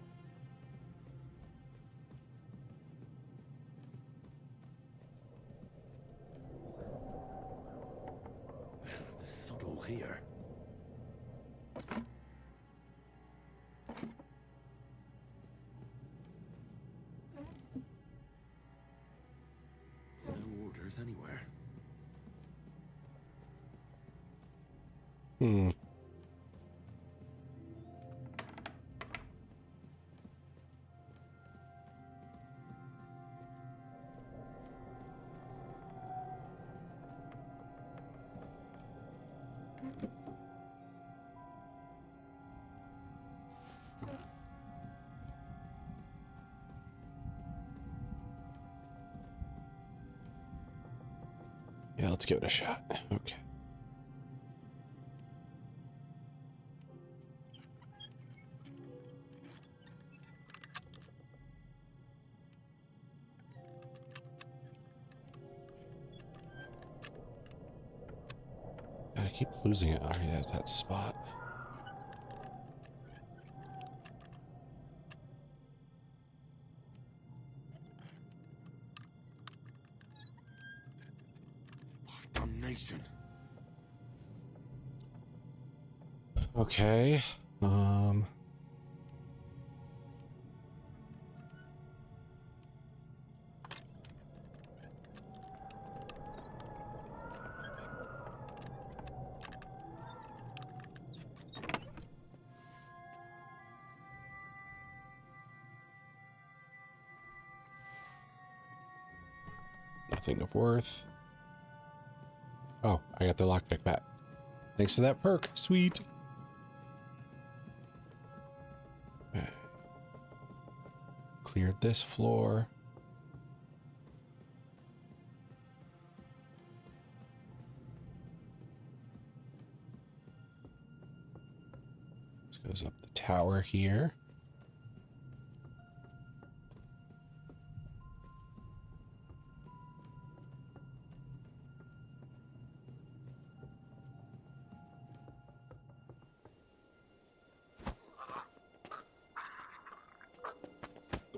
The subtle here. No orders anywhere. Hmm. Yeah, let's give it a shot. Okay. God, I keep losing it already at that spot. Damnation. Okay. Nothing of worth. Oh, I got the lockpick back. Thanks to that perk. Sweet. Cleared this floor. This goes up the tower here.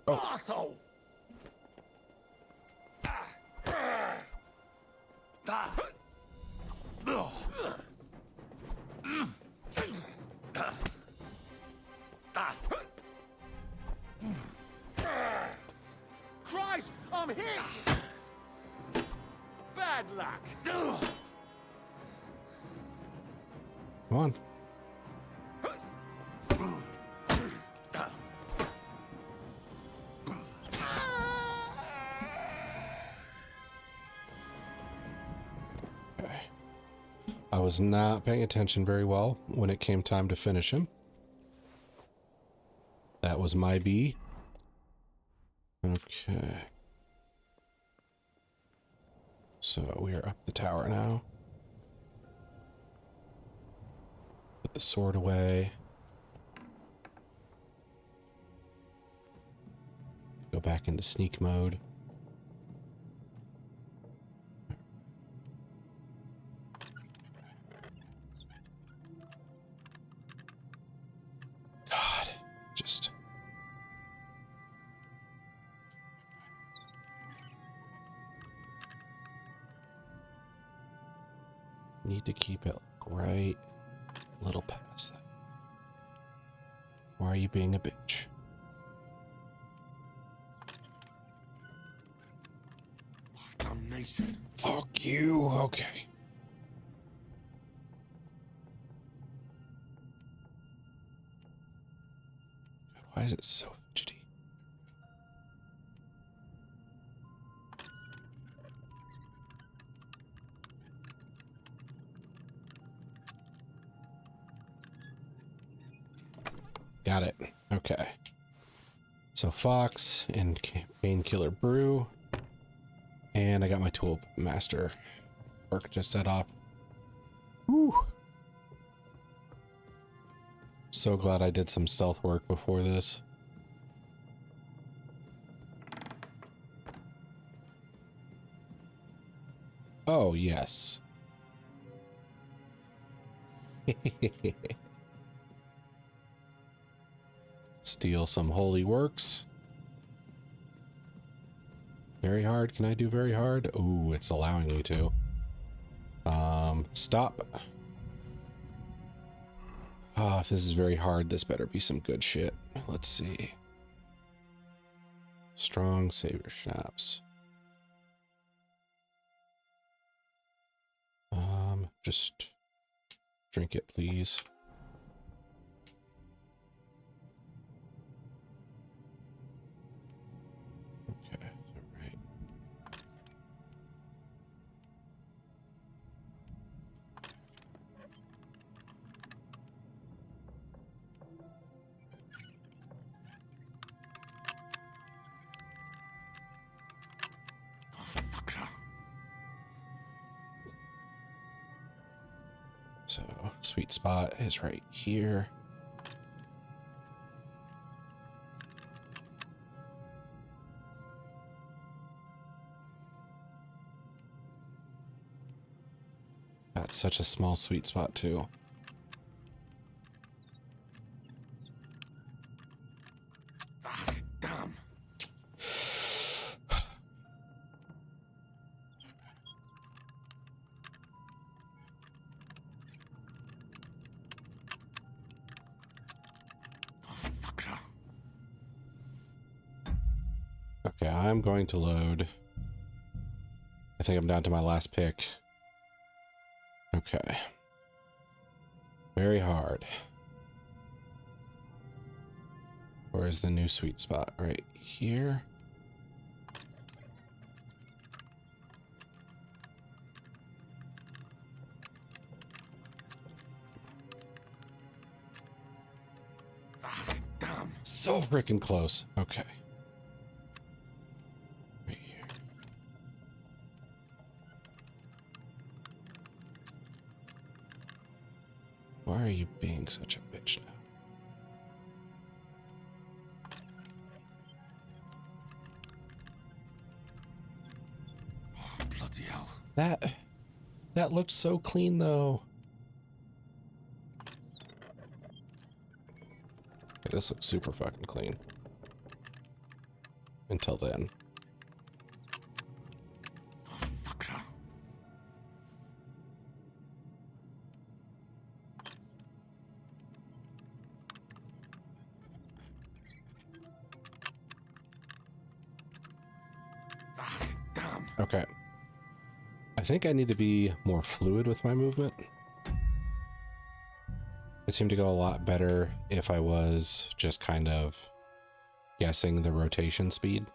Asshole! Christ, I'm hit! Bad luck. Come on. I was not paying attention very well when it came time to finish him. That was my B. Okay. So we are up the tower now. Put the sword away. Go back into sneak mode. God, just... need to keep it right a little past that. Why are you being a bitch? Damnation. Fuck you. Okay. Why is it so fidgety? Got it. Okay. So Fox and Painkiller Brew. And I got my Tool Master work just set off. Whew. So glad I did some stealth work before this. Oh, yes. Steal some holy works. Very hard. Can I do very hard? Ooh, it's allowing me to. Stop. Oh, if this is very hard, this better be some good shit. Let's see. Strong saber schnapps. Just drink it, please. Okay, all right. So, sweet spot is right here. That's such a small sweet spot, too. Damn. Okay, I'm going to load. I think I'm down to my last pick. Okay. Very hard. Where's the new sweet spot? Right here. Damn. So freaking close. Okay. Why are you being such a bitch now? Oh, bloody hell. That looked so clean though. Okay, this looks super fucking clean. Until then. Oh, fucker. Ah, damn. Okay. I think I need to be more fluid with my movement. It seemed to go a lot better if I was just kind of guessing the rotation speed.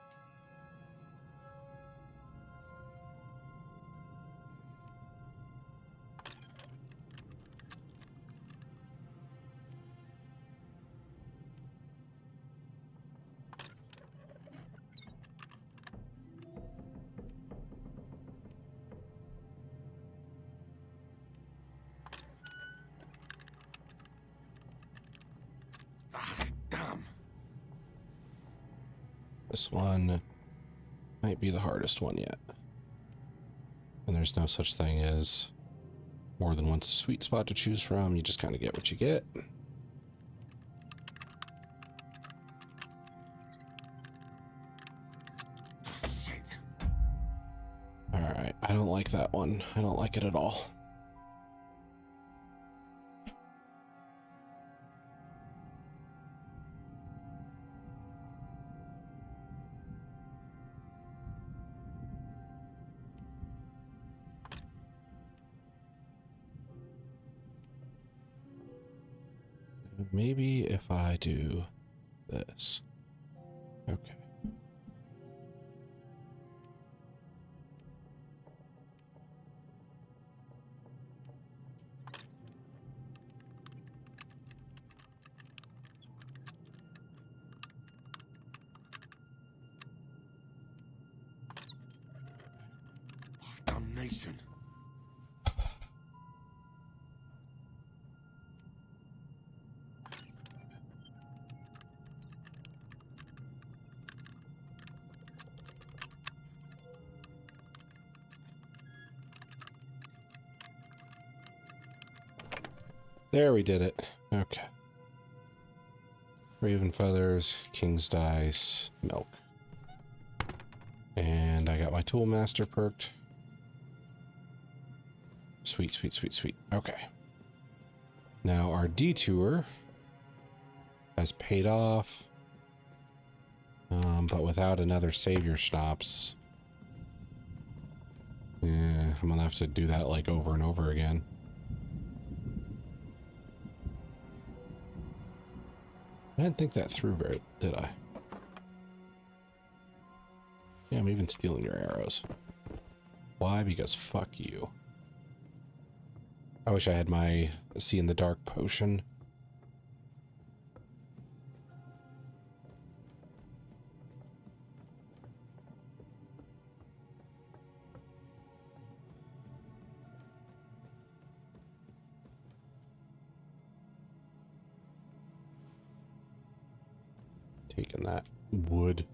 Damn. This one might be the hardest one yet. And there's no such thing as more than one sweet spot to choose from. You just kind of get what you get. Shit. Alright, I don't like that one. I don't like it at all. Maybe if I do this. Okay. Damnation. There, we did it. Okay. Raven feathers, king's dice, milk. And I got my tool master perked. Sweet, sweet, sweet, sweet. Okay. Now our detour has paid off, but without another savior schnapps. Yeah, I'm gonna have to do that like over and over again. I didn't think that through very, did I? Yeah, I'm even stealing your arrows. Why? Because fuck you. I wish I had my see in the dark potion. Taking that wood.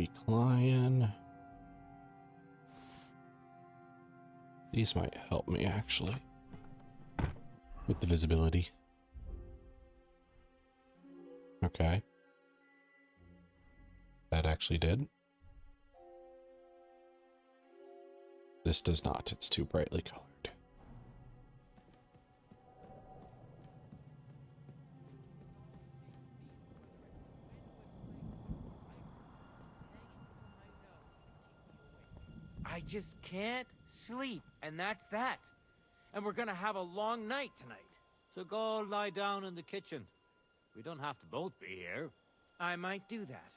Weak lion. These might help me actually with the visibility. Okay. That actually did. This does not. It's too brightly colored. I just can't sleep, and that's that. And we're gonna have a long night tonight. So go lie down in the kitchen. We don't have to both be here. I might do that.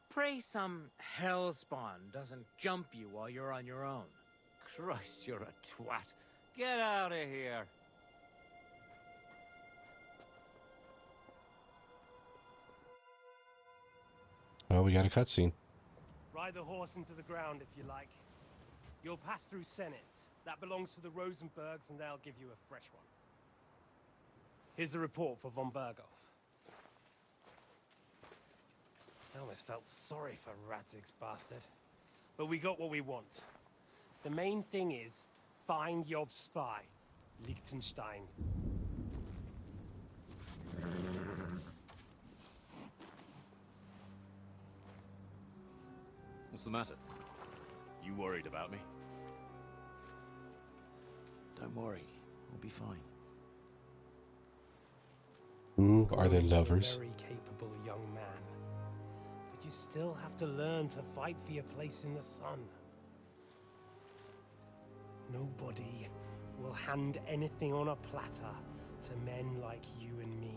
Pray some hellspawn doesn't jump you while you're on your own. Christ, you're a twat. Get out of here. Oh, we got a cutscene. Ride the horse into the ground if you like. You'll pass through Senates. That belongs to the Rosenbergs, and they'll give you a fresh one. Here's the report for von Berghoff. I almost felt sorry for Radzig's bastard. But we got what we want. The main thing is, find Job's spy, Liechtenstein. What's the matter? You worried about me? Don't worry, we'll be fine. Ooh, are they lovers? Very capable young man. But you still have to learn to fight for your place in the sun. Nobody will hand anything on a platter to men like you and me.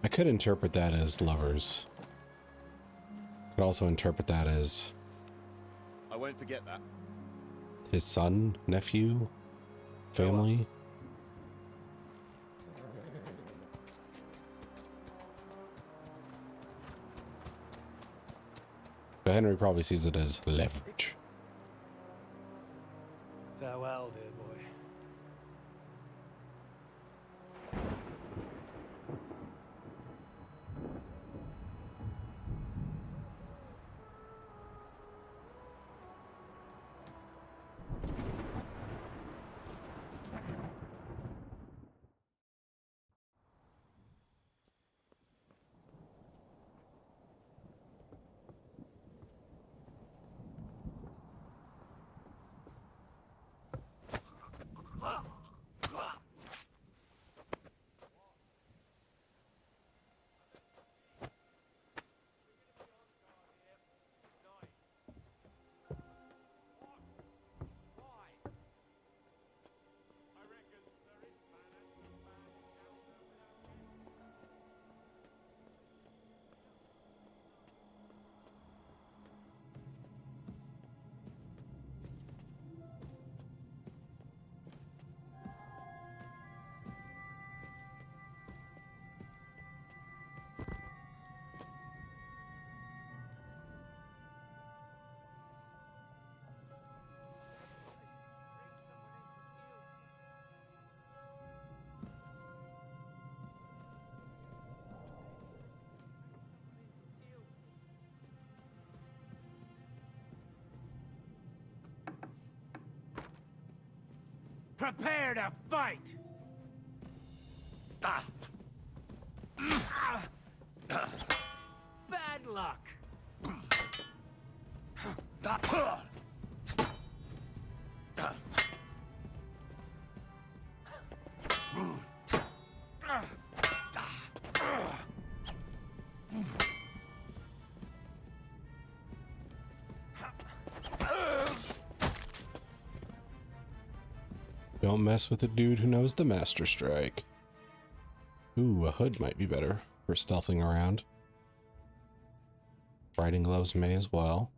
I could interpret that as lovers. Could also interpret that as I won't forget that. his son, nephew, family. But Henry probably sees it as leverage. Farewell, dear boy. Prepare to fight! Bad luck! Don't mess with a dude who knows the Master Strike. Ooh, a hood might be better for stealthing around. Riding gloves may as well.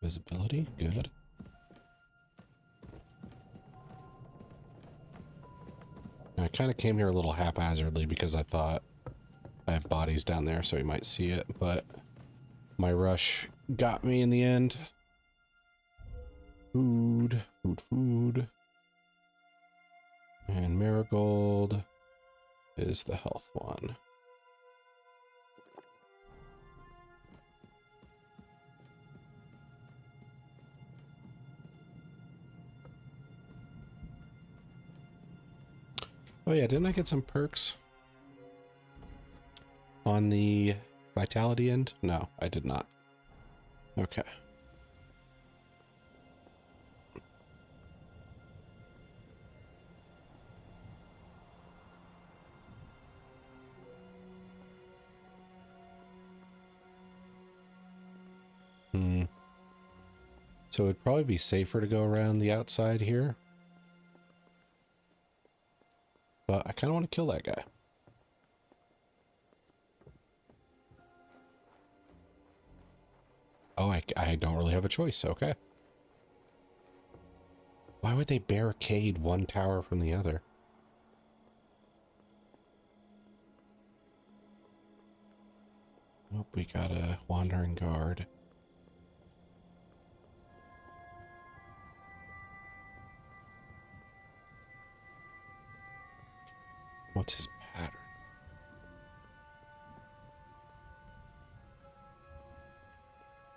Visibility, good. I kind of came here a little haphazardly because I thought I have bodies down there, so he might see it, but my rush got me in the end. Food, food, food. And Marigold is the health one. Oh yeah, didn't I get some perks on the vitality end? No, I did not. Okay. So it'd probably be safer to go around the outside here. But I kind of want to kill that guy. Oh, I don't really have a choice. Okay. Why would they barricade one tower from the other? Oh, we got a wandering guard. What's his pattern?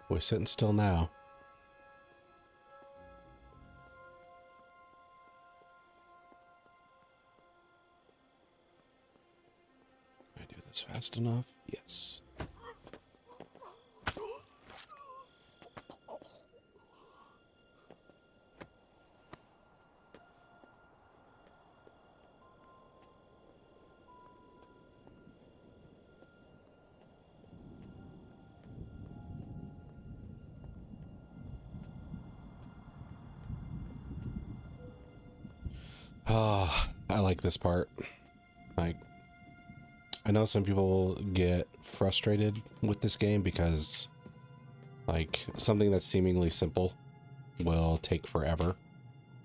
We're sitting still now. Can I do this fast enough? Yes. Oh, I like this part. Like, I know some people get frustrated with this game because, like, something that's seemingly simple will take forever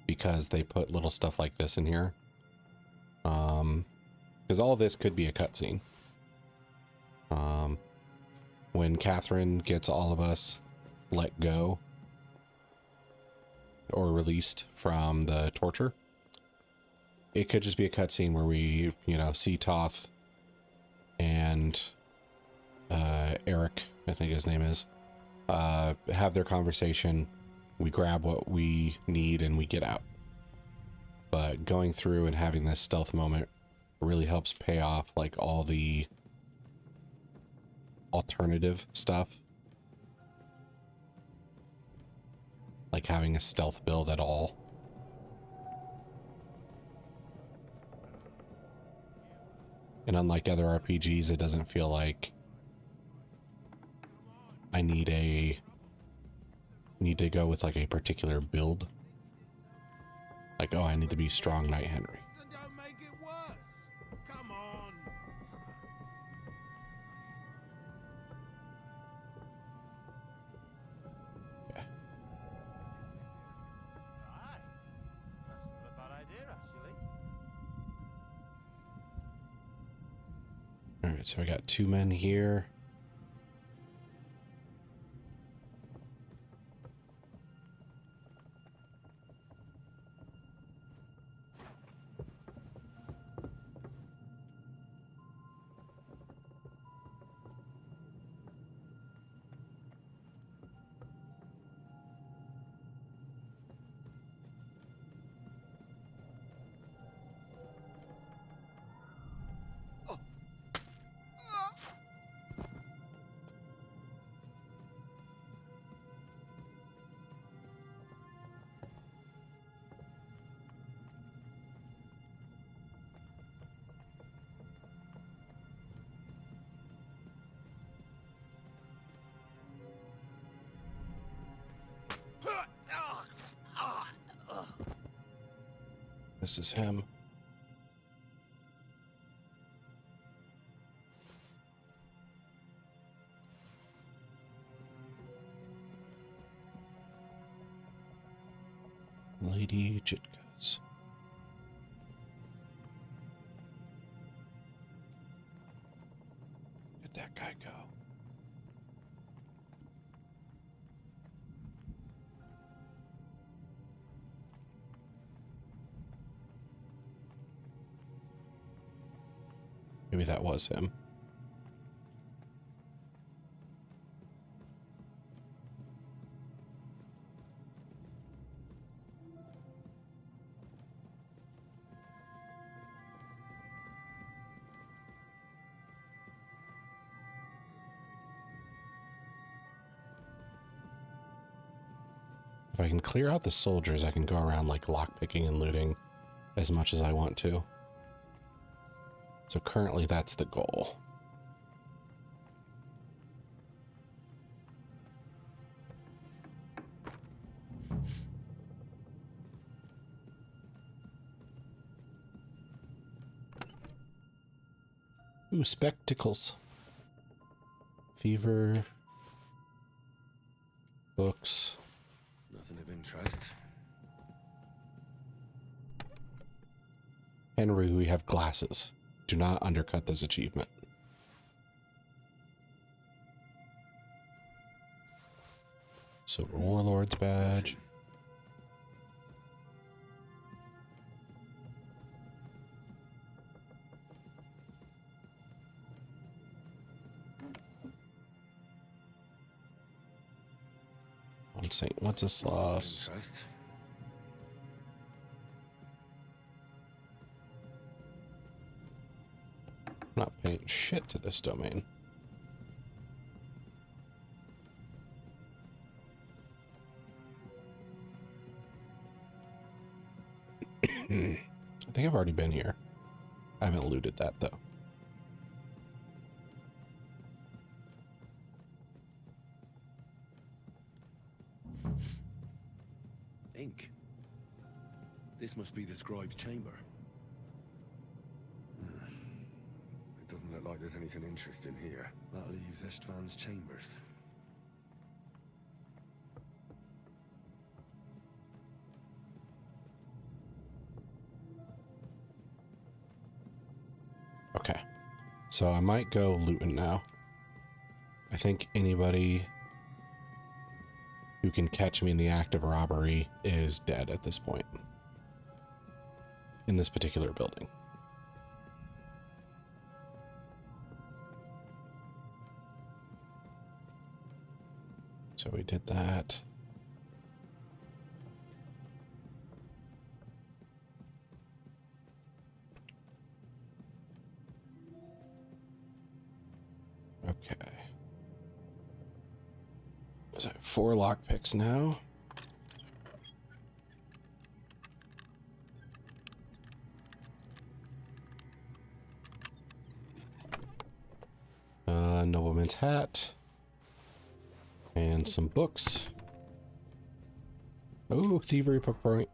because they put little stuff like this in here. Because all this could be a cutscene. When Catherine gets all of us let go or released from the torture, it could just be a cutscene where we, you know, see Toth and Eric, I think his name is, have their conversation. We grab what we need and we get out. But going through and having this stealth moment really helps pay off like all the alternative stuff. Like having a stealth build at all. And unlike other RPGs, it doesn't feel like I need to go with like a particular build. Like, oh, I need to be strong Knight Henry. Don't make it worse. Come on. Yeah. Right. That's not a bad idea, actually. All right, so I got 2 men here. This is him. Lady Jitkas. Maybe that was him. If I can clear out the soldiers, I can go around like lockpicking and looting as much as I want to. So currently that's the goal. Ooh, spectacles. Fever. Books. Nothing of interest. Henry, we have glasses. Do not undercut this achievement. So, Warlord's badge. On St. Wenceslas. I'm not paying shit to this domain. I think I've already been here. I haven't looted that though. Ink. This must be the scribe's chamber. It doesn't look like there's anything interesting here. That leaves Istvan's chambers. Okay. So I might go looting now. I think anybody who can catch me in the act of robbery is dead at this point. In this particular building. So we did that. Okay. So 4 lockpicks now. Nobleman's hat. And some books. Oh, thievery, perk point.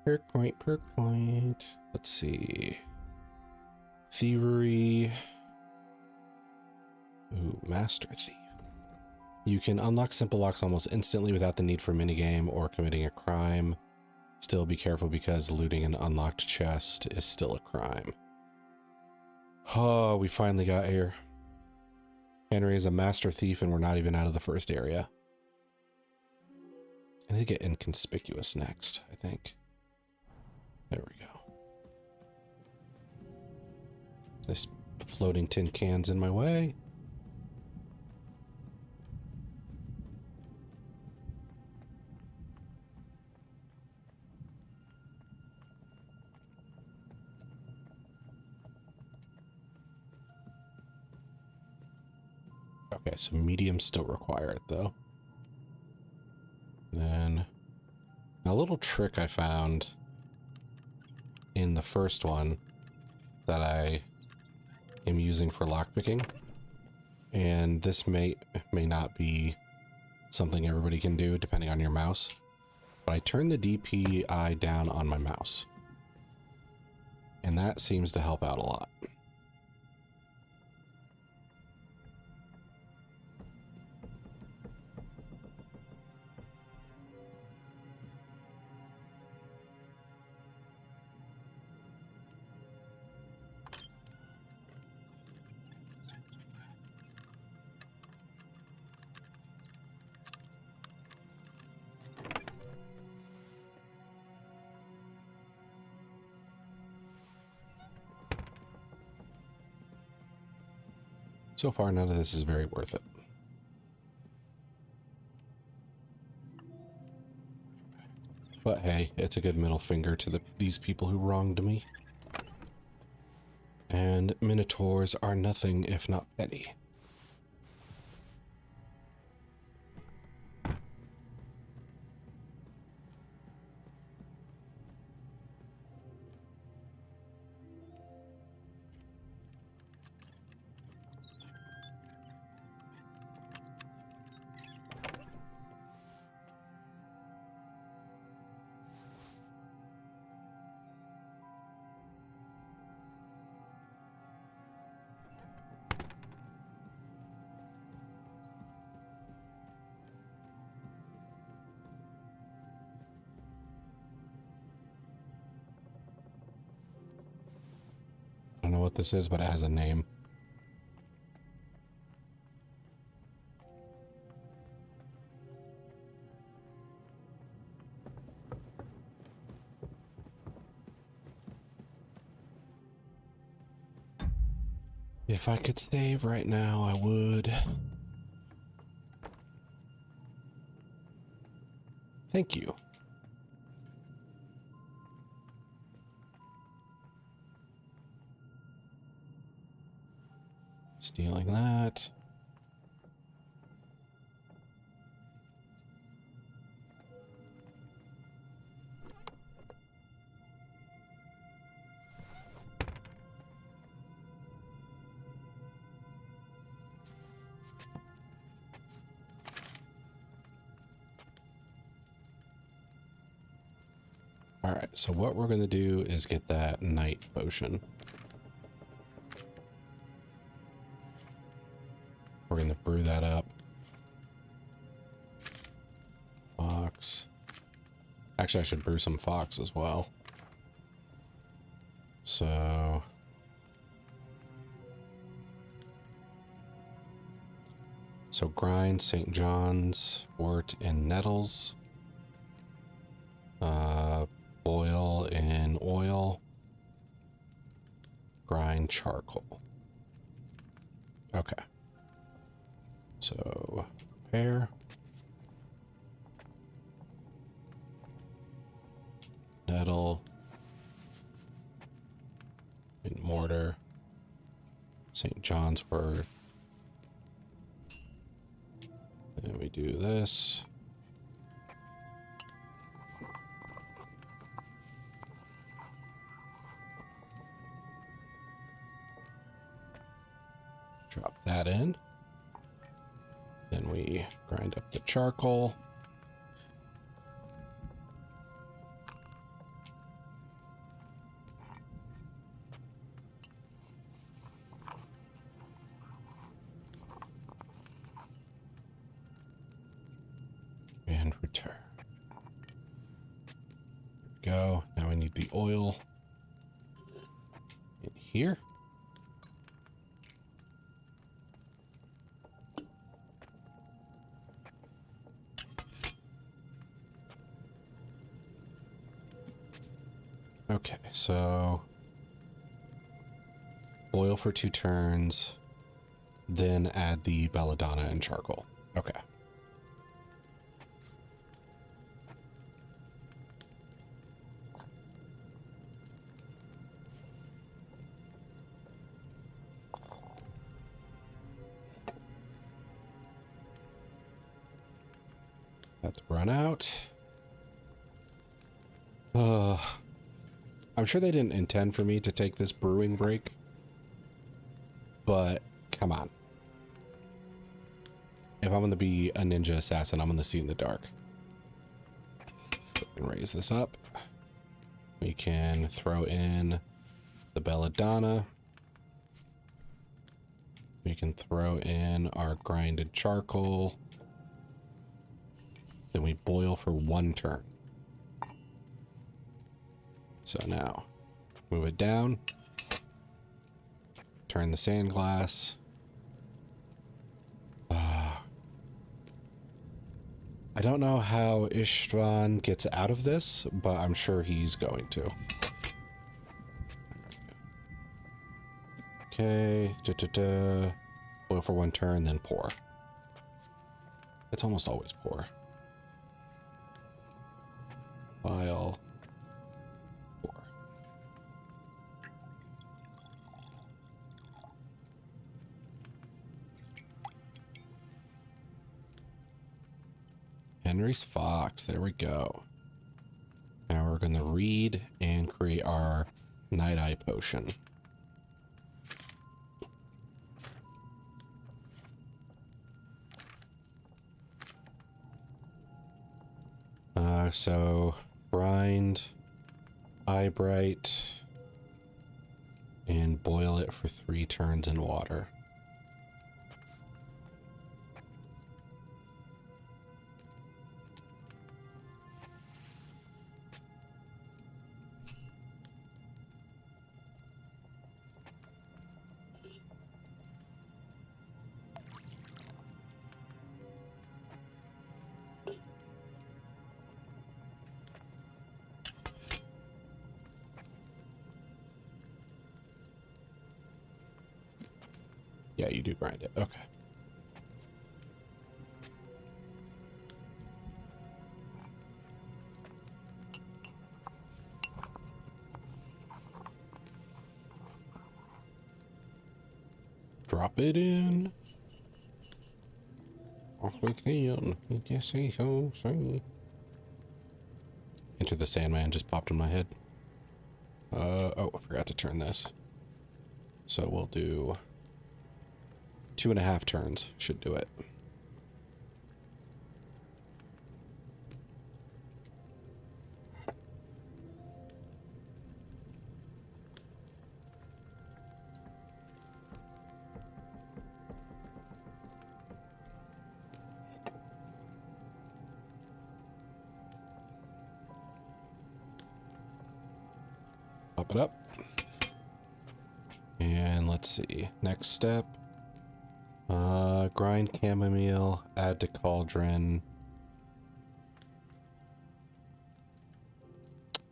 Perk point, perk point. Let's see. Thievery. Ooh, master thief. You can unlock simple locks almost instantly without the need for minigame or committing a crime. Still be careful because looting an unlocked chest is still a crime. Oh, we finally got here. Henry is a master thief and we're not even out of the first area. I need to get inconspicuous next, I think. There we go. This floating tin can's in my way. Okay, so medium still require it though. Then a little trick I found in the first one that I am using for lockpicking, and this may not be something everybody can do depending on your mouse, but I turn the DPI down on my mouse, and that seems to help out a lot. So far, none of this is very worth it. But hey, it's a good middle finger to these people who wronged me. And minotaurs are nothing if not petty. I don't know what this is, but it has a name. If I could save right now, I would. Thank you. Stealing that. All right, so what we're going to do is get that night potion. We're going to brew that up. Fox. Actually, I should brew some fox as well. So grind St. John's wort and nettles. Boil in oil. Grind charcoal. Okay. So prepare. Nettle. In mortar. St. John's wort. And we do this. Drop that in. Then we grind up the charcoal. And return. There we go. Now we need the oil in here. Okay, so boil for 2 turns, then add the belladonna and charcoal. Okay. That's run out. I'm sure they didn't intend for me to take this brewing break, but come on. If I'm going to be a ninja assassin, I'm going to see in the dark. We can raise this up. We can throw in the belladonna. We can throw in our grinded charcoal. Then we boil for 1 turn. So now, move it down. Turn the sand glass. I don't know how Istvan gets out of this, but I'm sure he's going to. Okay. Boil for 1 turn, then pour. It's almost always pour. Boil. Pour. Henry's Fox. There we go. Now we're going to read and create our Night Eye potion. So grind Eye Bright and boil it for 3 turns in water. Yeah, you do grind it. Okay. Drop it in. Off like the yes, say so, say. Enter the Sandman just popped in my head. Oh, I forgot to turn this. So we'll do 2.5 turns. Should do it. Pop it up. And let's see. Next step. Grind chamomile, add to cauldron.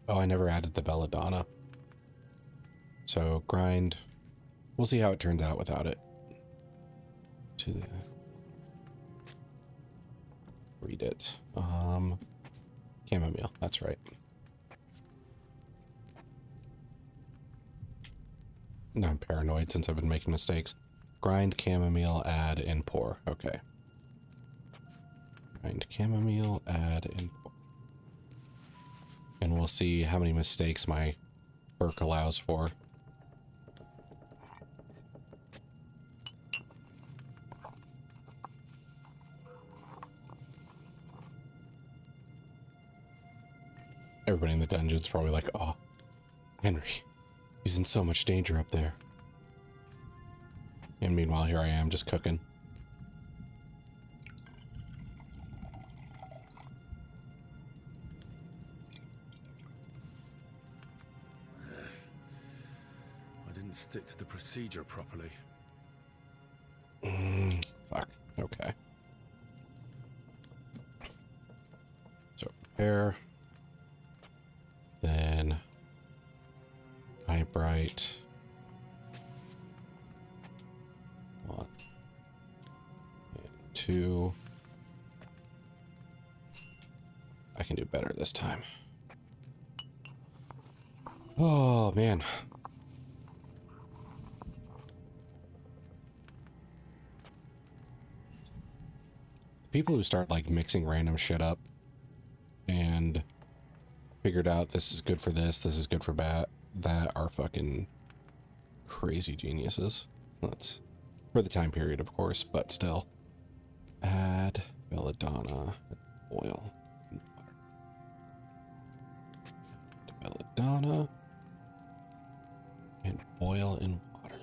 Oh, I never added the belladonna. So grind. We'll see how it turns out without it. To the read it. Chamomile, that's right. No, I'm paranoid since I've been making mistakes. Grind chamomile, add, and pour. Okay. Grind chamomile, add, and pour. And we'll see how many mistakes my perk allows for. Everybody in the dungeon's probably like, oh, Henry, he's in so much danger up there. And meanwhile, here I am just cooking. I didn't stick to the procedure properly. Fuck. Okay. So prepare. Then Eye Bright. 1 and 2. I can do better this time. Oh man. People who start like mixing random shit up and figured out this is good for this is good for that are fucking crazy geniuses. Let's, for the time period, of course, but still. Add belladonna, oil, and water. Add belladonna and boil in water.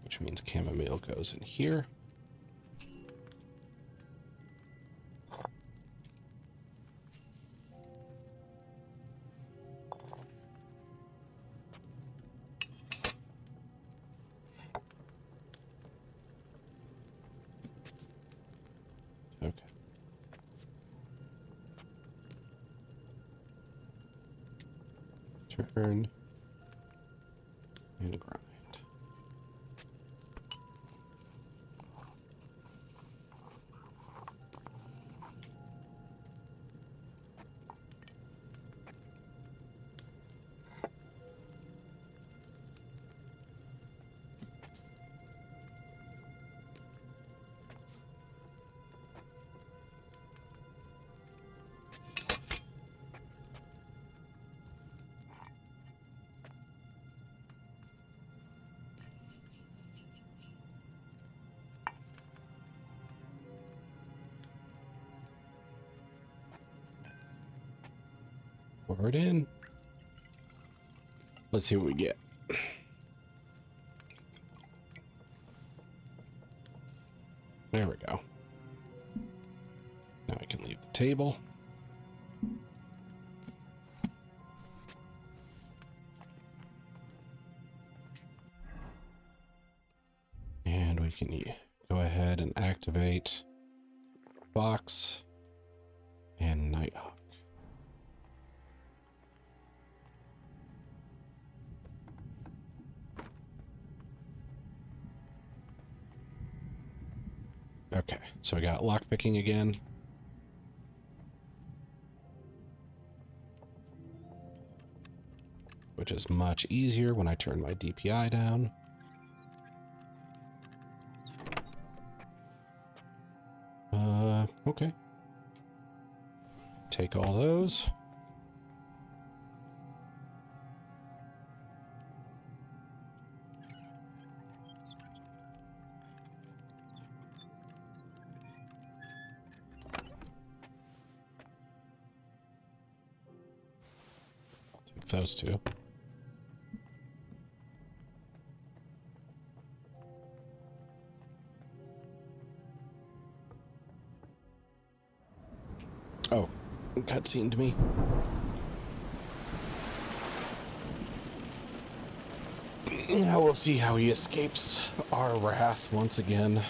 Which means chamomile goes in here. Turn and grind. Pour it in. Let's see what we get. There we go. Now I can leave the table. And we can go ahead and activate Fox and Nighthawk. Okay, so I got lockpicking again. Which is much easier when I turn my DPI down. Okay. Take all those. Take those two. Oh, cutscene to me. Now we'll see how he escapes our wrath once again.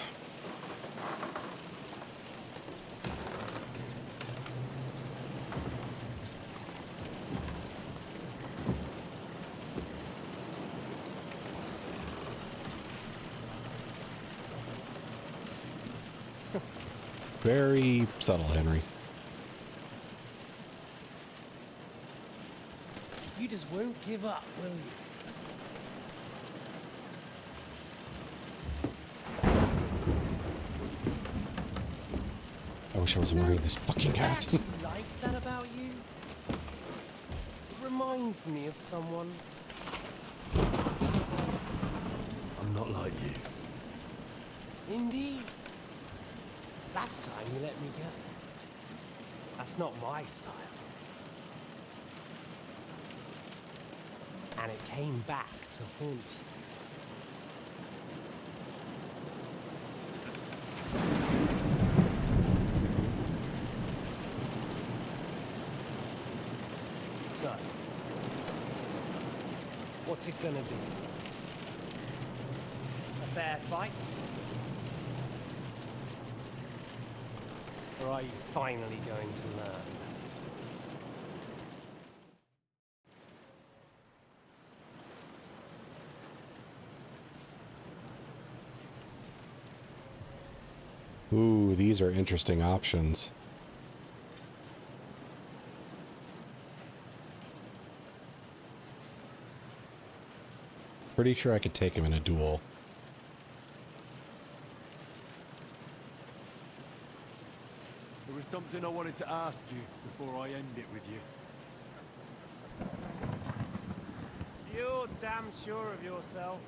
Very subtle, Henry. You just won't give up, will you? I wish I wasn't wearing this fucking hat. I actually like that about you. It reminds me of someone. I'm not like you. Indeed. Last time you let me go. That's not my style. And it came back to haunt you. So, what's it gonna be? A fair fight? Or are you finally going to learn? Ooh, these are interesting options. Pretty sure I could take him in a duel. There was something I wanted to ask you before I end it with you. You're damn sure of yourself.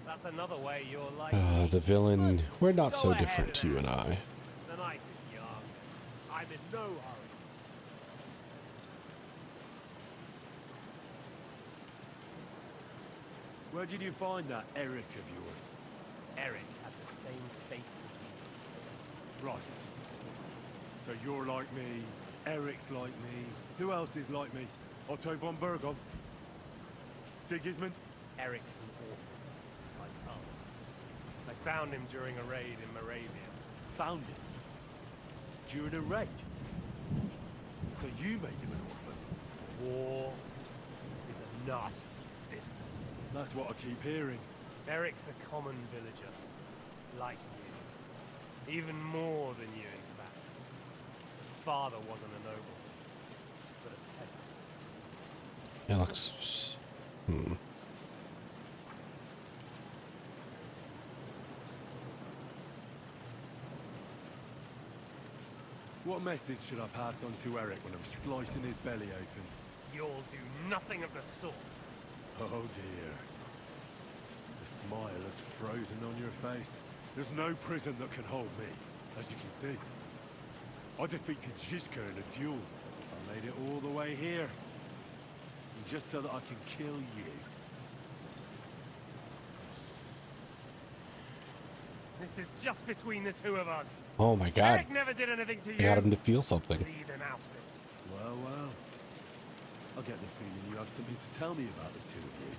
That's another way you're like The villain, we're not so different, you and I. The night is young. I'm in no hurry. Where did you find that Eric of yours? Eric had the same fate as you. Right. So you're like me, Eric's like me. Who else is like me? Otto von Bergov? Sigismund? Eric's an orphan, like us. I found him during a raid in Moravia. Found him? During a raid? So you made him an orphan? War is nasty business. That's what I keep hearing. Eric's a common villager, like you. Even more than you, in fact. His father wasn't a noble, but a peasant. It looks... What message should I pass on to Eric when I'm slicing his belly open? You'll do nothing of the sort. Oh dear. The smile is frozen on your face. There's no prison that can hold me, as you can see. I defeated Zizka in a duel. I made it all the way here. And just so that I can kill you. This is just between the two of us. Oh my god. Eric never did anything to you. I got him to feel something. Leave him out of it. Well, well. I get the feeling you have something to tell me about the two of you.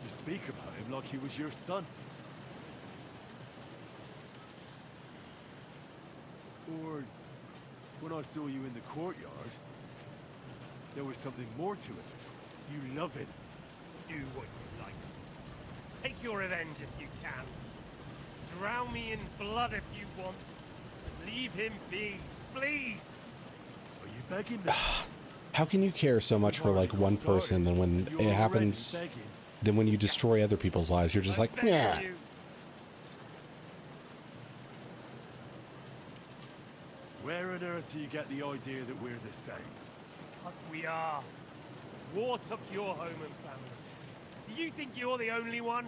You speak about him like he was your son. Or, when I saw you in the courtyard, there was something more to it. You love him. Do what you like. Take your revenge if you can. Drown me in blood if you want. Leave him be, please. Are you begging me? How can you care so much for like one person, then when it happens, then when you destroy other people's lives, you're just like, yeah. Where on earth do you get the idea that we're the same? Because we are. War took your home and family. Do you think you're the only one?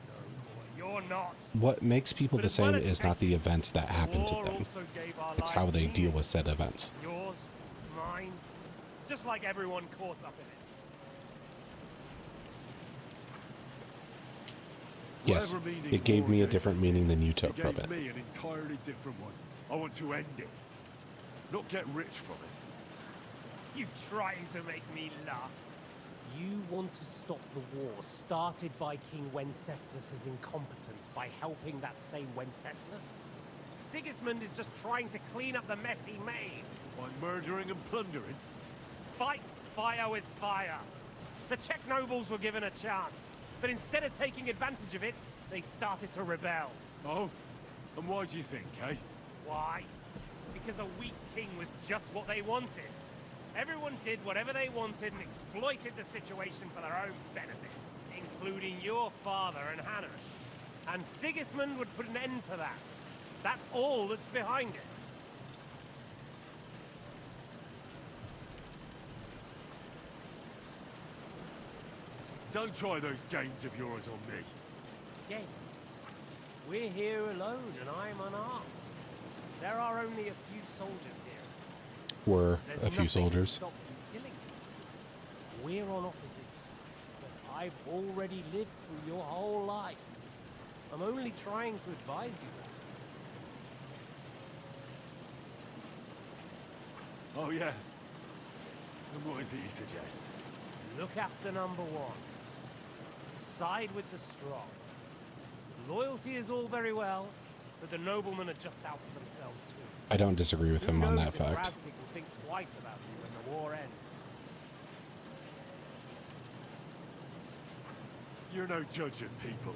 No, you're not. What makes people the same is not the events that happen to them. It's how they deal with said events. Yours, mine, just like everyone caught up in it. Yes, it gave me a different meaning than you took from it. It gave me an entirely different one. I want to end it, not get rich from it. You trying to make me laugh? You want to stop the war started by King Wenceslas's incompetence by helping that same Wenceslas? Sigismund is just trying to clean up the mess he made. By murdering and plundering? Fight fire with fire. The Czech nobles were given a chance, but instead of taking advantage of it, they started to rebel. Oh? And why do you think, eh? Why? Because a weak king was just what they wanted. Everyone did whatever they wanted and exploited the situation for their own benefit, including your father and Hanush. And Sigismund would put an end to that. That's all that's behind it. Don't try those games of yours on me. Games? We're here alone and I'm unarmed. There are only a few soldiers here. Were There's a few nothing to soldiers. stop you killing me. We're on opposite sides, but I've already lived through your whole life. I'm only trying to advise you that. Oh, yeah? And what is it you suggest? Look after number one. Side with the strong. Loyalty is all very well, but the noblemen are just out for themselves too. I don't disagree with him on that fact. Radzig will think twice about you when the war ends. You're no judge of people.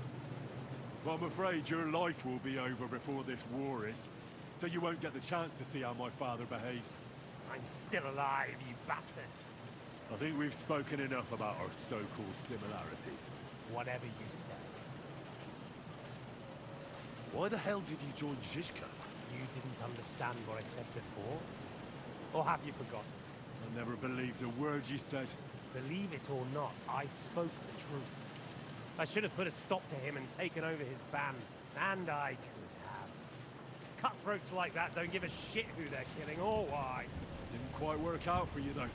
But I'm afraid your life will be over before this war is, so you won't get the chance to see how my father behaves. I'm still alive, you bastard. I think we've spoken enough about our so-called similarities. Whatever you say. Why the hell did you join Zizka? You didn't understand what I said before? Or have you forgotten? I never believed a word you said. Believe it or not, I spoke the truth. I should have put a stop to him and taken over his band. And I could have. Cutthroats like that don't give a shit who they're killing or why. Didn't quite work out for you, though.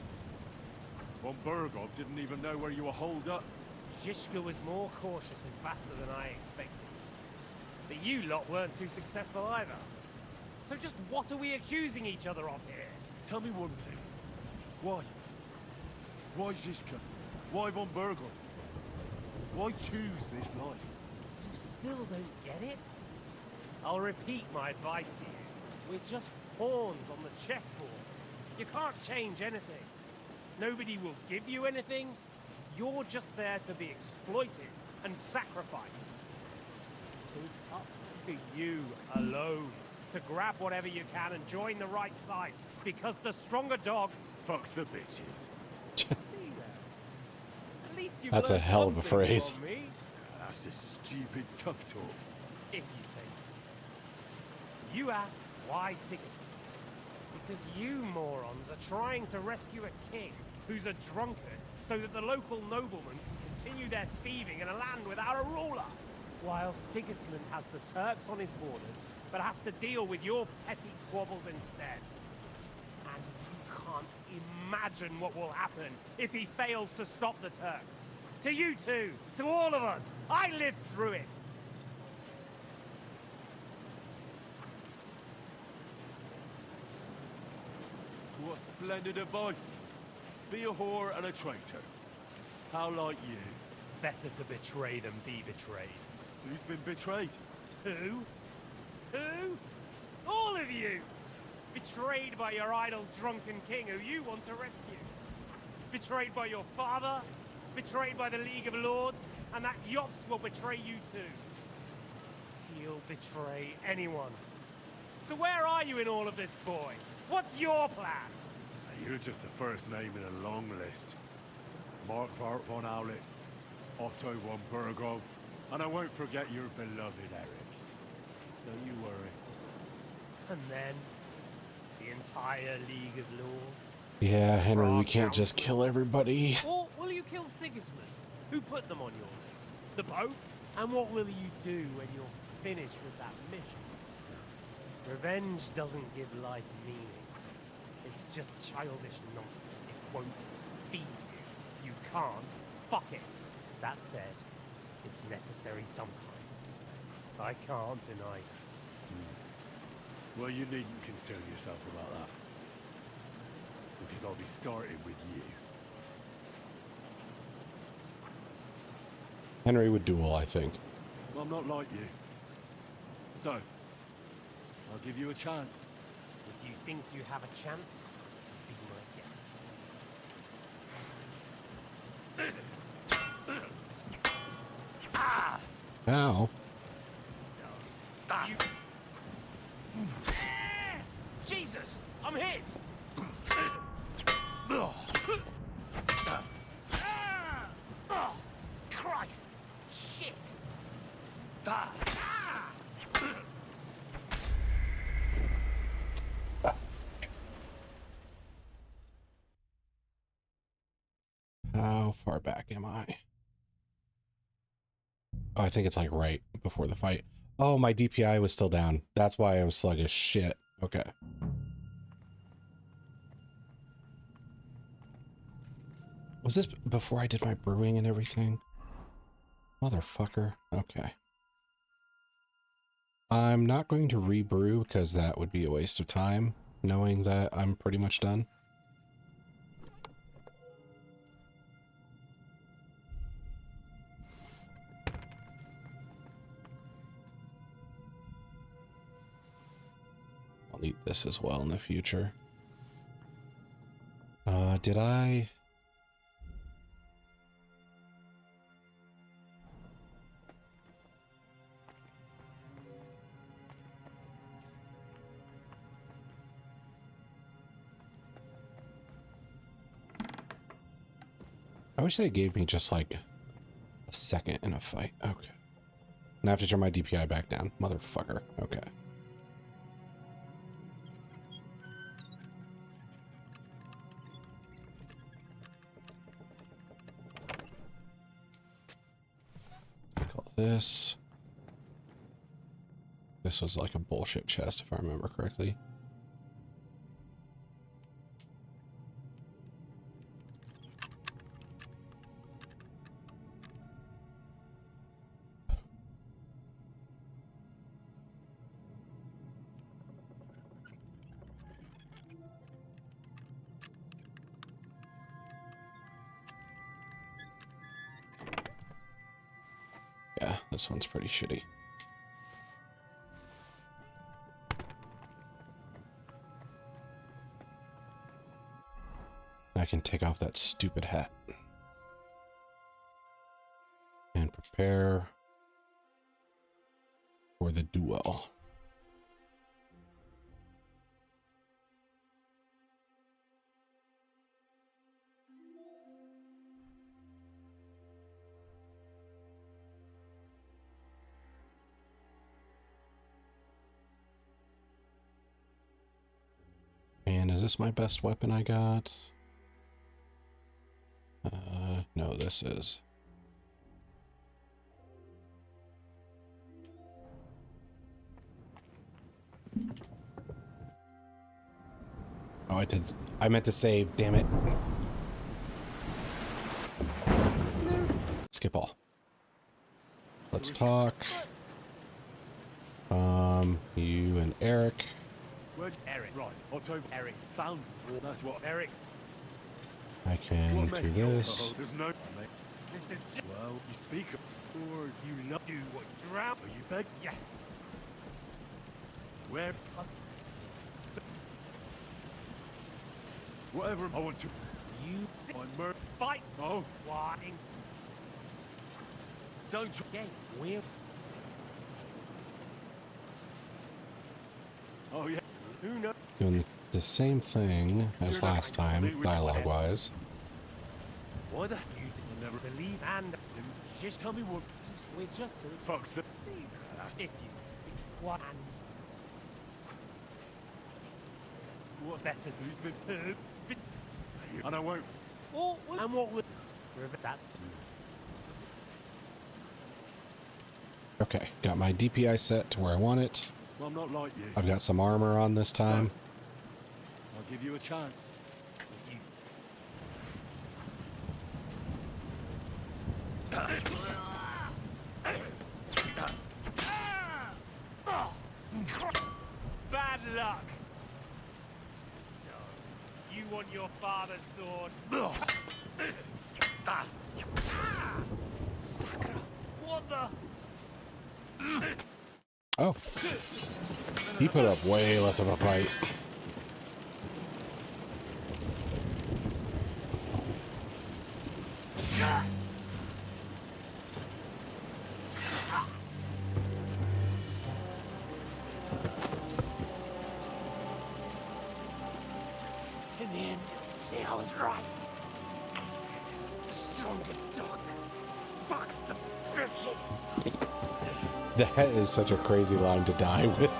Von Bergov didn't even know where you were holed up. Zizka was more cautious and faster than I expected. But you lot weren't too successful either. So just what are we accusing each other of here? Tell me one thing. Why? Why Zizka? Why Von Bergov? Why choose this life? You still don't get it? I'll repeat my advice to you. We're just pawns on the chessboard. You can't change anything. Nobody will give you anything. You're just there to be exploited and sacrificed. So it's up to you alone to grab whatever you can and join the right side, because the stronger dog fucks the bitches. See there. At least you've That's a learned hell of one a thing phrase. from me. That's just stupid tough talk. If you say so. You asked why Sigismund? Because you morons are trying to rescue a king who's a drunkard so that the local noblemen can continue their thieving in a land without a ruler. While Sigismund has the Turks on his borders, but has to deal with your petty squabbles instead. And you can't imagine what will happen if he fails to stop the Turks. To you two, to all of us, I lived through it. What splendid advice. Be a whore and a traitor. How like you? Better to betray than be betrayed. Who's been betrayed? Who? Who? All of you! Betrayed by your idle drunken king who you want to rescue. Betrayed by your father, betrayed by the League of Lords, and that Yops will betray you too. He'll betray anyone. So where are you in all of this, boy? What's your plan? You're just the first name in a long list. Mark Vart von Aulitz, Otto von Burgov, and I won't forget your beloved Eric. Don't you worry. And then, the entire League of Lords? Yeah, Henry, we can't just kill everybody. Or will you kill Sigismund? Who put them on your list? The Pope? And what will you do when you're finished with that mission? Revenge doesn't give life meaning. It's just childish nonsense. It won't feed you. You can't fuck it. That said, it's necessary sometimes. I can't deny that. Well, you needn't concern yourself about that. Because I'll be starting with you. Henry would duel, I think. Well, I'm not like you. So, I'll give you a chance. If you think you have a chance, be my guest. Ah! Ow. Jesus! I'm hit! Oh, Christ! Shit! How far back am I? Oh, I think it's like right before the fight. Oh, my DPI was still down. That's why I was sluggish. Shit. Okay. Was this before I did my brewing and everything? Motherfucker. Okay. I'm not going to rebrew because that would be a waste of time, knowing that I'm pretty much done. I'll need this as well in the future. Did I? I wish they gave me just like a second in a fight. Okay. And I have to turn my DPI back down. Motherfucker. Okay. Call this. This was like a bullshit chest, if I remember correctly. Yeah, this one's pretty shitty. I can take off that stupid hat. prepare for the duel. And is this my best weapon I got? No, this is. Oh, I meant to save, damn it. Skip all. Let's talk. You and Eric. Where's Eric? Right, Otto. Eric's found. That's what Eric. I can do this. There's no. This is just. Well, you speak or you not do what you drown. Are you beg? Yes. Where? Whatever I want to. You fight. Oh. Why? Don't forget where. Oh yeah. Who knows? Doing the same thing as last time, dialogue-wise. Why the? You never believe and just tell me what. We're just fucks the. If you what? What's better? Who's been hurt? And I won't. Oh, and what would? That's. Okay, got my DPI set to where I want it. Well, I'm not like you. I've got some armor on this time. I'll give you a chance. Bad luck. So, you want your father's sword? Sakura, what the? Oh. He put up way less of a fight. In the end, see, I was right. The stronger dog fucks the bitches. That is such a crazy line to die with.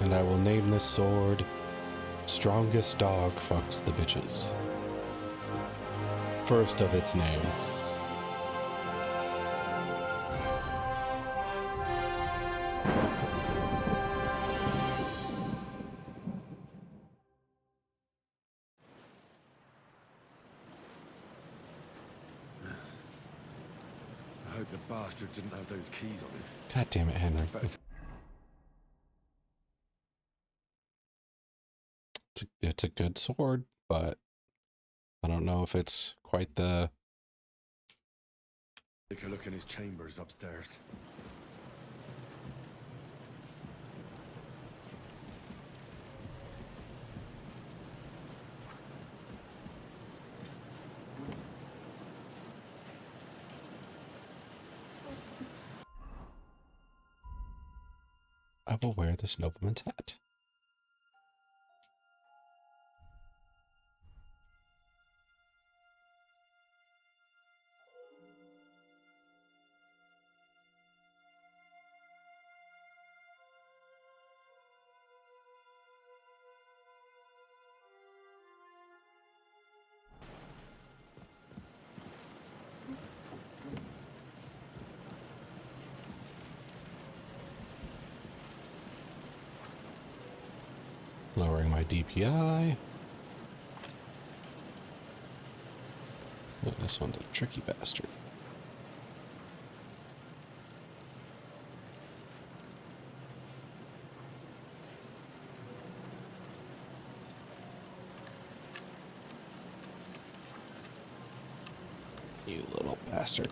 And I will name this sword Strongest Dog Fucks the Bitches. First of its name. I hope the bastard didn't have those keys on him. God damn it, Henry. It's a good sword, but I don't know if it's quite the... Take a look in his chambers upstairs. I will wear this nobleman's hat. Lowering my DPI. This one's a tricky bastard. You little bastard.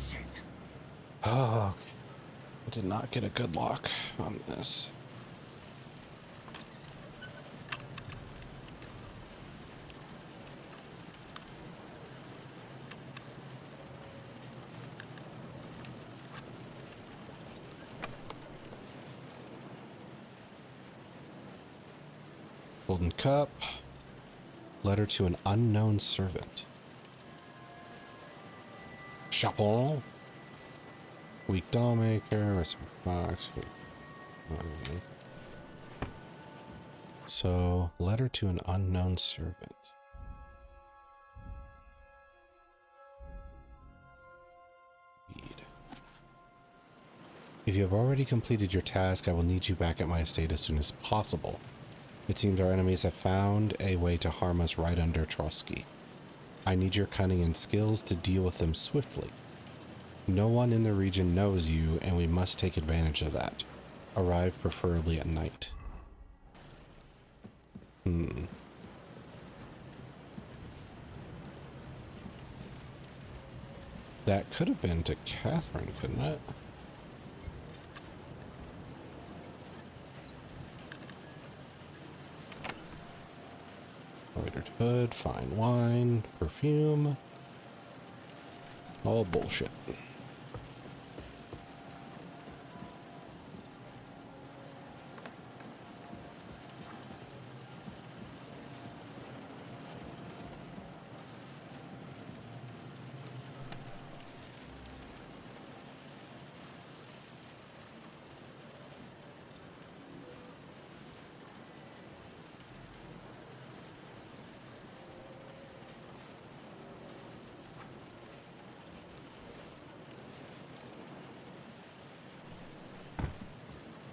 Shit. Oh, I did not get a good lock on this. Golden cup. Letter to an unknown servant. Chapon. Weak dollmaker. Recipe box. So, letter to an unknown servant. Read. If you have already completed your task, I will need you back at my estate as soon as possible. It seems our enemies have found a way to harm us right under Trotsky. I need your cunning and skills to deal with them swiftly. No one in the region knows you, and we must take advantage of that. Arrive preferably at night. That could have been to Catherine, couldn't it? Embroidered hood, fine wine, perfume. All bullshit.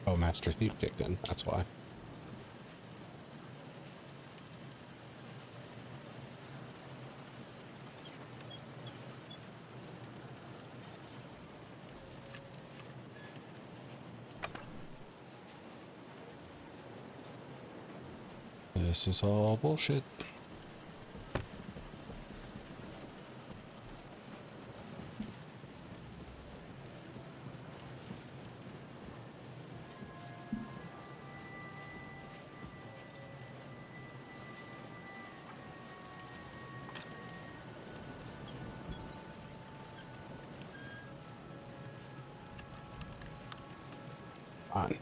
Oh, Master Thief kicked in, that's why. This is all bullshit. On.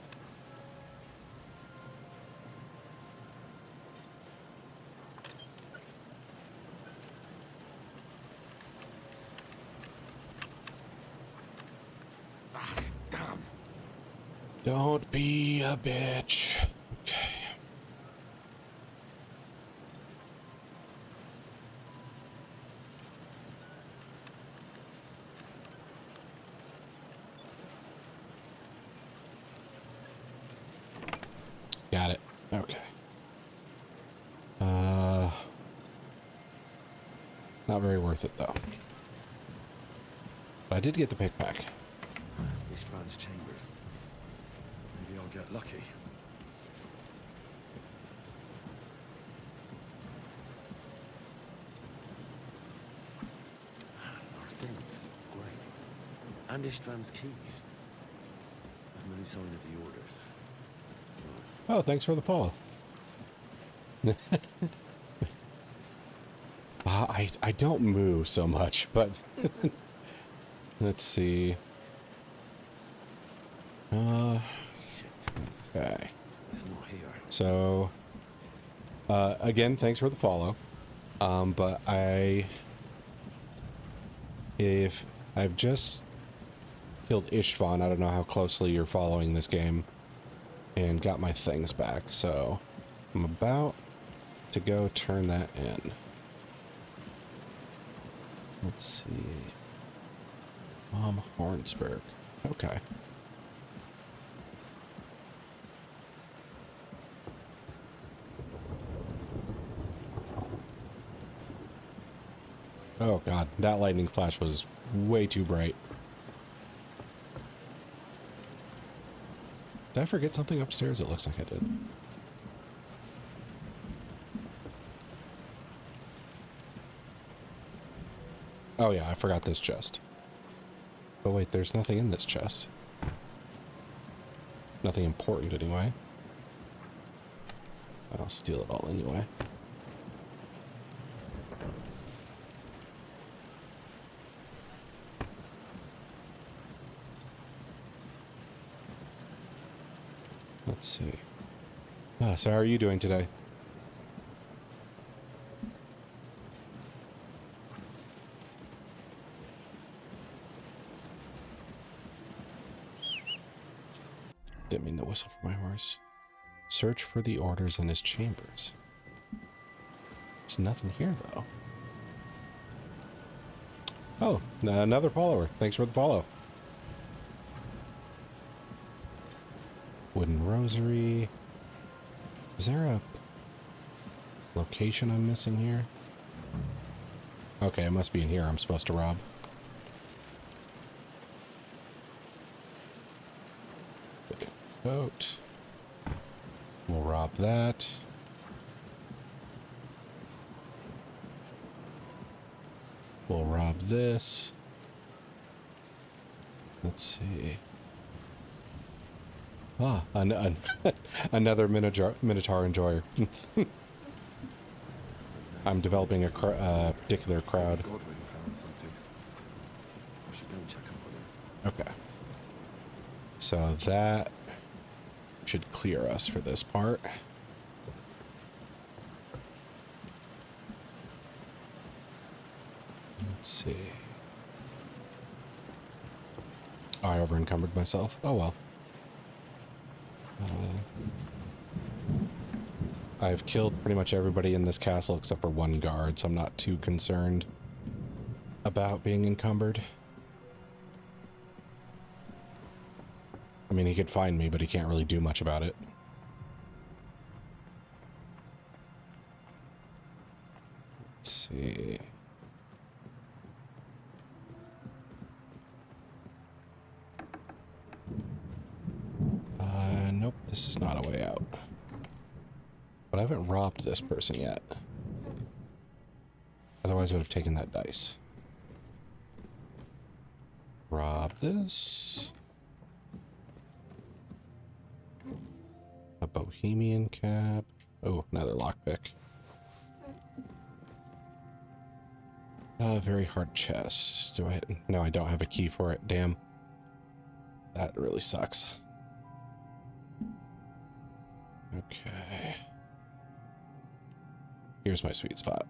Don't be a bitch. Okay. Got it. Okay. Not very worth it though. But I did get the pickpack. Istvan's chambers. Maybe I'll get lucky. Our things. Great. And Istvan's keys. And no sign of the orders. Oh, thanks for the follow. I don't move so much, but let's see. Okay. It's not here. So, again, thanks for the follow. But if I've just killed Istvan, I don't know how closely you're following this game, and got my things back, so I'm about to go turn that in. Let's see. Hornsberg. Okay. Oh god, that lightning flash was way too bright. Did I forget something upstairs? It looks like I did. Oh yeah, I forgot this chest. Oh wait, there's nothing in this chest. Nothing important anyway. I'll steal it all anyway. Let's see. So how are you doing today? Didn't mean to whistle for my horse. Search for the orders in his chambers. There's nothing here, though. Oh, another follower. Thanks for the follow. Wooden rosary. Is there a location I'm missing here? Okay, it must be in here I'm supposed to rob. Boat. We'll rob that. We'll rob this. Let's see. Ah, another Minotaur enjoyer. I'm developing a particular crowd. Okay. So that should clear us for this part. Let's see. I over-encumbered myself. Oh well. I've killed pretty much everybody in this castle except for one guard, so I'm not too concerned about being encumbered. I mean, he could find me, but he can't really do much about it. Let's see. Nope, this is not a way out. But I haven't robbed this person yet. Otherwise I would have taken that dice. Rob this. A bohemian cap. Oh, another lockpick. Very hard chest. Do I? No, I don't have a key for it. Damn. That really sucks. Okay. Here's my sweet spot.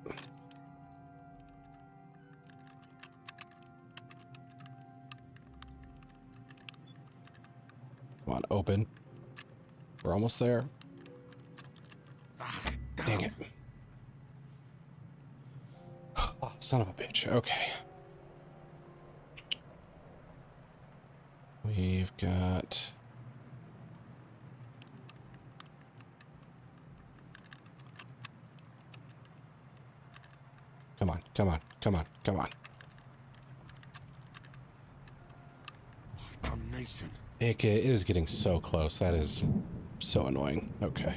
Come on, open. We're almost there. Dang it. Oh, son of a bitch. Okay. We've got... Come on, come on, come on, come on. Damnation. It is getting so close. That is so annoying. Okay.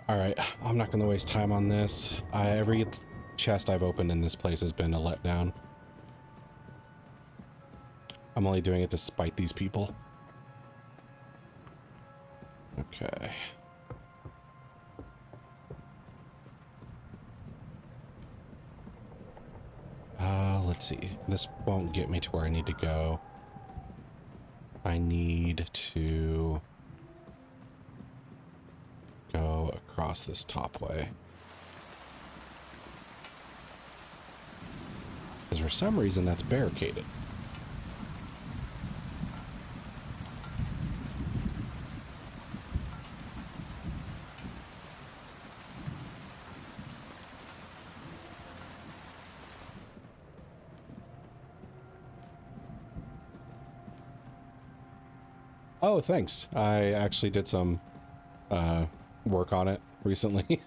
Alright, I'm not going to waste time on this. Every chest I've opened in this place has been a letdown. I'm only doing it to spite these people. Okay. Let's see. This won't get me to where I need to go. I need to go across this top way. Because for some reason that's barricaded. Oh, thanks. I actually did some work on it recently.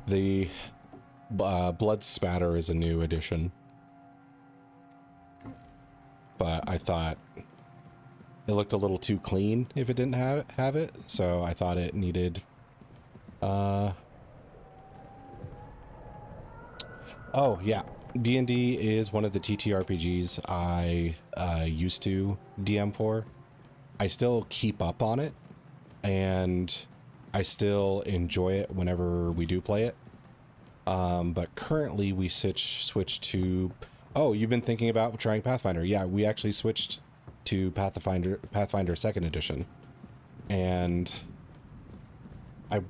The Blood Spatter is a new addition, but I thought it looked a little too clean if it didn't have it, so I thought it needed oh yeah, D&D is one of the TTRPGs I used to DM for. I still keep up on it, and I still enjoy it whenever we do play it. But currently we switched to... Oh, you've been thinking about trying Pathfinder. Yeah, we actually switched to Pathfinder 2nd edition. And I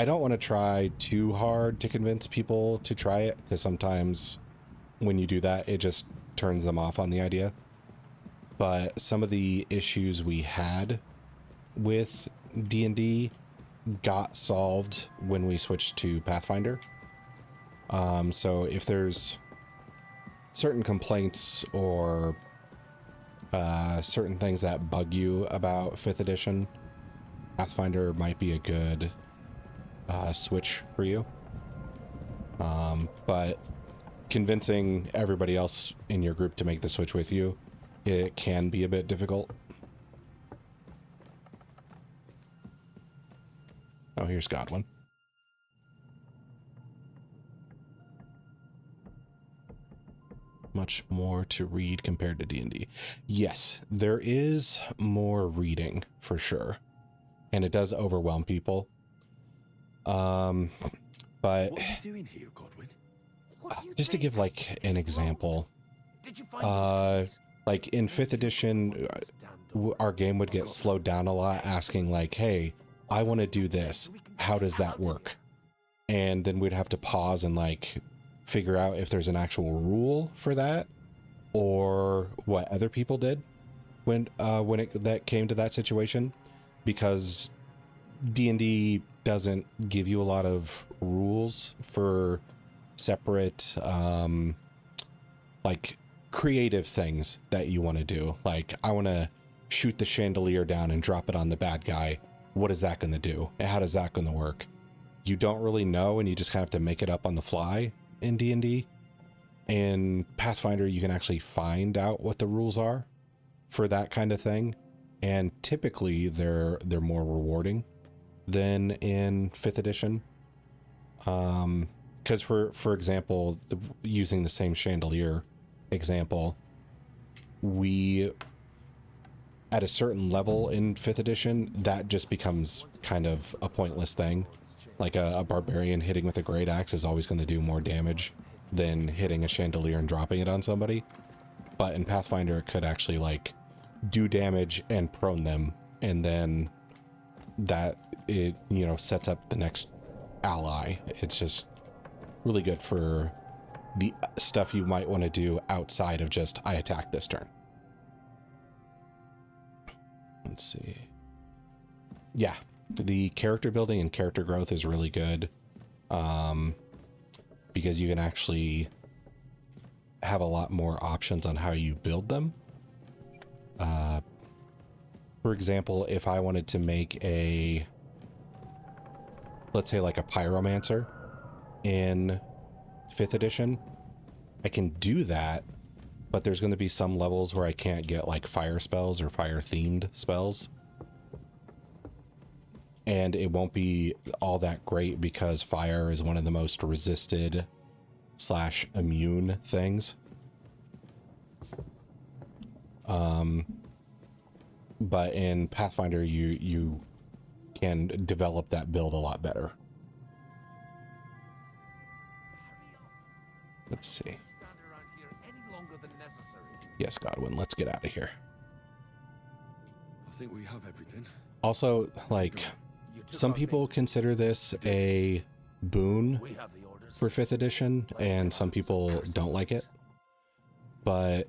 don't want to try too hard to convince people to try it, because sometimes when you do that, it just turns them off on the idea. But some of the issues we had with D&D got solved when we switched to Pathfinder. So if there's certain complaints or certain things that bug you about 5th edition, Pathfinder might be a good switch for you. But convincing everybody else in your group to make the switch with you, it can be a bit difficult. Oh, here's Godwin. Much more to read compared to D&D. Yes, there is more reading for sure, and it does overwhelm people. But what are you doing here, Godwin? Just to give like an example, like in 5th edition, our game would get slowed down a lot, asking like, "Hey, I want to do this. How does that work?" And then we'd have to pause and like figure out if there's an actual rule for that, or what other people did when that came to that situation, because D&D doesn't give you a lot of rules for separate like creative things that you want to do. Like, I want to shoot the chandelier down and drop it on the bad guy. What is that going to do? How does that going to work? You don't really know, and you just kind of have to make it up on the fly in D&D. In Pathfinder, you can actually find out what the rules are for that kind of thing, and typically they're more rewarding than in 5th edition. Because for example, using the same chandelier example, we at a certain level in 5th edition, that just becomes kind of a pointless thing. Like a barbarian hitting with a great axe is always going to do more damage than hitting a chandelier and dropping it on somebody. But in Pathfinder, it could actually like do damage and prone them, and then that it, you know, sets up the next ally. It's just really good for the stuff you might want to do outside of just I attack this turn. Let's see. Yeah, the character building and character growth is really good, because you can actually have a lot more options on how you build them. For example, if I wanted to make a, let's say like a pyromancer in 5th edition, I can do that, but there's going to be some levels where I can't get like fire spells or fire themed spells. And it won't be all that great because fire is one of the most resisted / immune things. But in Pathfinder, you can develop that build a lot better. Let's see. Yes, Godwin, let's get out of here. I think we have everything. Also, like, some people consider this a boon for 5th edition, and some people don't like it. But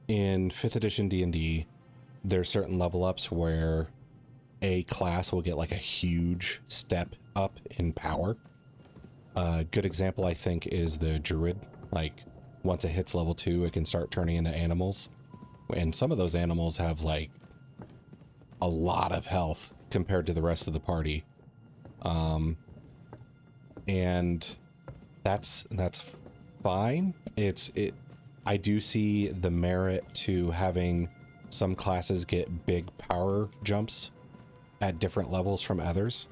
in 5th edition D&D, there's certain level ups where a class will get like a huge step up in power. A good example, I think, is the druid. Like, once it hits level 2, it can start turning into animals. And some of those animals have like a lot of health compared to the rest of the party. And that's fine. I do see the merit to having some classes get big power jumps at different levels from others.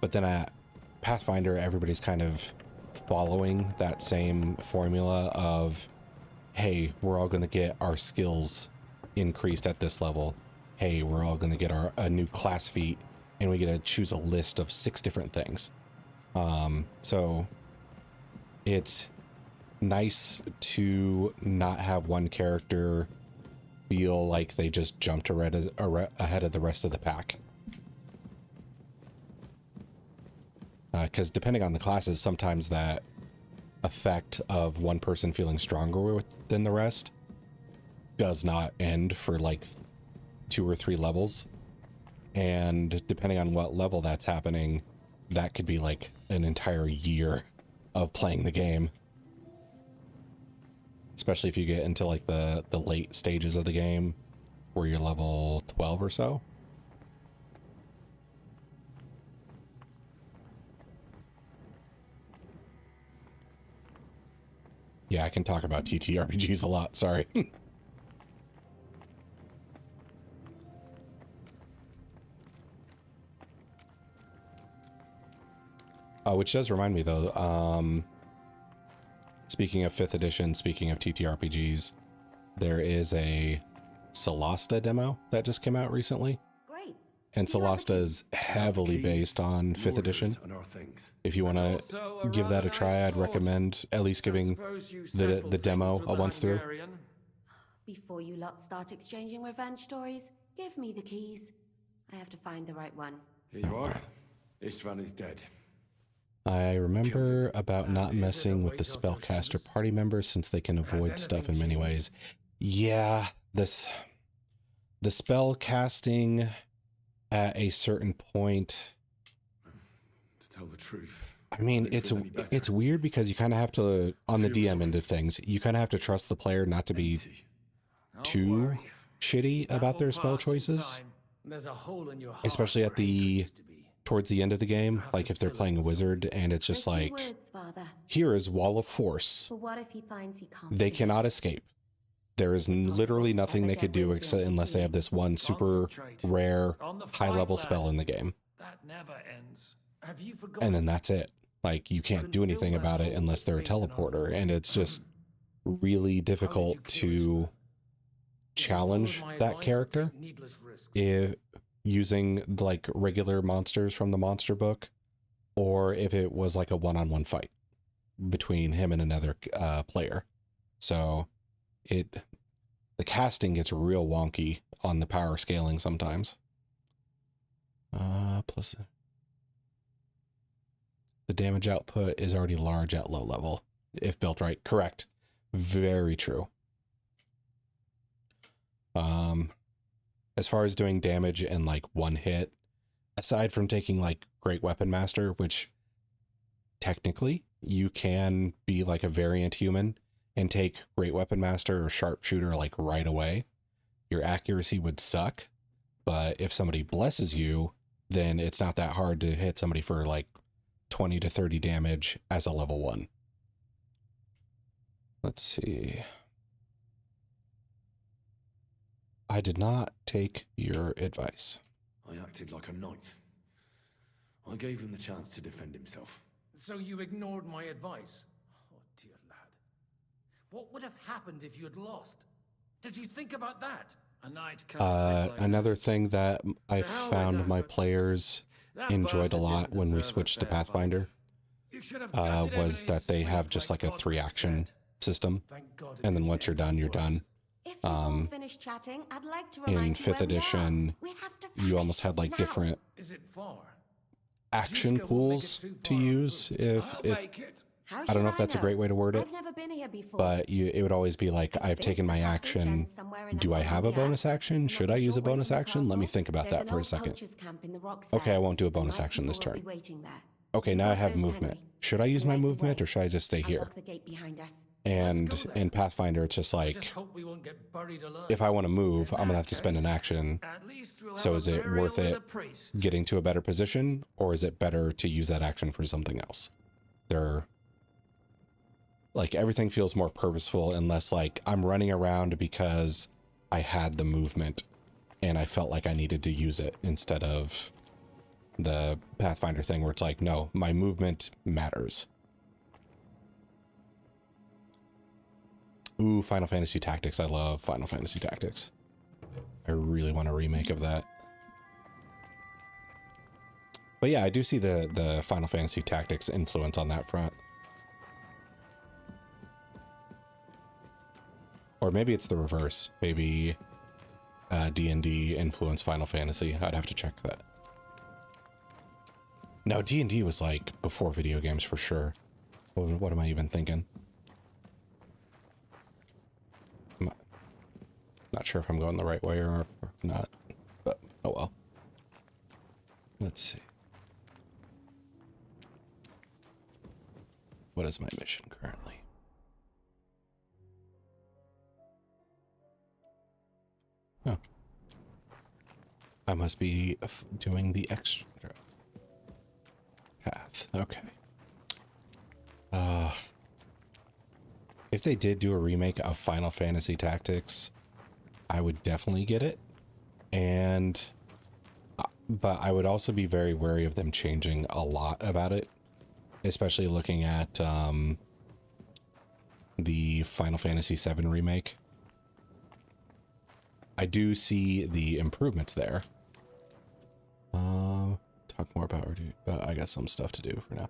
But then at Pathfinder, everybody's kind of following that same formula of, hey, we're all going to get our skills increased at this level. Hey, we're all going to get a new class feat, and we get to choose a list of 6 different things. So it's nice to not have one character feel like they just jumped ahead of the rest of the pack. Because depending on the classes, sometimes that effect of one person feeling stronger than the rest does not end for like 2 or 3 levels. And depending on what level that's happening, that could be like an entire year of playing the game. Especially if you get into like the late stages of the game where you're level 12 or so. Yeah, I can talk about TTRPGs a lot, sorry. Which does remind me though, speaking of 5th edition, speaking of TTRPGs, there is a Solasta demo that just came out recently. Great. And Solasta is heavily based on 5th edition. If you want to give that a try, I'd recommend at least giving the demo a once through. Before you lot start exchanging revenge stories, give me the keys. I have to find the right one. Here you are. Istvan is dead. I remember about not messing with the spellcaster party members since they can avoid stuff in many ways. Yeah, the spell casting at a certain point. To tell the truth, I mean, it's weird because you kind of have to, on the DM end of things, you kind of have to trust the player not to be too shitty about their spell choices. There's a hole in your heart. Especially at towards the end of the game, like if they're playing a wizard and it's just like, here is Wall of Force. But what if he finds he can't? They cannot escape. There is literally nothing they could do except unless they have this one super rare high-level spell in the game. That never ends. Have you forgotten? And then that's it. Like, you can't do anything about it unless they're a teleporter, and it's just really difficult to challenge that character if using like regular monsters from the monster book, or if it was like a one-on-one fight between him and another player. So the casting gets real wonky on the power scaling sometimes. Plus the damage output is already large at low level if built right. Correct. Very true. As far as doing damage in like one hit, aside from taking like Great Weapon Master, which technically you can be like a variant human and take Great Weapon Master or Sharpshooter like right away, your accuracy would suck. But if somebody blesses you, then it's not that hard to hit somebody for like 20 to 30 damage as a level 1. Let's see. I did not take your advice. I acted like a knight. I gave him the chance to defend himself. So you ignored my advice? Oh, dear lad. What would have happened if you had lost? Did you think about that? A knight can't another thing that I found my players enjoyed a lot when we switched to Pathfinder was that they have just like a 3-action system. And then once you're done, you're done. If you've all finished chatting, I'd like to In remind you 5th where we are. edition, We have to you almost had like different action pools to use. If I don't know if that's a great way to word it, I've never been here before. but it would always be like, I've taken my action. Do I have a bonus action? Should I use a bonus action? Let me think about that for a second. Okay, I won't do a bonus action this turn. Okay, now I have movement. Should I use my movement or should I just stay here? The gate behind us. And in Pathfinder, it's just like, Just hope we won't get buried alive. if I want to move, I'm gonna have to spend an action. At least we'll So have is a it burial worth with it a priest. getting to a better position, or is it better to use that action for something else? They're like, everything feels more purposeful and less like I'm running around because I had the movement and I felt like I needed to use it, instead of the Pathfinder thing where it's like, no, my movement matters. Ooh, Final Fantasy Tactics. I love Final Fantasy Tactics. I really want a remake of that. But yeah, I do see the Final Fantasy Tactics influence on that front. Or maybe it's the reverse. Maybe D&D influenced Final Fantasy. I'd have to check that. No, D&D was like before video games for sure. What am I even thinking? I'm not sure if I'm going the right way or not, but oh well. Let's see. What is my mission currently? Oh. I must be doing the extra path. Okay. If they did do a remake of Final Fantasy Tactics, I would definitely get it. And but I would also be very wary of them changing a lot about it, especially looking at the Final Fantasy VII remake. I do see the improvements there. Talk more about, I got some stuff to do for now.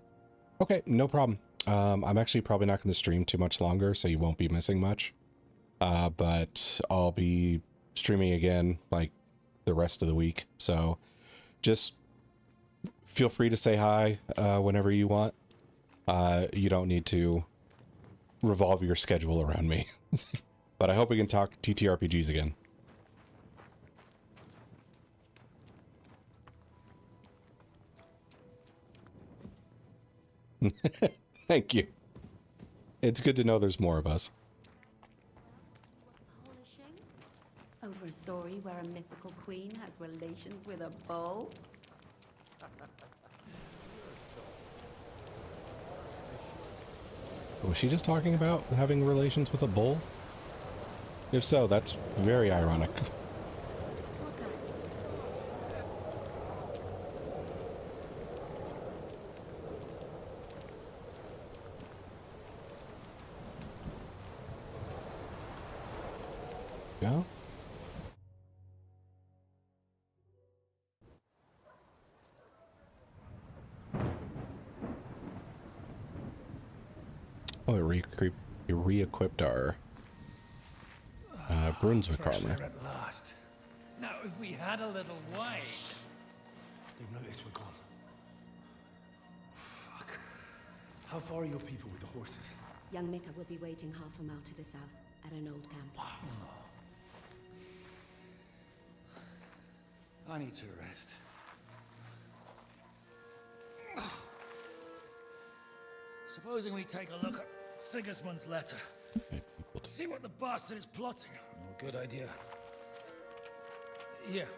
Okay, no problem. I'm actually probably not going to stream too much longer, so you won't be missing much. But I'll be streaming again like the rest of the week. So just feel free to say hi whenever you want. You don't need to revolve your schedule around me. But I hope we can talk TTRPGs again. Thank you. It's good to know there's more of us. Over a story where a mythical queen has relations with a bull? Was she just talking about having relations with a bull? If so, that's very ironic. Yeah. Oh, it re-equipped our Brunswick armor. At last. Now, if we had a little wine. They've noticed we're gone. Fuck. How far are your people with the horses? Young Mika will be waiting half a mile to the south at an old camp. I need to rest. Supposing we take a look at Sigismund's letter. See what the bastard is plotting. Oh, good idea. Here.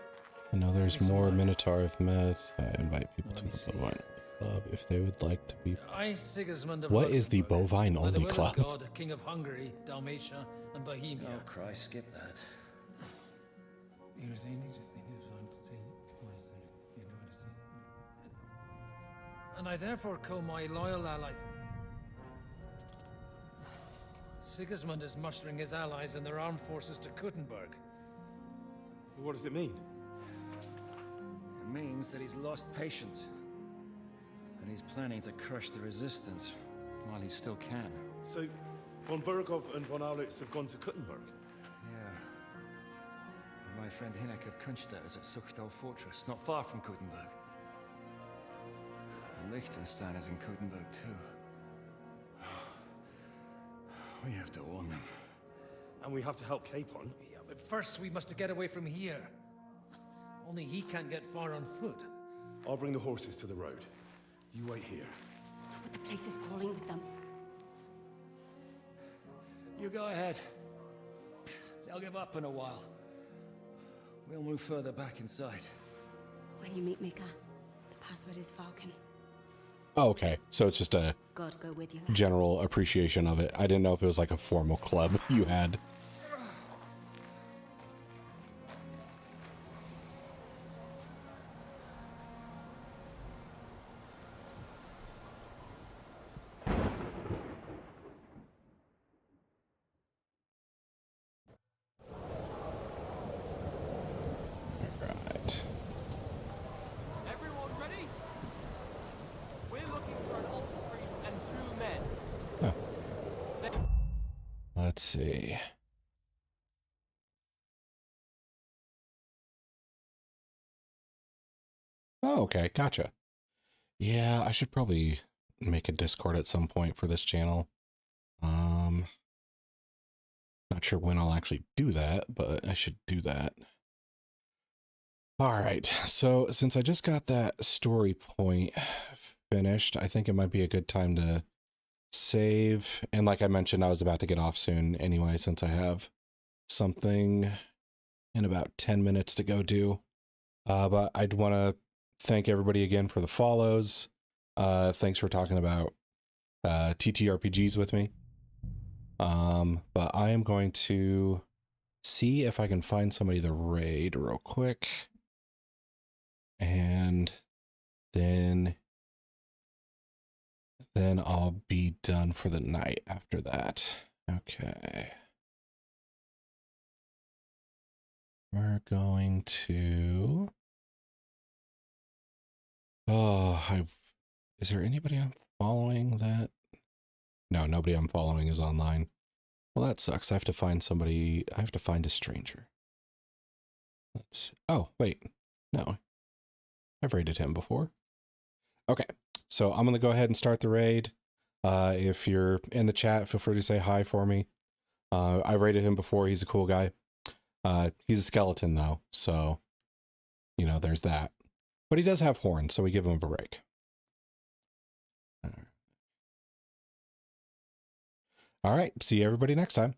I know there's more Minotaur of Meth. I invite people to the Bovine Club if they would like to be. I, Sigismund of What is the Bovine by the Only will of Club? God, King of Hungary, Dalmatia, and Bohemia. Oh, Christ, skip that. And I therefore call my loyal ally. Sigismund is mustering his allies and their armed forces to Kuttenberg. What does it mean? It means that he's lost patience. And he's planning to crush the resistance while he still can. So, von Burgov and von Aulitz have gone to Kuttenberg? Yeah. And my friend Hinek of Kunstadt is at Suchdal Fortress, not far from Kuttenberg. And Liechtenstein is in Kuttenberg too. We have to warn them. And we have to help Capon? Yeah, but first we must get away from here. Only he can't get far on foot. I'll bring the horses to the road. You wait here. But the place is crawling with them. You go ahead. They'll give up in a while. We'll move further back inside. When you meet Mika, the password is Falcon. Oh, okay. So it's just a God go with you. general appreciation of it. I didn't know if it was like a formal club you had. Right. Everyone ready? We're looking for an alt priest and 2 men. Let's see. Oh, okay. Gotcha. Yeah, I should probably make a Discord at some point for this channel. Not sure when I'll actually do that, but I should do that. All right. So since I just got that story point finished, I think it might be a good time to save. And like I mentioned, I was about to get off soon anyway, since I have something in about 10 minutes to go do. But I'd want to thank everybody again for the follows. Thanks for talking about TTRPGs with me. But I am going to see if I can find somebody to raid real quick. And then I'll be done for the night after that. Okay. We're going to... Oh, is there anybody I'm following that? No, nobody I'm following is online. Well, that sucks. I have to find somebody. I have to find a stranger. Let's... Oh, wait. No. I've raided him before. Okay. So I'm going to go ahead and start the raid. If you're in the chat, feel free to say hi for me. I raided him before. He's a cool guy. He's a skeleton, though. So, you know, there's that. But he does have horns, so we give him a break. All right. See everybody next time.